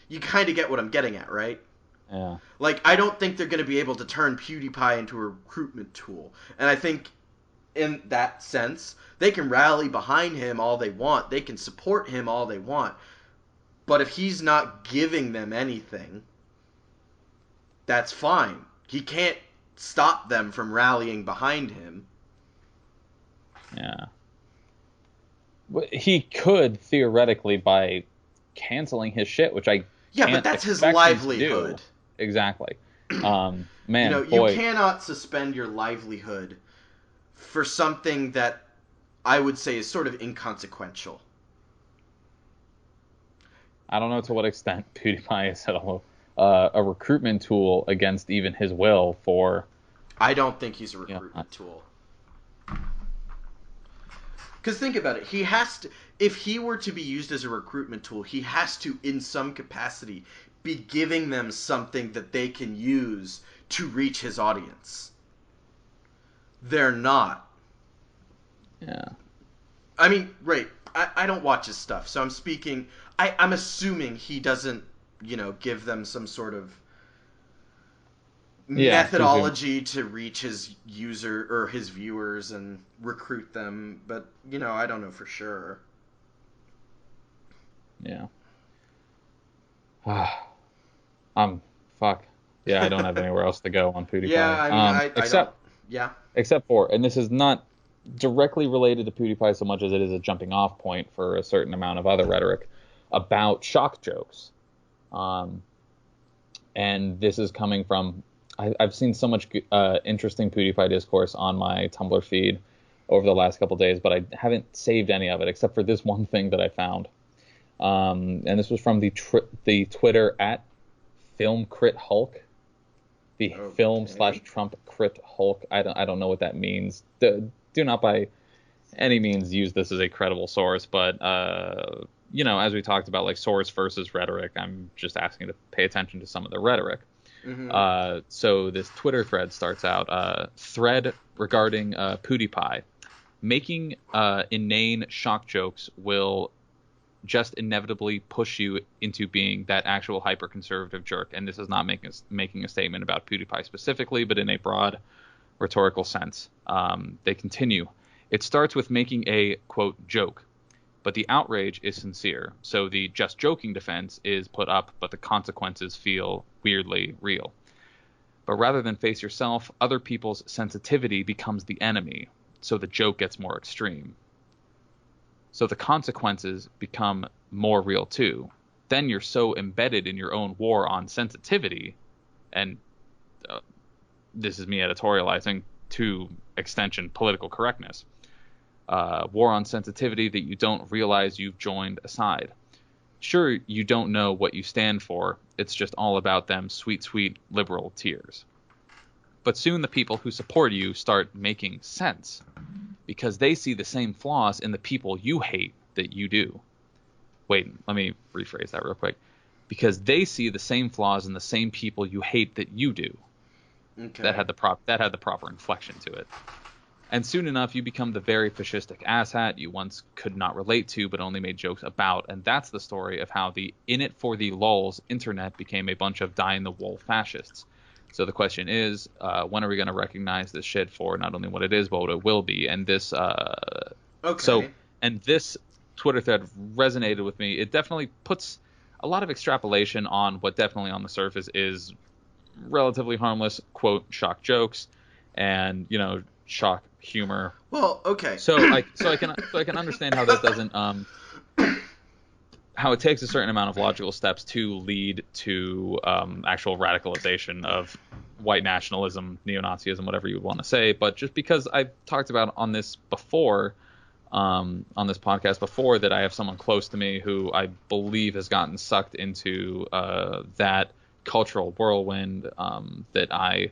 B: you kind of get what I'm getting at, right?
C: Yeah.
B: Like, I don't think they're going to be able to turn PewDiePie into a recruitment tool. And I think, in that sense, they can rally behind him all they want. They can support him all they want. But if he's not giving them anything, that's fine. He can't stop them from rallying behind him.
C: Yeah. He could, theoretically, by canceling his shit, which I
B: Yeah, but that's his livelihood.
C: Exactly. Man,
B: you cannot suspend your livelihood for something that I would say is sort of inconsequential.
C: I don't know to what extent PewDiePie is a recruitment tool against even his will for...
B: I don't think he's a recruitment tool. Because think about it. He has to... If he were to be used as a recruitment tool, he has to, in some capacity, be giving them something that they can use to reach his audience. They're not.
C: Yeah.
B: I mean, right. I don't watch his stuff, so I'm speaking. I'm assuming he doesn't, give them some sort of
C: Yeah, presume.
B: methodology to reach his user or his viewers and recruit them, but I don't know for sure.
C: Yeah. Fuck. Yeah, I don't have anywhere else to go on
B: Yeah,
C: PewDiePie.
B: I mean, I don't. Yeah.
C: Except for, and this is not directly related to PewDiePie so much as it is a jumping off point for a certain amount of other rhetoric about shock jokes. And this is coming from, I've seen so much interesting PewDiePie discourse on my Tumblr feed over the last couple days, but I haven't saved any of it except for this one thing that I found. And this was from the Twitter at FilmCritHulk, the
B: Okay.
C: film/Trump crit Hulk. I don't know what that means. Do not by any means use this as a credible source, but as we talked about, like source versus rhetoric, I'm just asking to pay attention to some of the rhetoric.
B: Mm-hmm.
C: So this Twitter thread starts out, thread regarding PewDiePie. Making inane shock jokes will just inevitably push you into being that actual hyper-conservative jerk. And this is not making a statement about PewDiePie specifically, but in a broad rhetorical sense. They continue. It starts with making a, quote, joke, but the outrage is sincere. So the just joking defense is put up, but the consequences feel weirdly real. But rather than face yourself, other people's sensitivity becomes the enemy. So the joke gets more extreme. So the consequences become more real too. Then you're so embedded in your own war on sensitivity, and this is me editorializing to extension political correctness, war on sensitivity that you don't realize you've joined a side. Sure, you don't know what you stand for. It's just all about them sweet, sweet liberal tears. But soon the people who support you start making sense, because they see the same flaws in the people you hate that you do. Wait, let me rephrase that real quick. Because they see the same flaws in the same people you hate that you do.
B: Okay.
C: That had the proper inflection to it. And soon enough, you become the very fascistic asshat you once could not relate to, but only made jokes about. And that's the story of how the in it for the lulz internet became a bunch of die-in-the-wool fascists. So the question is, when are we going to recognize this shit for not only what it is, but what it will be? And this,
B: Okay.
C: This Twitter thread resonated with me. It definitely puts a lot of extrapolation on what definitely on the surface is relatively harmless, quote, shock jokes, and shock humor.
B: Well, okay.
C: So I can understand how that doesn't how it takes a certain amount of logical steps to lead to actual radicalization of white nationalism, neo-Nazism, whatever you would want to say. But just because I've talked about on this before, on this podcast before, that I have someone close to me who I believe has gotten sucked into that cultural whirlwind, that I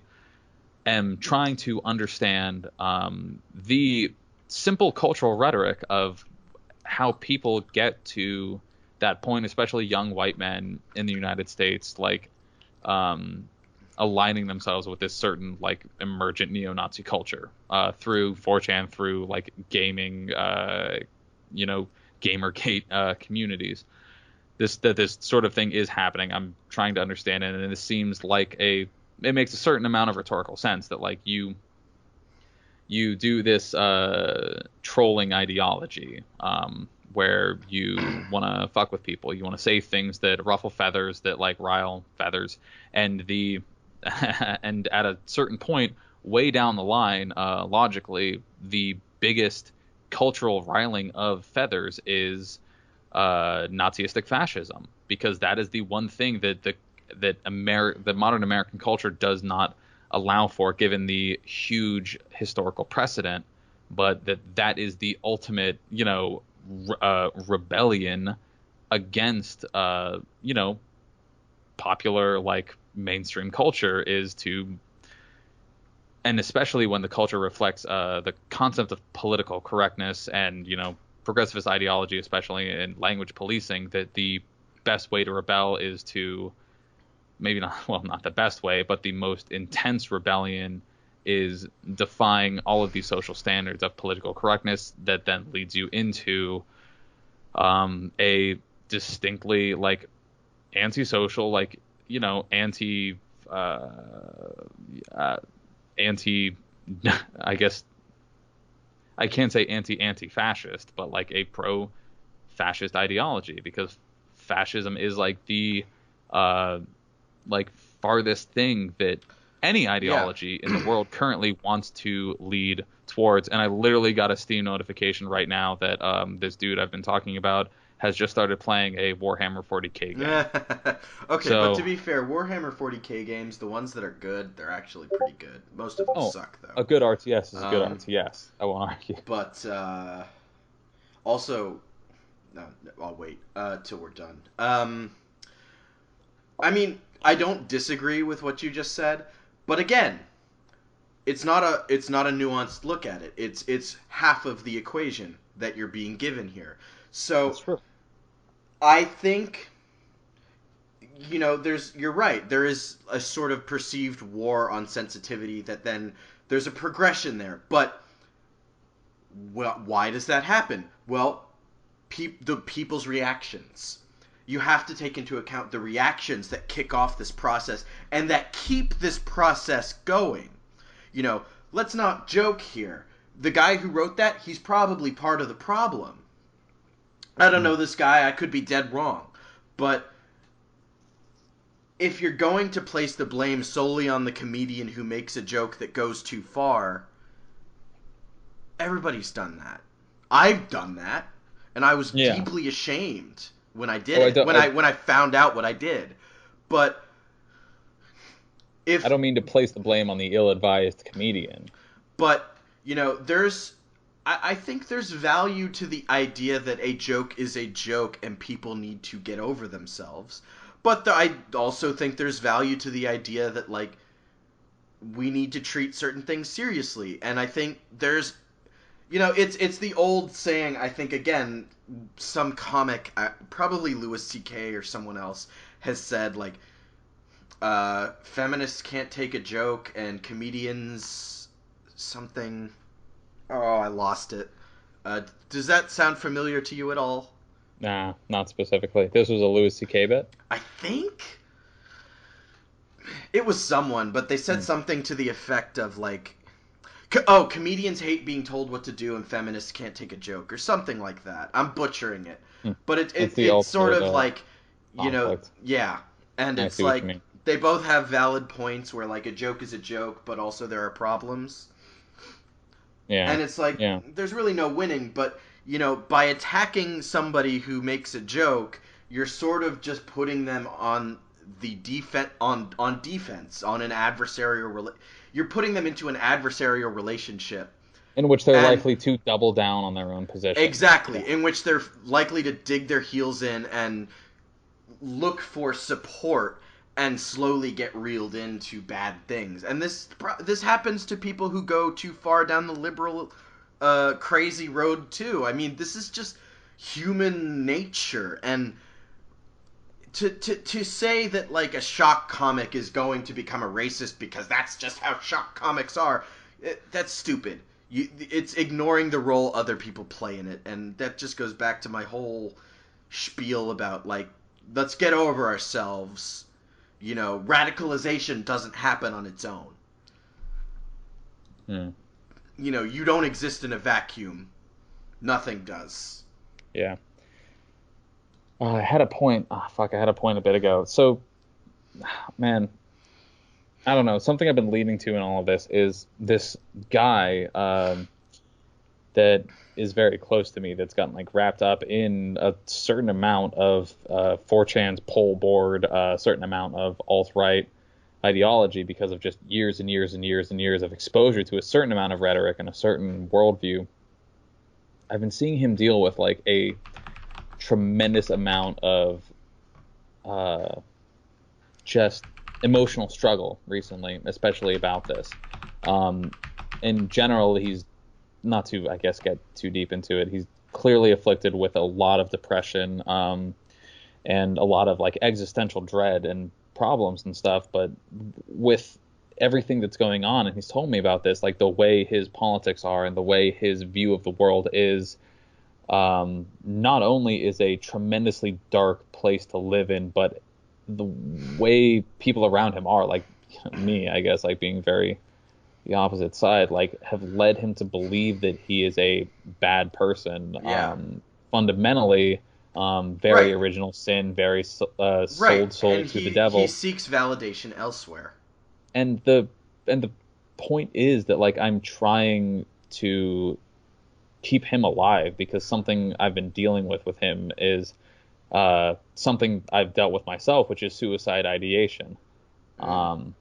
C: am trying to understand the simple cultural rhetoric of how people get to that point, especially young white men in the United States, like aligning themselves with this certain like emergent neo-Nazi culture through 4chan, through like gaming, Gamergate communities. This sort of thing is happening. I'm trying to understand it, and it seems like it makes a certain amount of rhetorical sense that like you do this trolling ideology where you want to fuck with people, you want to say things that ruffle feathers, that like rile feathers, and and at a certain point way down the line, logically, the biggest cultural riling of feathers is Nazistic fascism, because that is the one thing that the modern American culture does not allow for, given the huge historical precedent, but that is the ultimate, rebellion against, popular like mainstream culture, is to, and especially when the culture reflects the concept of political correctness and progressivist ideology, especially in language policing, that the best way to rebel is to, maybe not the best way, but the most intense rebellion is defying all of these social standards of political correctness that then leads you into a distinctly like antisocial, like, you know, uh, anti, I guess I can't say anti-fascist, but like a pro-fascist ideology, because fascism is like the uh, like farthest thing that any
B: Yeah.
C: ideology in the world currently wants to lead towards. And I literally got a Steam notification right now that this dude I've been talking about has just started playing a Warhammer 40k game.
B: Okay, but to
C: So,
B: be fair, Warhammer 40k games, the ones that are good, they're actually pretty good. Most of them
C: oh,
B: suck though.
C: a good RTS is a good
B: Um,
C: RTS. I won't argue.
B: but also, no, I'll wait till we're done. I mean, I don't disagree with what you just said, but again, it's not a nuanced look at it. It's half of the equation that you're being given here.
C: That's
B: So
C: true.
B: I think, you're right. There is a sort of perceived war on sensitivity that then there's a progression there. But why does that happen? Well, the people's reactions. You have to take into account the reactions that kick off this process and that keep this process going. You know, let's not joke here. The guy who wrote that, he's probably part of the problem. I don't know this guy, I could be dead wrong. But if you're going to place the blame solely on the comedian who makes a joke that goes too far, everybody's done that. I've done that, and I was
C: Yeah.
B: deeply ashamed when I did
C: Oh,
B: it. When I found out what I did. But
C: I
B: if
C: don't mean to place the blame on the ill-advised comedian.
B: but there's I think there's value to the idea that a joke is a joke and people need to get over themselves. But I also think there's value to the idea that, like, we need to treat certain things seriously. And I think there's, it's the old saying, I think, again, some comic, probably Louis C.K. or someone else, has said, like, feminists can't take a joke and comedians something. Oh, I lost it. Does that sound familiar to you at all?
C: Nah, not specifically. This was a Louis C.K. bit.
B: I think it was someone, but they said
C: Hmm.
B: something to the effect of, like, comedians hate being told what to do and feminists can't take a joke or something like that. I'm butchering it.
C: Hmm.
B: But
C: That's the
B: it's sort
C: ultimate
B: of like,
C: conflict.
B: yeah. And
C: I
B: it's
C: see what you
B: like
C: mean.
B: they both have valid points where, like, a joke is a joke, but also there are problems.
C: Yeah,
B: And it's like
C: yeah.
B: there's really no winning, but by attacking somebody who makes a joke, you're sort of just putting them on the defense on an adversarial you're putting them into an adversarial relationship.
C: In which they're
B: And
C: likely to double down on their own position. Yeah.
B: exactly, in which they're likely to dig their heels in and look for support and slowly get reeled into bad things. And this happens to people who go too far down the liberal crazy road too. I mean, this is just human nature. And to say that, like, a shock comic is going to become a racist because that's just how shock comics are, that's stupid. It's ignoring the role other people play in it, and that just goes back to my whole spiel about, like, let's get over ourselves. Radicalization doesn't happen on its own.
C: Hmm.
B: You don't exist in a vacuum. Nothing does.
C: Yeah. I had a point. Oh, fuck, I had a point a bit ago. So, man, I don't know. Something I've been leading to in all of this is this guy that is very close to me that's gotten like wrapped up in a certain amount of 4chan's poll board, a certain amount of alt-right ideology because of just years and years and years and years of exposure to a certain amount of rhetoric and a certain worldview. I've been seeing him deal with like a tremendous amount of uh, just emotional struggle recently, especially about this. In general, he's not to, I guess, get too deep into it. He's clearly afflicted with a lot of depression and a lot of like existential dread and problems and stuff. But with everything that's going on, and he's told me about this, like the way his politics are and the way his view of the world is, not only is a tremendously dark place to live in, but the way people around him are, like me, I guess, like being very the opposite side, like have led him to believe that he is a bad person.
B: Yeah.
C: Fundamentally, very
B: Right.
C: original sin, very
B: Right.
C: sold soul
B: And
C: to the
B: he
C: devil.
B: seeks validation elsewhere.
C: And the point is that like I'm trying to keep him alive because something I've been dealing with him is something I've dealt with myself, which is suicide ideation. Um,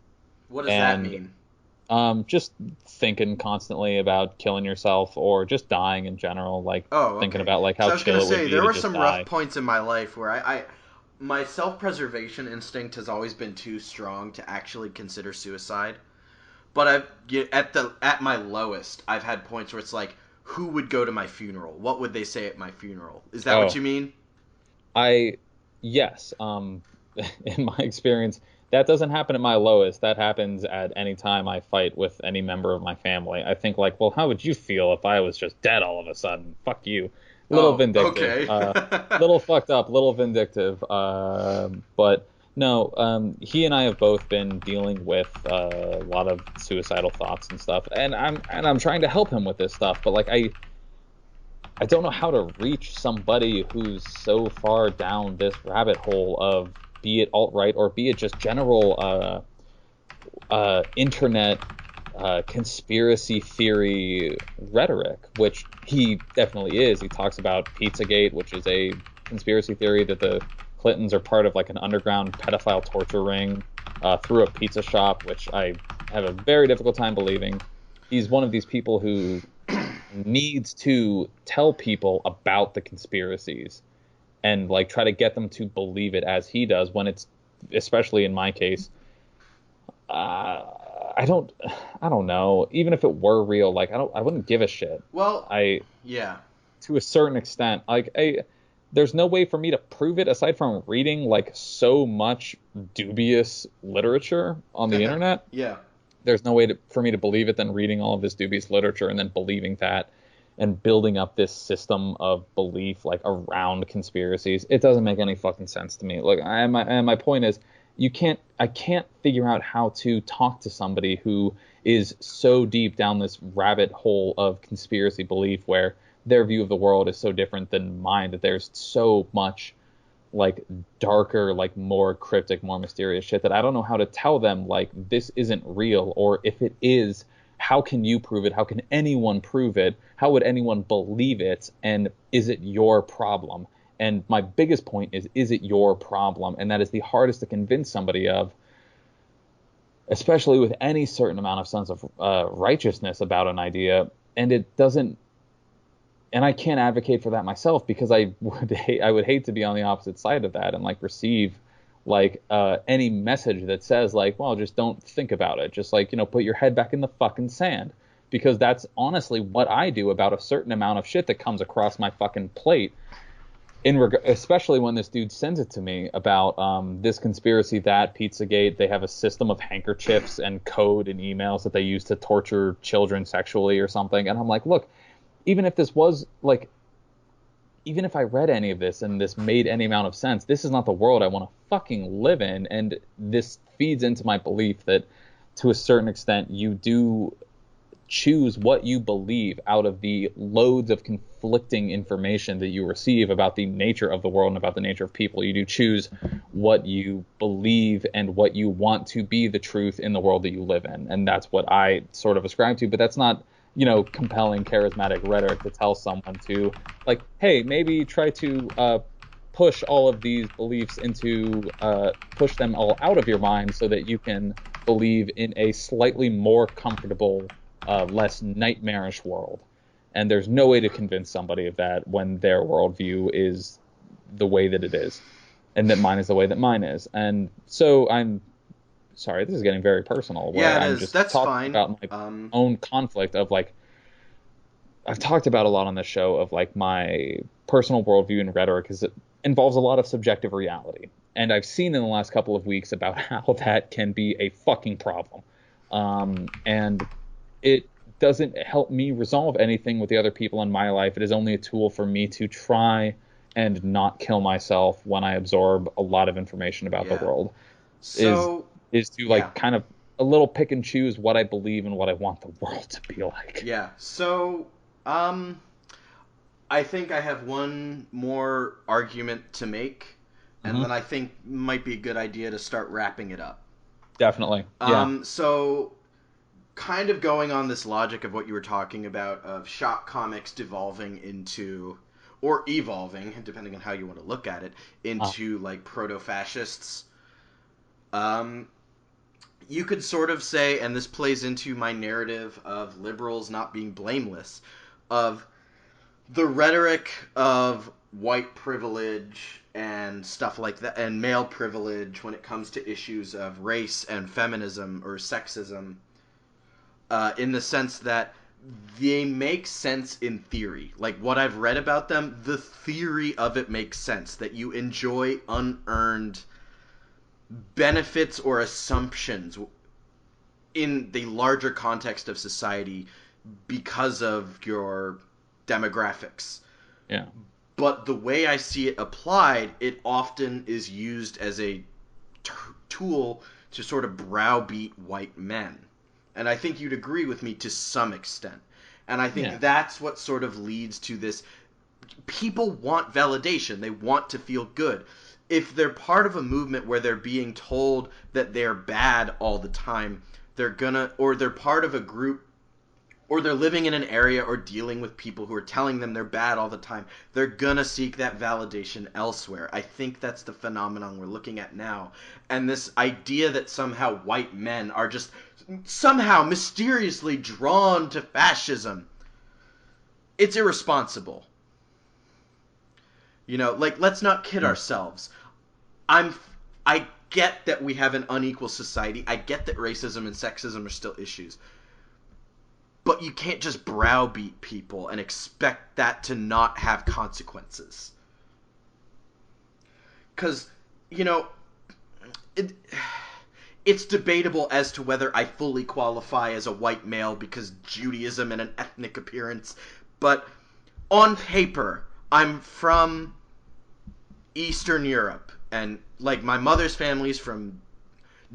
B: What does that
C: and
B: mean?
C: just thinking constantly about killing yourself or just dying in general, like
B: Oh,
C: thinking
B: okay.
C: about like
B: Because
C: how
B: I was gonna
C: chill it would
B: say
C: be
B: there
C: to
B: were
C: just
B: some rough
C: die.
B: points in my life where my self-preservation instinct has always been too strong to actually consider suicide. But at my lowest, I've had points where it's like, who would go to my funeral? What would they say at my funeral? Is that what
C: Oh,
B: you mean?
C: I yes, in my experience, that doesn't happen at my lowest. That happens at any time I fight with any member of my family. I think like, well, how would you feel if I was just dead all of a sudden? Fuck you. Little
B: Oh,
C: vindictive.
B: okay.
C: Little fucked up, little vindictive. But no, he and I have both been dealing with a lot of suicidal thoughts and stuff, and I'm trying to help him with this stuff, but like I don't know how to reach somebody who's so far down this rabbit hole of be it alt-right or be it just general internet conspiracy theory rhetoric, which he definitely is. He talks about Pizzagate, which is a conspiracy theory that the Clintons are part of like an underground pedophile torture ring through a pizza shop, which I have a very difficult time believing. He's one of these people who needs to tell people about the conspiracies and like try to get them to believe it as he does when it's, especially in my case, uh, I don't I don't know, even if it were real, like I wouldn't give a shit.
B: Well,
C: I
B: yeah.
C: To a certain extent, like there's no way for me to prove it aside from reading like so much dubious literature on the internet.
B: Yeah.
C: There's no way for me to believe it than reading all of this dubious literature and then believing that and building up this system of belief like around conspiracies. It doesn't make any fucking sense to me. Look, my point is I can't figure out how to talk to somebody who is so deep down this rabbit hole of conspiracy belief where their view of the world is so different than mine that there's so much like darker, like more cryptic, more mysterious shit that I don't know how to tell them like this isn't real, or if it is, how can you prove it? How can anyone prove it? How would anyone believe it? And is it your problem? And my biggest point is it your problem? And that is the hardest to convince somebody of, especially with any certain amount of sense of righteousness about an idea. And it doesn't, and I can't advocate for that myself because I would hate to be on the opposite side of that and like receive like any message that says like, well, just don't think about it, just like, you know, put your head back in the fucking sand, because that's honestly what I do about a certain amount of shit that comes across my fucking plate, especially when this dude sends it to me about this conspiracy, that Pizzagate, they have a system of handkerchiefs and code and emails that they use to torture children sexually or something, and I'm like, look, even if this was like, even if I read any of this and this made any amount of sense, this is not the world I want to fucking live in. And this feeds into my belief that to a certain extent, you do choose what you believe out of the loads of conflicting information that you receive about the nature of the world and about the nature of people. You do choose what you believe and what you want to be the truth in the world that you live in. And that's what I sort of ascribe to, but that's not, you know, compelling, charismatic rhetoric to tell someone to like, hey, maybe try to push all of these beliefs into push them all out of your mind so that you can believe in a slightly more comfortable, less nightmarish world. And there's no way to convince somebody of that when their worldview is the way that it is, and that mine is the way that mine is. And so I'm sorry, this is getting very personal,
B: Yeah,
C: where
B: it
C: I'm
B: is.
C: just
B: That's
C: talking
B: fine.
C: about my own conflict of like, I've talked about a lot on this show of like my personal worldview and rhetoric is it involves a lot of subjective reality. And I've seen in the last couple of weeks about how that can be a fucking problem. And it doesn't help me resolve anything with the other people in my life. It is only a tool for me to try and not kill myself when I absorb a lot of information about the world.
B: So
C: Is to like kind of a little pick and choose what I believe and what I want the world to be like.
B: Yeah. So I think I have one more argument to make, and then I think might be a good idea to start wrapping it up.
C: Definitely. Yeah.
B: So kind of going on this logic of what you were talking about of shock comics devolving into, or evolving, depending on how you want to look at it, into like proto-fascists. You could sort of say, and this plays into my narrative of liberals not being blameless, of the rhetoric of white privilege and stuff like that, and male privilege when it comes to issues of race and feminism or sexism, in the sense that they make sense in theory. Like what I've read about them, the theory of it makes sense, that you enjoy unearned benefits or assumptions in the larger context of society because of your demographics.
C: Yeah.
B: But the way I see it applied, it often is used as a tool to sort of browbeat white men. And I think you'd agree with me to some extent. And I think that's what sort of leads to this. People want validation. They want to feel good. If they're part of a movement where they're being told that they're bad all the time, or they're part of a group, or they're living in an area or dealing with people who are telling them they're bad all the time, they're gonna seek that validation elsewhere. I think that's the phenomenon we're looking at now. And this idea that somehow white men are just somehow mysteriously drawn to fascism, it's irresponsible. You know, like, let's not kid ourselves. I get that we have an unequal society. I get that racism and sexism are still issues. But you can't just browbeat people and expect that to not have consequences. Because, you know, it's debatable as to whether I fully qualify as a white male because Judaism and an ethnic appearance. But on paper, I'm from Eastern Europe. And, like, my mother's family's from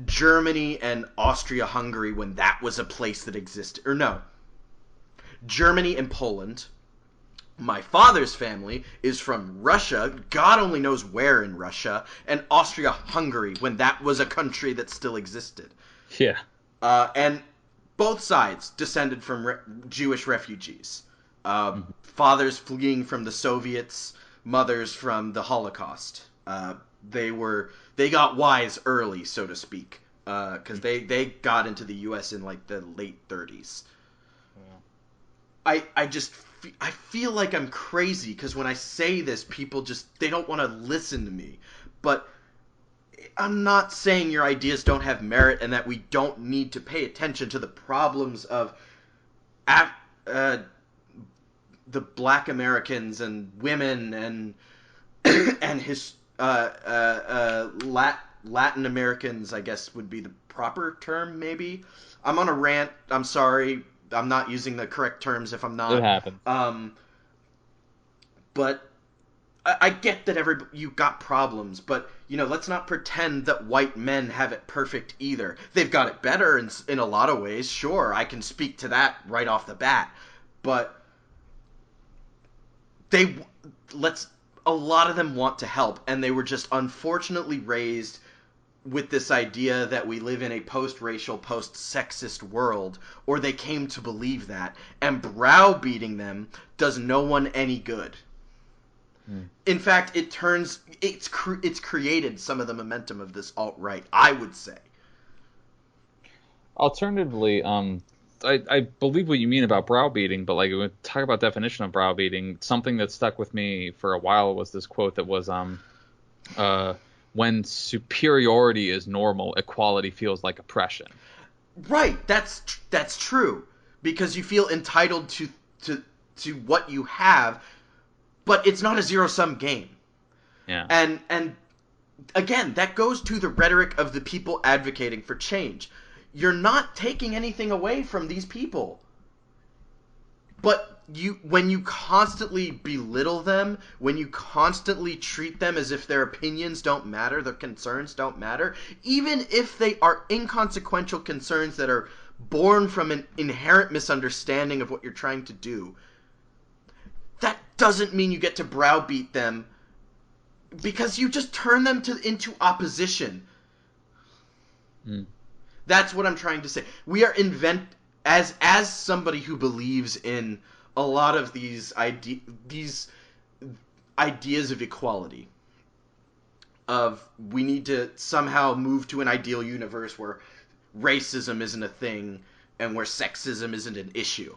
B: Germany and Austria-Hungary when that was a place that existed. Or no, Germany and Poland. My father's family is from Russia, God only knows where in Russia, and Austria-Hungary when that was a country that still existed.
C: Yeah.
B: And both sides descended from Jewish refugees. Fathers fleeing from the Soviets, mothers from the Holocaust. They got wise early, so to speak, because they got into the U.S. in like the late 30s. I feel like I'm crazy because when I say this, people they don't want to listen to me. But I'm not saying your ideas don't have merit and that we don't need to pay attention to the problems of the Black Americans and women and Latin Americans, I guess would be the proper term, maybe. I'm on a rant. I'm sorry. I'm not using the correct terms if I'm not.
C: It happens.
B: But I get that you got problems, but, you know, let's not pretend that white men have it perfect either. They've got it better in a lot of ways. Sure, I can speak to that right off the bat. But a lot of them want to help, and they were just unfortunately raised with this idea that we live in a post-racial, post-sexist world, or they came to believe that, and browbeating them does no one any good. In fact, it's created some of the momentum of this alt-right, I would say.
C: Alternatively, I believe what you mean about browbeating, but like when we talk about definition of browbeating, something that stuck with me for a while was this quote that was when superiority is normal, equality feels like oppression.
B: Right, that's true, because you feel entitled to what you have, but it's not a zero-sum game.
C: Yeah.
B: And again, that goes to the rhetoric of the people advocating for change. You're not taking anything away from these people. But when you constantly belittle them, when you constantly treat them as if their opinions don't matter, their concerns don't matter, even if they are inconsequential concerns that are born from an inherent misunderstanding of what you're trying to do, that doesn't mean you get to browbeat them, because you just turn them into opposition. That's what I'm trying to say. We are as somebody who believes in a lot of these ideas of equality, of we need to somehow move to an ideal universe where racism isn't a thing and where sexism isn't an issue.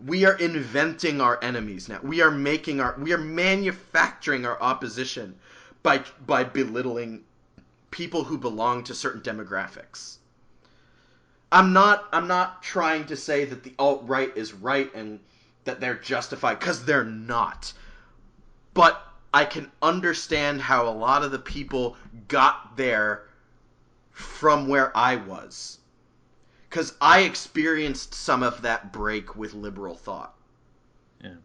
B: We are inventing our enemies now. We are manufacturing our opposition by belittling people who belong to certain demographics. I'm not trying to say that the alt-right is right and that they're justified, because they're not. But I can understand how a lot of the people got there from where I was, because I experienced some of that break with liberal thought.
C: Yeah.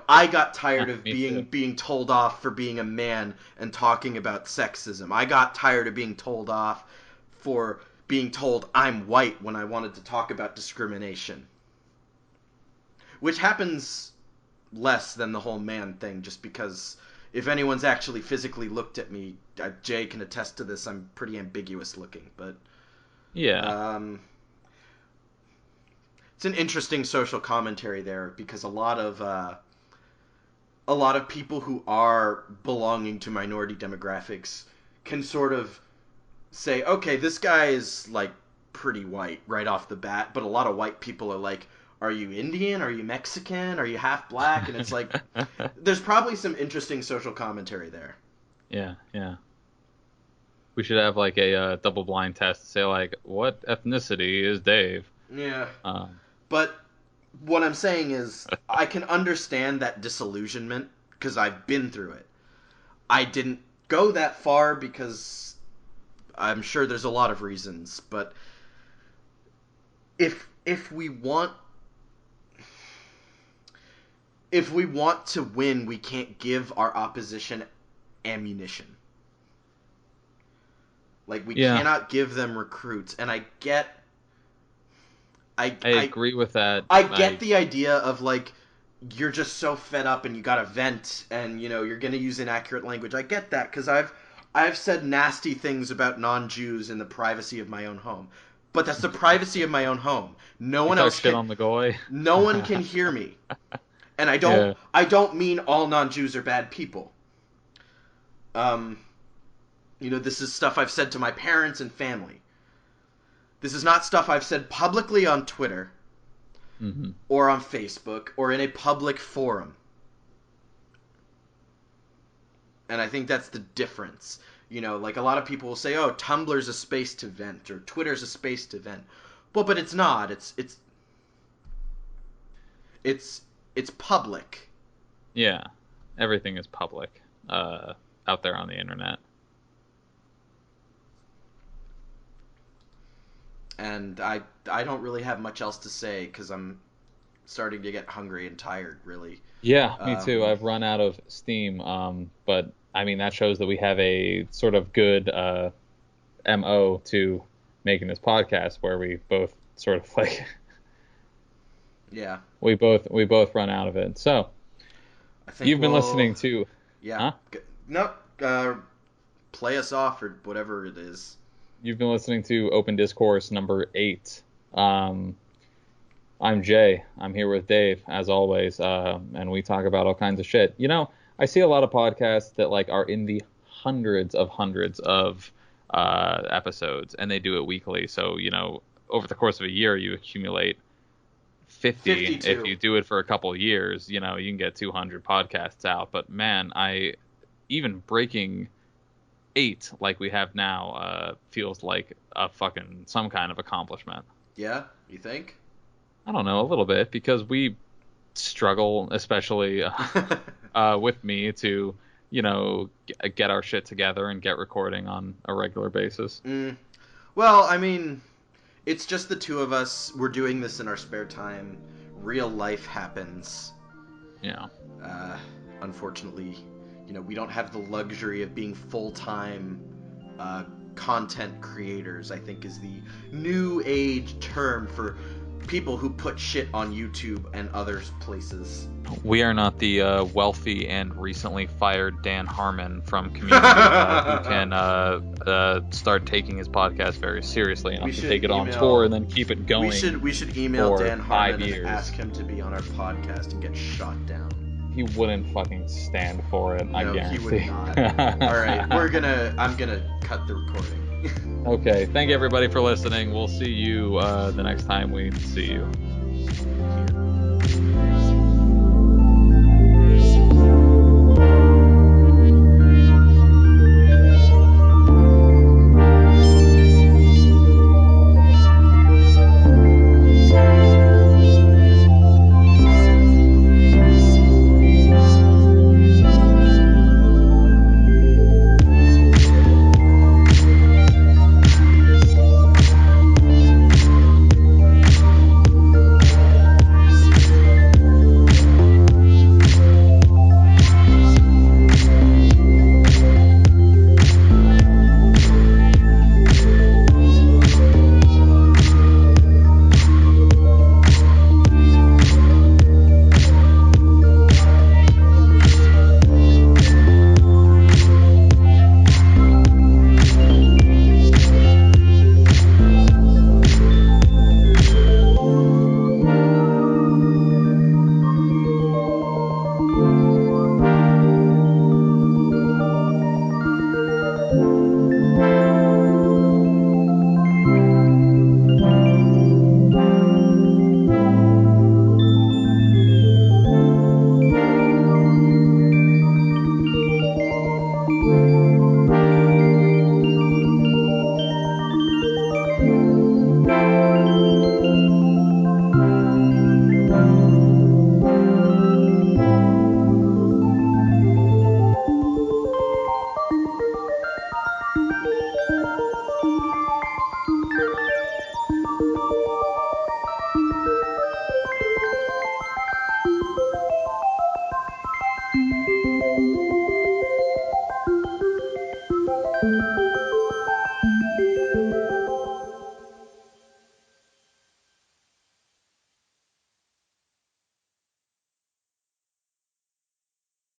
B: I got tired of
C: Me
B: being told off for being a man and talking about sexism. I got tired of being told off for being told I'm white when I wanted to talk about discrimination. Which happens less than the whole man thing, just because if anyone's actually physically looked at me, Jay can attest to this, I'm pretty ambiguous looking, but...
C: Yeah.
B: It's an interesting social commentary there, because a lot of people who are belonging to minority demographics can sort of say, okay, this guy is like pretty white right off the bat, but a lot of white people are like, are you Indian? Are you Mexican? Are you half black? And it's like, there's probably some interesting social commentary there.
C: Yeah. We should have like a double blind test to say like, what ethnicity is Dave?
B: Yeah. But what I'm saying is, I can understand that disillusionment because I've been through it. I didn't go that far because I'm sure there's a lot of reasons, but if we want to win, we can't give our opposition ammunition. Like, we cannot give them recruits, and I
C: agree with that.
B: I get the idea of, like, you're just so fed up and you gotta vent and, you're gonna use inaccurate language. I get that, because I've said nasty things about non-Jews in the privacy of my own home. But that's the privacy of my own home. No one else
C: can... on the goy.
B: No one can hear me. And I don't mean all non-Jews are bad people. This is stuff I've said to my parents and family. This is not stuff I've said publicly on Twitter or on Facebook or in a public forum. And I think that's the difference. Like, a lot of people will say, oh, Tumblr's a space to vent, or Twitter's a space to vent. Well, but it's not. It's public.
C: Yeah. Everything is public out there on the internet.
B: And I don't really have much else to say, because I'm starting to get hungry and tired, really.
C: Yeah, me too. I've run out of steam, but I mean, that shows that we have a sort of good MO to making this podcast, where we both sort of like...
B: Yeah.
C: We both run out of it. So,
B: I think
C: you've been listening to...
B: Yeah. Huh? No, play us off, or whatever it is.
C: You've been listening to Open Discourse number 8. I'm Jay. I'm here with Dave, as always, and we talk about all kinds of shit. I see a lot of podcasts that like are in the hundreds of episodes, and they do it weekly. So, over the course of a year, you accumulate 50. 52. If you do it for a couple of years, you can get 200 podcasts out. But man, even breaking 8 like we have now feels like a fucking some kind of accomplishment.
B: Yeah, you think?
C: I don't know, a little bit, because we struggle, especially with me, to get our shit together and get recording on a regular basis.
B: Well, I mean, It's just the two of us. We're doing this in our spare time. Real life happens.
C: Yeah.
B: Unfortunately, we don't have the luxury of being full-time content creators, I think is the new age term for people who put shit on YouTube and other places.
C: We are not the wealthy and recently fired Dan Harmon from Community who can start taking his podcast very seriously enough to take it on tour and then keep it going.
B: We should email
C: for
B: Dan
C: 5
B: Harmon
C: years.
B: and ask him to be on our podcast and get shot down.
C: He wouldn't fucking stand for it, I guarantee.
B: No, he would not. All right, I'm gonna cut the recording.
C: Okay, thank everybody for listening. We'll see you the next time we see you.
B: Here.